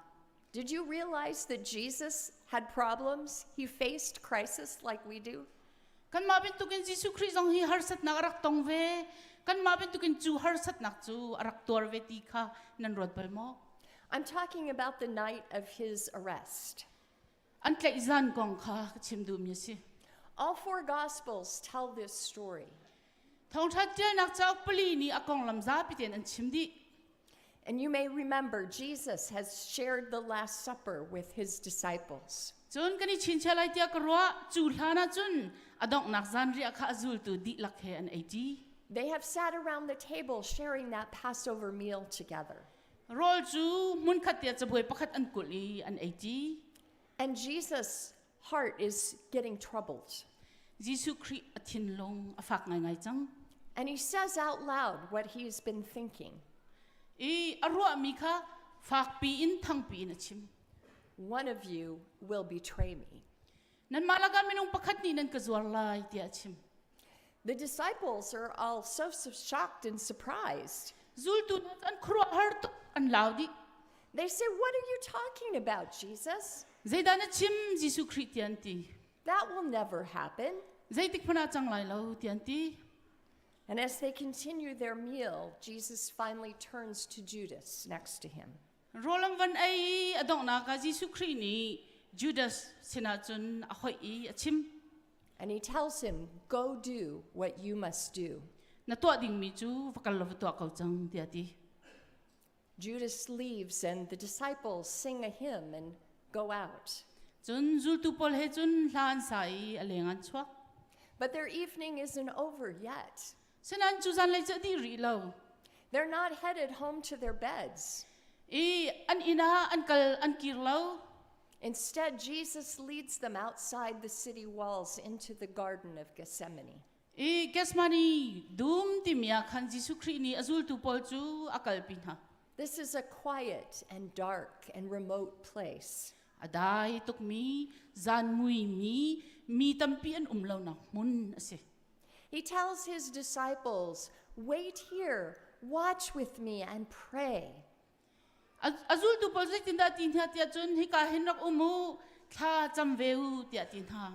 Did you realize that Jesus had problems? He faced crisis like we do. Kan mabin tukin Jesu Christ ang hi harsat nak arak tong ve. Kan mabin tukin chu harsat nak chu arak tor ve ti kha nan rod bal mo. I'm talking about the night of his arrest. An tlai zan kong kha chim du mi si. All four gospels tell this story. Thong that tia nak chau pali ni akong lam za piten an chim di. And you may remember Jesus has shared the Last Supper with his disciples. Chun kani chin chalai tia karwa chu hlana chun adong nak zan ri akha azul tu di lak he an ag. They have sat around the table sharing that Passover meal together. Rol chu mun khat tia chaboi pakhat an kuli an ag. And Jesus' heart is getting troubled. Jesu Christ athin long afak ngai ngai chang. And he says out loud what he's been thinking. Arwa mi kha Fak pi in thang pi in achim. One of you will betray me. Nan malaga minung pakat ni nan kazuar lai ti achim. The disciples are all so shocked and surprised. Zultu an krua hart an laudi. They say, "What are you talking about, Jesus? Zaidan achim Jisu Christian ti. That will never happen." Zaitik pana chang lai lo ti anti. And as they continue their meal, Jesus finally turns to Judas next to him. Rolam van ai adong na ka Jisu Christ ni Judas sinachun ahoy I achim. And he tells him, "Go do what you must do." Na tua ding mi chu vakal lo tua kau chang ti ati. Judas leaves and the disciples sing a hymn and go out. Chun zultu pol he chun hlan sai alengan chwa. But their evening isn't over yet. Sinan chu zan lai cha di ri lo. They're not headed home to their beds. An ina an kal an kir lo. Instead, Jesus leads them outside the city walls into the Garden of Gethsemane. Kesmani dum timia khan Jisu Christ ni azul tu pol chu akal pinha. This is a quiet and dark and remote place. Adai tuk mi zan mui mi tampi an umlaw na mun ase. He tells his disciples, "Wait here, watch with me and pray." Azul tu pol tin da tin ha tia chun hi ka hen rak umu tha cham veu tia tin ha.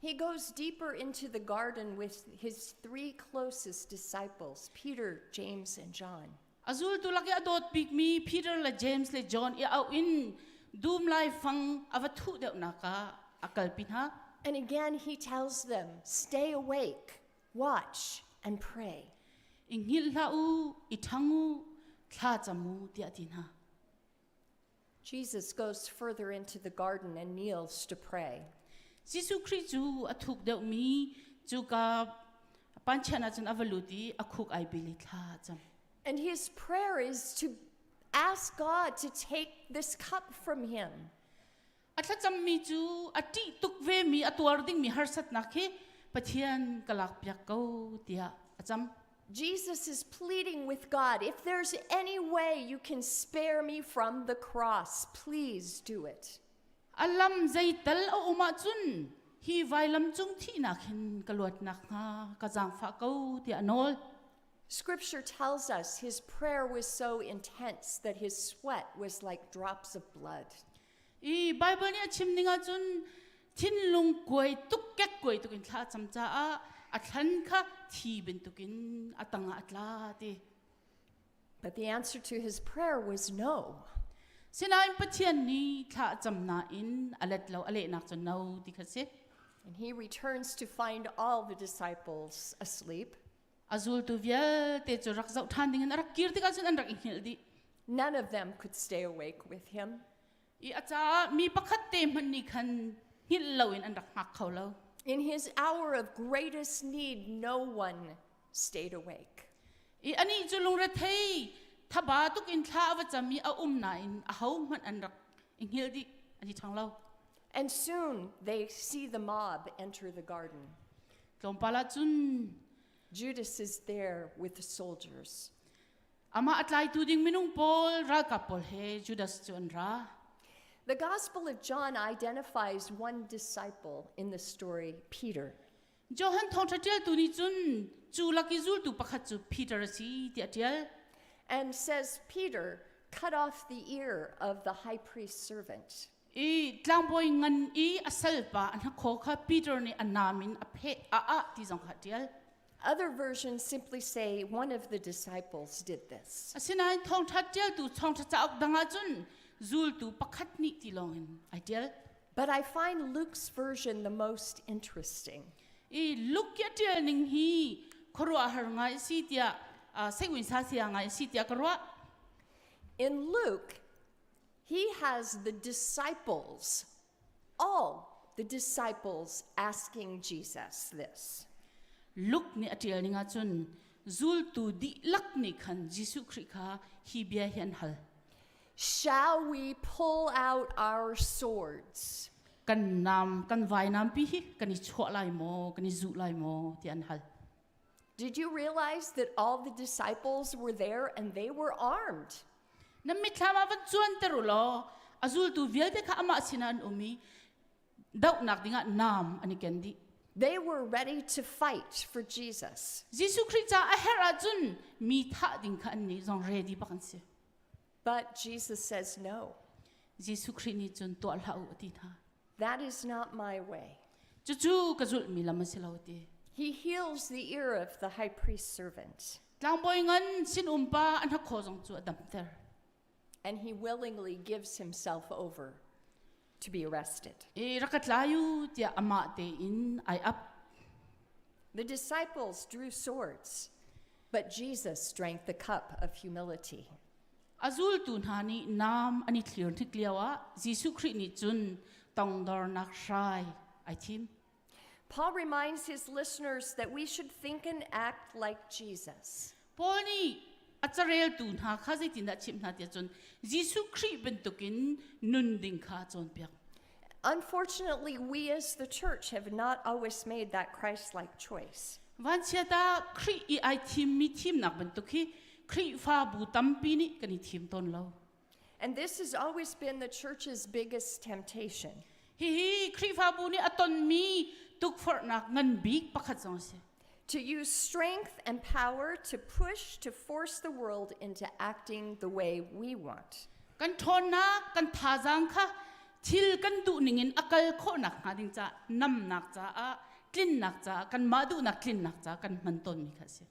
He goes deeper into the garden with his 3 closest disciples, Peter, James, and John. Azul tu laki adot pik mi Peter la James la John I au in dum lai fang avathu de na ka akal pin ha. And again he tells them, "Stay awake, watch, and pray." Inghil la u ithangu tha chamu tia tin ha. Jesus goes further into the garden and kneels to pray. Jisu Christ chu athuk de mi chu ka panchana chun avaluti akhuk ai bili tha cham. And his prayer is to ask God to take this cup from him. Atla cham mi chu ati tuk ve mi atuar ding mi harsat nakhe pathian kalak pyak ko tia acham. Jesus is pleading with God, "If there's any way you can spare me from the cross, please do it." Alam zaital o uma chun hi vailam chung thi nakhin kaluat nakha kazang fa ko tia nol. Scripture tells us his prayer was so intense that his sweat was like drops of blood. Bible ni achim ninga chun thin lung koi tuk kek koi tukin thla cham cha a athan kha thi bin tukin atanga atla ti. But the answer to his prayer was no. Sinain pathian ni thla cham na in alat lo ale nak chun no ti khase. And he returns to find all the disciples asleep. Azul tu vial te chu rak zau than ding rak kir ti ka chun an rak inhil di. None of them could stay awake with him. I acha mi pakhat te man ni khan hil lo in an rak mak khau lo. In his hour of greatest need, no one stayed awake. I ani chu lung ra thei thaba tuk in thla wa chami a na in a hau man an rak inhil di ani thang lo. And soon they see the mob enter the garden. Tlom pala chun Judas is there with the soldiers. Ama atlai tu ding minung pol ra ka pol he Judas chun ra. The Gospel of John identifies one disciple in the story, Peter. Johan thong thatial tu ni chun chu laki zul tu pakhat chu Peter si ti atial. And says Peter cut off the ear of the high priest's servant. I tlang boy ngan I asal pa an kho kha Peter ni anamin a phe a ti jong khatial. Other versions simply say one of the disciples did this. Asinain thong thatial tu thong thacha danga chun zul tu pakhat ni ti longin ideal. But I find Luke's version the most interesting. I look ya tia ning hi khorwa har ngai si tia segwin sa sia ngai si tia korwa. In Luke, he has the disciples, all the disciples asking Jesus this. Look ni atial ni nga chun zul tu di lak ni khan Jisu Christ kha hi bia hian hal. Shall we pull out our swords? Kan nam kan vai nam pi hi kan I chho lai mo kan I zu lai mo ti an hal. Did you realize that all the disciples were there and they were armed? Namit lama van chuan terulo azul tu vialte kha ama sinan umi dau nak dinga nam ani kendi. They were ready to fight for Jesus. Jesus Christ a hera jun mi tha ding kha ni zong ready ba kan se. But Jesus says no. Jesus Christ ni jun to al hau ti tha. That is not my way. Chu kazul mi lama silauti. He heals the ear of the high priest's servant. Tlang boingan sin umpa an ha khozong chu adam ter. And he willingly gives himself over to be arrested. E rakat layu tia ama te in ai up. The disciples drew swords, but Jesus drank the cup of humility. Azul tun hani nam ani clear thi kliawa Jesus Christ ni chun tongdor nak shai ai thim. Paul reminds his listeners that we should think and act like Jesus. Paul ni acharel tun ha khazi tin da chim na te chun Jesus Christ bentukin nun ding kha chon piak. Unfortunately, we as the church have not always made that Christ-like choice. Van siata Christ I thim mi thim nak bentukhi Christ fa bu tampi ni kani thim ton lo. And this has always been the church's biggest temptation. Hi Christ fa bu ni aton mi tuk for nak ngan big pakhat jong se. To use strength and power to push, to force the world into acting the way we want. Kan thon na kan thajang kha thil kan du ningin akal kho nak ngading cha nam nak cha a klin nak cha kan madu nak klin nak cha kan manton mi kha se.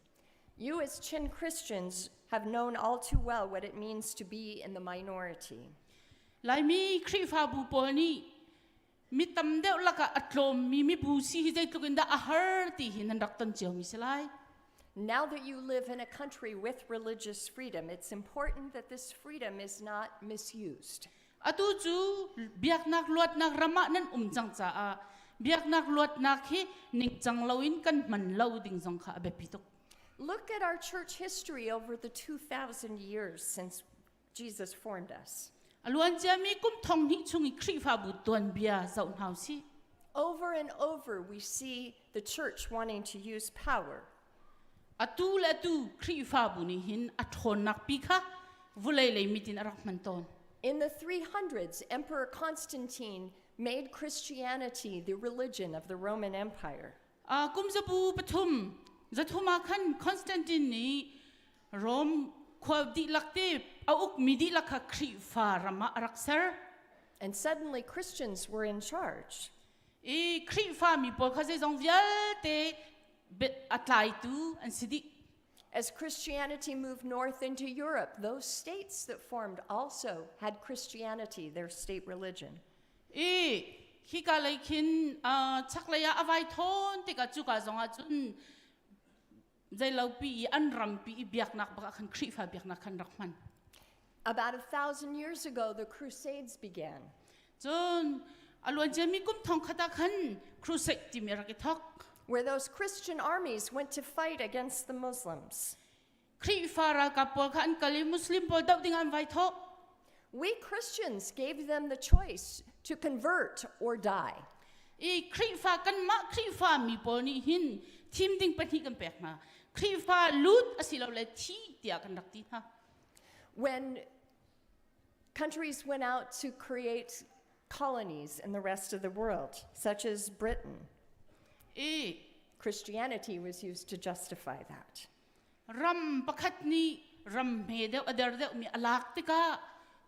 You as Chin Christians have known all too well what it means to be in the minority. Lai mi Christ fa bu pol ni mi tam deuh laka atlom mi busi hi jai tukin da ahar ti hin an rakton cheu mi selai. Now that you live in a country with religious freedom, it's important that this freedom is not misused. Atu chu biak nak luat nak rama nan chang cha a biak nak luat nak hi ning chang loin kan man lo ding jong kha be pitok. Look at our church history over the 2,000 years since Jesus formed us. Aluan cha mi kum thong ni chungi Christ fa bu ton bia zau hau si. Over and over we see the church wanting to use power. Atu la tu Christ fa bu ni hin athon nak pi kha vulai lei mitin arak man ton. In the 300s, Emperor Constantine made Christianity the religion of the Roman Empire. Kum zabu pathum zathuma khan Constantine ni Rome khwa di lakte auk midi lakha Christ fa rama arak sar. And suddenly Christians were in charge. E Christ fa mi pol kha se jong vial te bet atlai tu an sidi. As Christianity moved north into Europe, those states that formed also had Christianity, their state religion. Hika laikin chaklaya avai thon tika chuka zonga chun zai laupi an rampi biak nak baka khan Christ fa biak nak khan rakman. About 1,000 years ago, the Crusades began. Chun alwan jami kum thong khata khan crusade ti mera ke thok. Where those Christian armies went to fight against the Muslims. We Christians gave them the choice to convert or die. When countries went out to create colonies in the rest of the world, such as Britain, Christianity was used to justify that. Ram pakatni ram mede adar de mi alaktika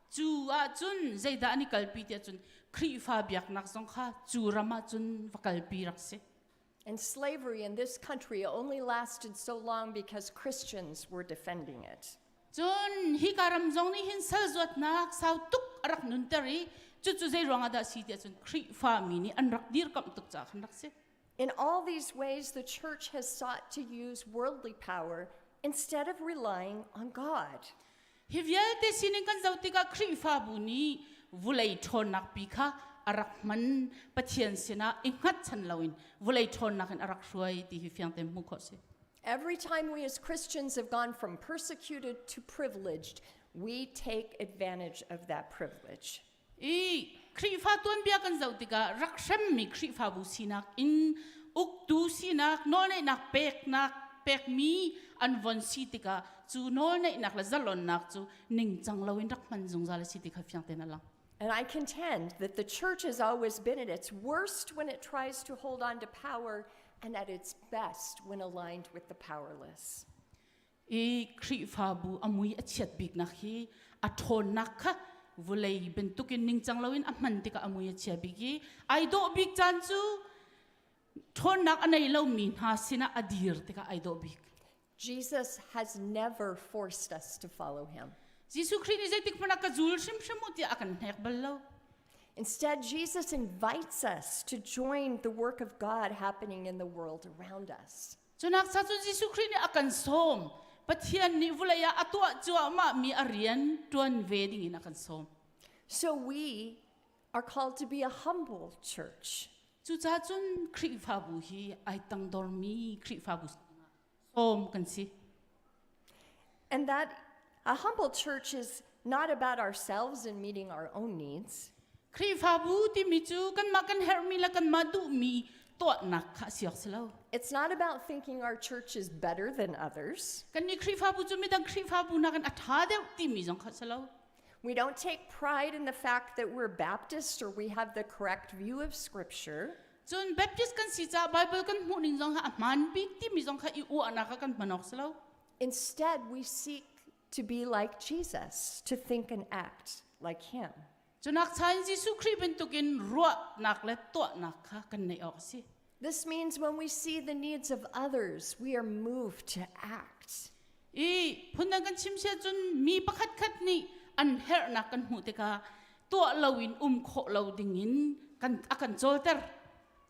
chu a chun zaida ani kalpi te chun khri fa biak nak song kha chu rama chun vakalpi rakse. And slavery in this country only lasted so long because Christians were defending it. Chun hi karam zong ni hin sal zot nak sau tuk arak nun tari chu chu zai ronga da si te chun khri fa mi ni an rak dir kam tuk cha khan rakse. In all these ways, the church has sought to use worldly power instead of relying on God. Hivyate sininkan zautika Christ fa buni vulai thon nak pika arak man pathian sina ingat chan lawin vulai thon nak arak ruai ti hyang tem mu khose. Every time we as Christians have gone from persecuted to privileged, we take advantage of that privilege. Christ fa tuan bia kan zautika raksam mi Christ fa bu sinak in uk tu sinak none nak pek nak pek mi an von sitika chu nol nei nak la zalon nak chu ning chang lawin rak man jung zala sitika fyang tenalang. And I contend that the church has always been at its worst when it tries to hold on to power and at its best when aligned with the powerless. E kri fabu amui achiat big nak hi athon nak kha vulei bentukin ning chang lawin amman tika amui achiat bigi ai do big chan chu thon nak anei lo min ha sina adir tika ai do big. Jesus has never forced us to follow him. Jisu Christ ni zaitik panaka zul shim shimut ya akan hek ballo. Instead, Jesus invites us to join the work of God happening in the world around us. Chunak sa Jisu Christ ni akan som pathian ni vulaya atwa chua ma mi arian tuan wedding in akan som. So we are called to be a humble church. Chu cha chun kri fabu hi ai tang dormi kri fabu som kan si. And that a humble church is not about ourselves and meeting our own needs. Kri fabu ti mi chu kan ma kan her mi la kan ma du mi to nak kha siak selo. It's not about thinking our church is better than others. Kan ni kri fabu chu mi dang kri fabu na kan atha de ti mi jong kha selo. We don't take pride in the fact that we're Baptist or we have the correct view of Scripture. Chun Baptist kan si cha Bible kan mu ning jong ha man big ti mi jong kha I u na ka kan manok selo. Instead, we seek to be like Jesus, to think and act like him. Chunak chan Jisu Christ bentukin ruwa nak le to nak kha kan nei ok si. This means when we see the needs of others, we are moved to act. I punang kan chimse chun mi pakhat khat ni an her nak kan hu te ka to lawin kho lo dingin kan akan jolter.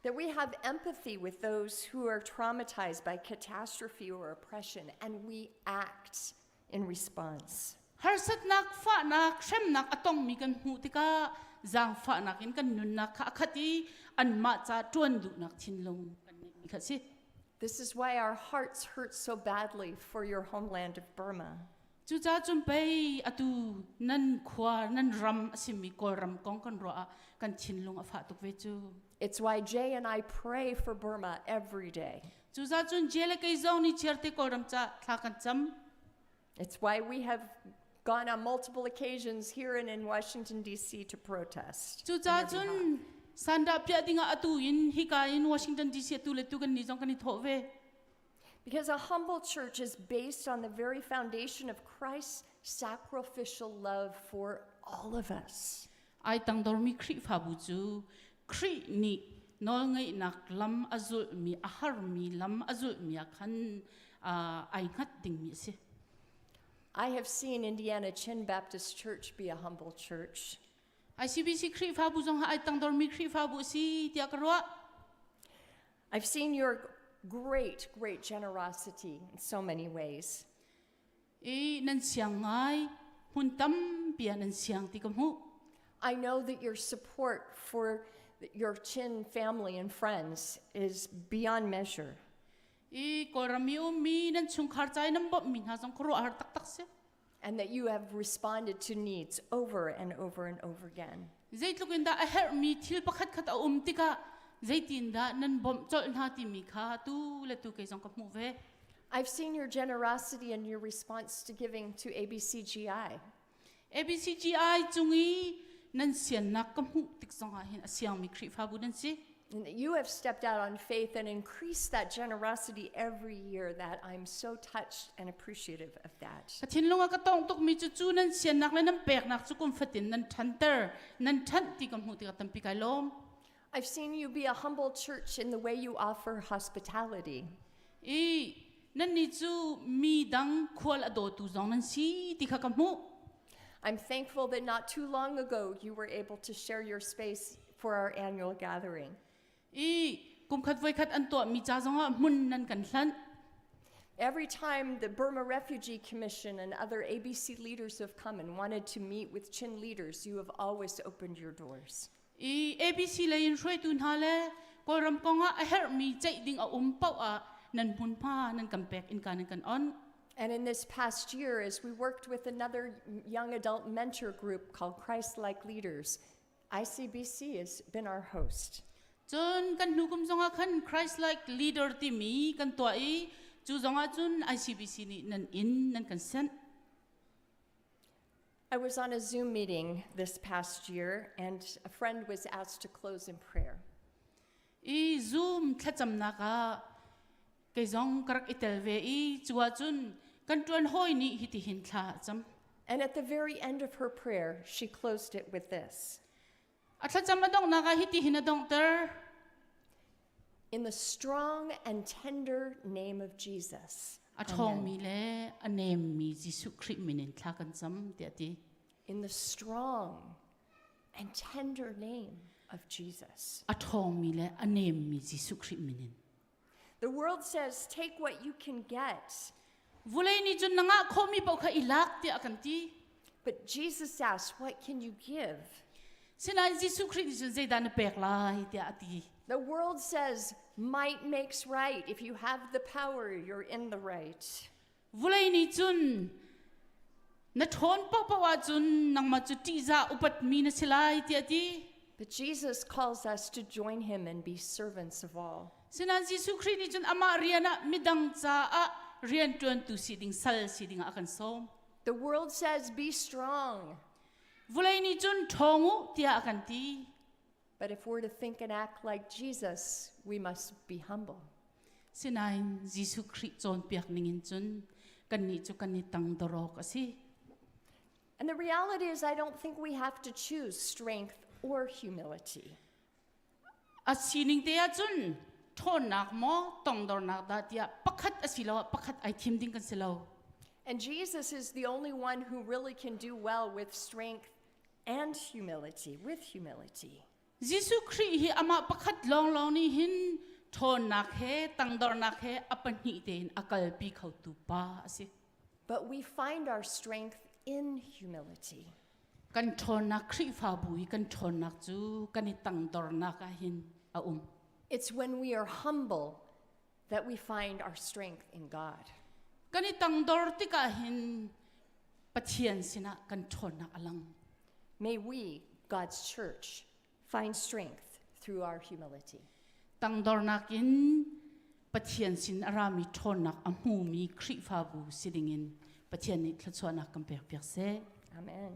That we have empathy with those who are traumatized by catastrophe or oppression, and we act in response. Harsat nak fa nak shem nak atong mi kan hu te ka zang fa nak in kan nun nak kha khati an ma cha tuan du nak thin long kan mi kha si. This is why our hearts hurt so badly for your homeland of Burma. Chu cha chum pai atu nan khwa nan ram asimi kol ram kong kan ro a kan thin long a fa tuk ve chu. It's why Jay and I pray for Burma every day. Chu cha chun jele kai zong ni cherte kol ram cha tha kan cham. It's why we have gone on multiple occasions here and in Washington, D.C. to protest. Chu cha chun sanda pya dinga atu in hika in Washington D.C. atu le tu kan ni jong kan ni tho ve. Because a humble church is based on the very foundation of Christ's sacrificial love for all of us. Ai tang dor mi kri fa bu chu kri ni nol ngai nak lam azul mi ahar mi lam azul mi khan ai ngat ding mi se. I have seen Indiana Chin Baptist Church be a humble church. ICBC kri fa bu jong ai tang dor mi kri fa bu si tia karwa. I've seen your great generosity in so many ways. E nan siang ngai hun tam pia nan siang ti kam hu. I know that your support for your Chin family and friends is beyond measure. E korami mi nan chung khar chai nam bo min ha jong kro har tak tak se. And that you have responded to needs over and over and over again. Zait lukin da a her mi thil pakhat khat a tika zaitin da nan bom chol na ti mi kha tu le tu ke jong ka mu ve. I've seen your generosity and your response to giving to ABCGI. ABCGI chungi nan sian nak ka mu tik song ha hin asiang mi kri fa bu nan si. And that you have stepped out on faith and increased that generosity every year. That I'm so touched and appreciative of that. Ka thin longa ka tong tok mi chu chu nan sian nak le nan pek nak chu kum fatin nan thanter nan than ti kam hu ti ka tam pi kai lom. I've seen you be a humble church in the way you offer hospitality. E nan ni chu mi dang khwal ado tu zong nan si ti kha kam hu. I'm thankful that not too long ago you were able to share your space for our annual gathering. E kum khat voi khat an to mi cha zonga mun nan kan hlan. Every time the Burma Refugee Commission and other ABC leaders have come and wanted to meet with Chin leaders, you have always opened your doors. E ABC le in shroi tun ha le ko ram ko nga a her mi chai ding a pau a nan mun pa nan kam pek in kan on. And in this past year, as we worked with another young adult mentor group called Christ-like Leaders, ICBC has been our host. Chon kan nukum zonga khan Christ-like leader ti mi kan to ai จูจงอาจุน ICBC นี่นั่นอินนั่นกันเซน I was on a Zoom meeting this past year, and a friend was asked to close in prayer. อีซูมทัดจำนักะเกยจงกรักอิตาเวอีจัวจุนกันจวนห้อยนี่ฮิติหินทาจำ And at the very end of her prayer, she closed it with this. อัตจำมาดองนักะฮิติหินดองเตอร์ In the strong and tender name of Jesus. อัตทองมีเลอันเนมมีจิสุคริมินินทากันจำเดียดี In the strong and tender name of Jesus. อัตทองมีเลอันเนมมีจิสุคริมินิน The world says, take what you can get. วุเลยนี่จุนนังะข้อมีเปล่าค่ะอิลักเดียกันที But Jesus asks, what can you give? สินะจิสุคริจุนใจดันเปกลายเดียดี The world says, might makes right. If you have the power, you're in the right. วุเลยนี่จุนนัทอนปะปะว่าจุนนังมาจุติจาอุปัตมีนสิลายเดียดี But Jesus calls us to join him and be servants of all. สินะจิสุครินี่จุนอามาเรียนมิดังจ้าเรียนจวนตุสิดิงสัลสิดิงอากันโซม The world says, be strong. วุเลยนี่จุนทองอุเดียกันที But if we're to think and act like Jesus, we must be humble. สินะจิสุคริจอนเปียกนิงจุนกันนี่จุกันนี่ตังดรอกสิ And the reality is, I don't think we have to choose strength or humility. อาศินิงเดียจุนทอนนักมอตังดรนักดาเดียปักขัดอาศิลาวปักขัดไอทิมดิ้งกันสิลาว And Jesus is the only one who really can do well with strength and humility, with humility. จิสุคริฮิอามาปักขัดลองลองนี่หินทอนนักเฮตังดรนักเฮอปันหิเดนอากาลปีเขาตุปาสิ But we find our strength in humility. กันทอนนักคริฟาบุยกันทอนนักจูกันนี่ตังดรนักหินอาIt's when we are humble that we find our strength in God. กันนี่ตังดรติกาหินปะเทียนสินะกันทอนนักอลัง May we, God's church, find strength through our humility. ตังดรนักินปะเทียนสินอารามีทอนนักอมูมีคริฟาบุสิดิงินปะเทียนนี่ทศวนักกันเปียกเปียกเส Amen.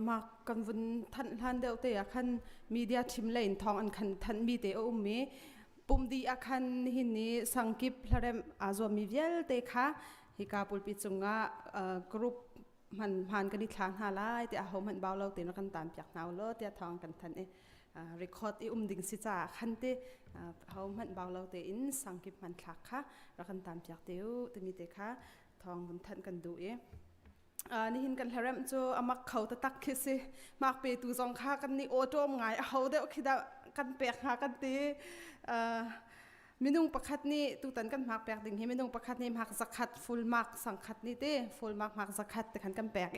มากันวันทันเดียวเตะคันมีเดียทิมเลนทองอันคันทันมีเตอมีปุ่มดีอาคันหินนี้สังกิปพระเรมอาจมีเวลเตะค่ะฮิกาปุลปิจุงะกรุ๊ปมันผ่านกันที่ทางหาไล่เตะเขามันเบาเราเตะนักกันตามจากนาวเลยเตะทองกันทันรีคอร์ดดิ่งสิจ่าคันเตะเขามันเบาเราเตะอินสังกิปมันทักค่ะนักกันตามจากเตะเตมีเตะค่ะทองกันทันกันดูนี่หินกันเฮรัมโจอามักเขาตะตักคิสิมักไปตูจงข้ากันนี่โอโจมไงเขาเดาคิดกันเปียกหากันตีมินุงประคัดนี่ตูตันกันมักเปียกดิ่งให้มินุงประคัดนี่มักสักขัดฟูลมักสังขัดนี่เต้ฟูลมักสักขัดแต่ขันกันเปียก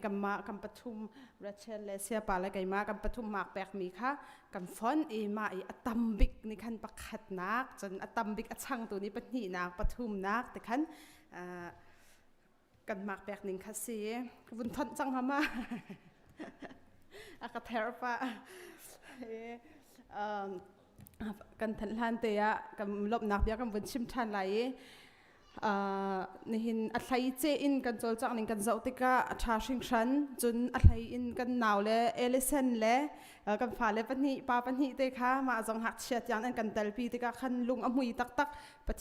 กันมากันปฐุมรัชเชลเลเซียปาและไก่มากันปฐุมมักเปียกมีค่ะกันฟอนมาอัตัมบิกนี่ขันประคัดนักจนอัตัมบิกอัช่างตัวนี้ปนีนักปฐุมนักแต่ขันกันมากแปลกหนึ่งค่ะสิวุ้นทนจังฮะมาอากาศเทอร์ปะกันทันทันเตะกันลบนักเบียกันวุ้นชิมทันไหลนี่หินอัฐัยเจอินกันโจลจังหนึ่งกันเจ้าติกะชาชิงชันจนอัฐัยอินกันหนาวเล่เอลิเซนเล่กันฝ่าเล่ปนีป้าปนีเตะค่ะมาจังหักเชียดยันอันกันเตลปีติกะขันลุงอมุยตักตักปัจ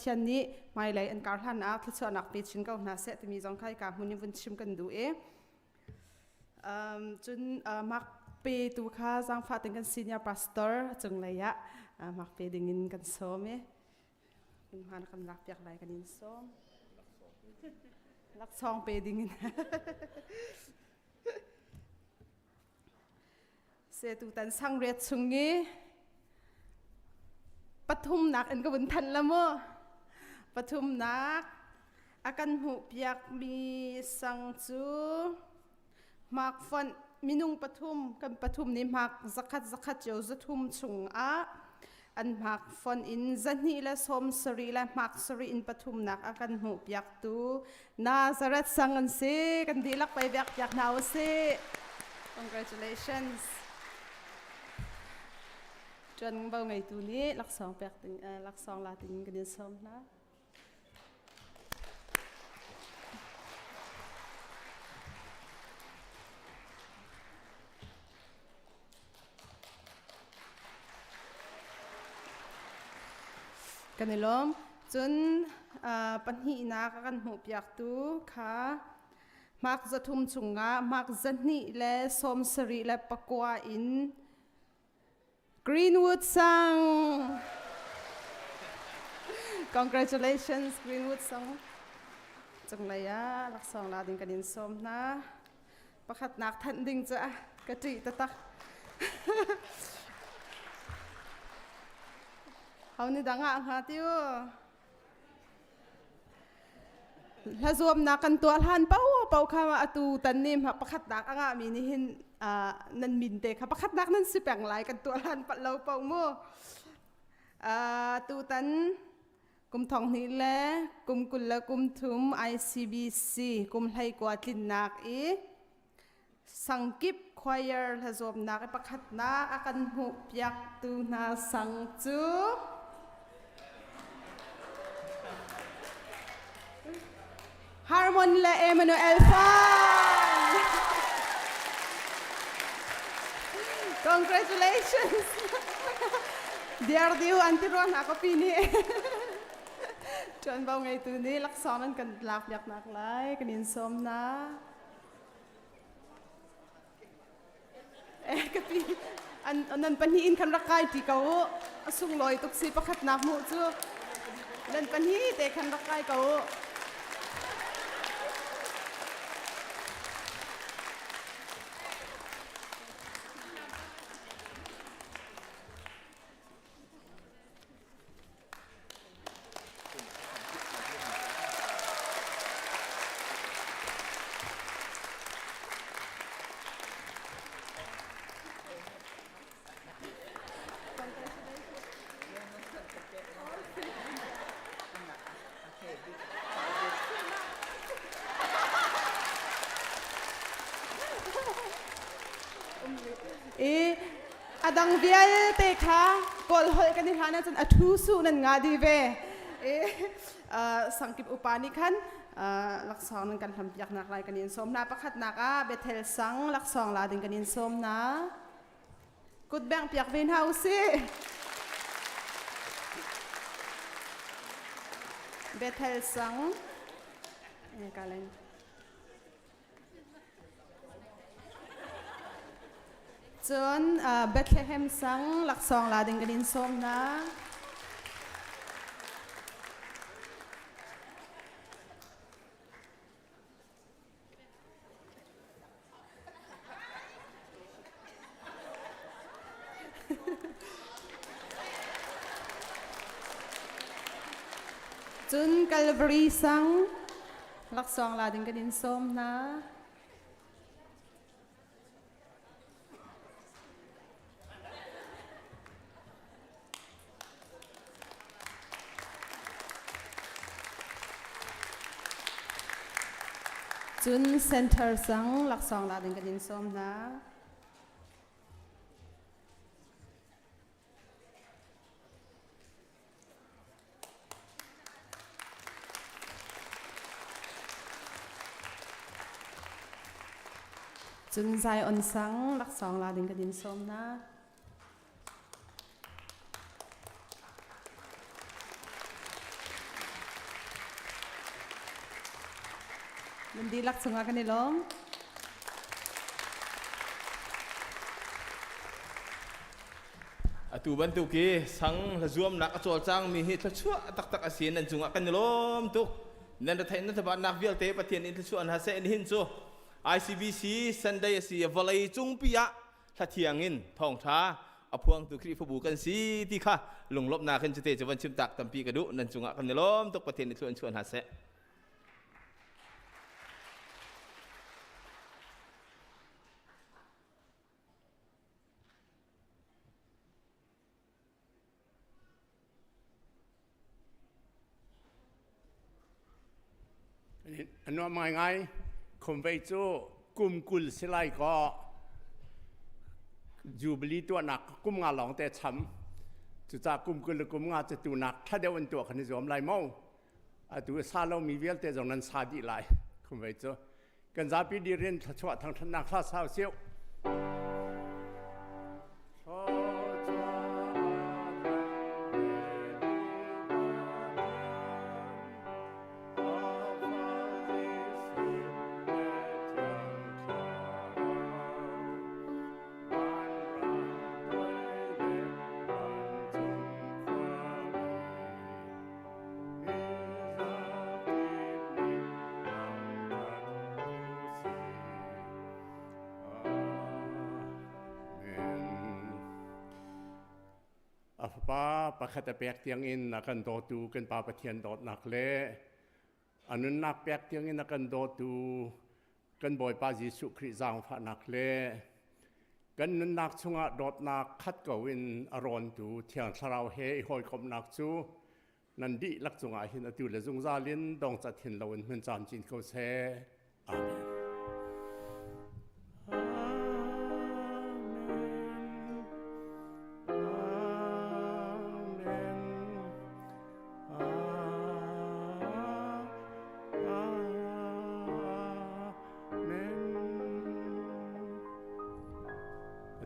จัยนี้ไม่เลยอันการทันอาทิตย์ส่วนนักปีชินก็น่าเสียแต่มีจังใครกับมุนิวุ้นชิมกันดูจนมักเปตูค่ะจังฝ่าถึงกันซีเนียร์พาสเตอร์จังเลยมักเปดึงินกันโซม คุณพานคำรักอยากไรกันนินส้มรักซองเปดิ้งเสตุตันสังเรียดสุงี้ปฐุมนักอันก็บุญทันละมั้งปฐุมนักอาการหูเปียกมีสังจูมากฟันมินุงปฐุมกันปฐุมนี่มากสักขัดเจ้าจะทุ่มสุงอันมากฟันอินจันนี่และสมสรีและมากสรีอินปฐุมนักอาการหูเปียกตูนาซาเรตสังกันสิกันดีลักไปเบียกอยากนาวสิ congratulations จนเบาไงตัวนี้ลักสองแปกถึงลักสองลาติงกันดีสมนะกันนี่ล้อมจนปัญหานักกันหูเปียกตัวค่ะมักจะทุ่มจุงงามักจะนี่และสมสรีและปะกวาอินGreenwood Song Congratulations Greenwood Song จังเลยลักสองลาดิงกันดินสมนะประคัดนักทันดิงจะกระจิตะตักเขานี่ดังอ่ะฮะทิวถ้ารวมนักกันตัวทันเป้าข้ามาตูตันนิมประคัดนักอ่ะมีนี่เห็นนันมินเตะค่ะประคัดนักนั้นสิแปลงหลายกันตัวทันปัดเราเป้าโม่ตูตันกุมทองนี่แหละกุมกุลละกุมทุม ICBC กุมไทยกว่าทินนักสังกิบควายร์ถ้ารวมนักประคัดนักอาการหุบยักตูนาสังจูHarmonและ Emmanuel Fan Congratulations Dear Diu Anti Ron ako pini จนเบาไงตัวนี้ลักษณะนั้นกันหลักอยากหนักหลายกันยินสมนะกับพี่อันนั้นปัญหาอินคันรักใครที่เขาสุงลอยตุกซีประคัดนักมู่จูนั้นปัญหาแต่คันรักใครเขาดังเวียเตะค่ะกอลหอยกันที่ฐานนั้นจนอทูสุนันงาดีเวสังกิบอุปาณิคันลักษณะนั้นกันทำอยากนักลายกันยินสมนาประคัดนักเบเทลสังลักษณะลาดิงกันยินสมนะกุดแบงเปียกเวนเฮาสิเบเทลสังนี่กันเลยจนเบธเลเฮมสังลักษณะลาดิงกันดินส้มนะจนกัลบรีสังลักษณะลาดิงกันดินส้มนะจุนเซ็นเตอร์สังลักษณะลาดิงกันดินส้มนะจุนไซออนสังลักษณะลาดิงกันดินส้มนะมันดีลักษณะกันนี่ล้อม tu bantu ki sang la zuam nak achol chang mi hi thla chua tak tak asin nan chunga kan lom tu nan da thain na ba nak vial te pathian in chu an ha se in hin chu ICBC Sunday si valai chung pia thla thiangin thong tha aphuang tu kri phabu kan si ti kha lunglop na kan chete chawan chim tak tampi ka du nan chunga kan lom tok pathian in chu an ha seอันนั้นมาไงคมไปจูกุมกุลสิไลก็จูบลีตัวหนักกุมงาหลงแต่ช้ำจุดจากกุมกุลหรือกุมงาจะตัวหนักถ้าเดี๋ยววันตัวขันจะอมไลเมาตัวซาเรามีเวลแต่ตรงนั้นซาดีไลคมไปจูกันจะปีดีเรียนชัวทางนักคลาสาวเซียวป้าประคตเปียกเตียงอินนักกันโดตูกันป้าประเทียนโดดนักเล่อันนั้นนักเปียกเตียงอินนักกันโดตูกันบ่อยป้ายิสุคริจางฟ้านักเล่กันนั้นนักชงะโดดนักคัดกวินอรอนตูเทียงสาวเฮหอยคมนักจูนันดีลักจงอาหินตูเลจงซาลินดองจัดเห็นเราเหมือนจานจินเขาเซอาเมน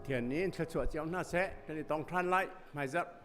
เทียนนี้ชัวร์เจ้าหน้าเสะกันต้องทันไล่ไม่จัด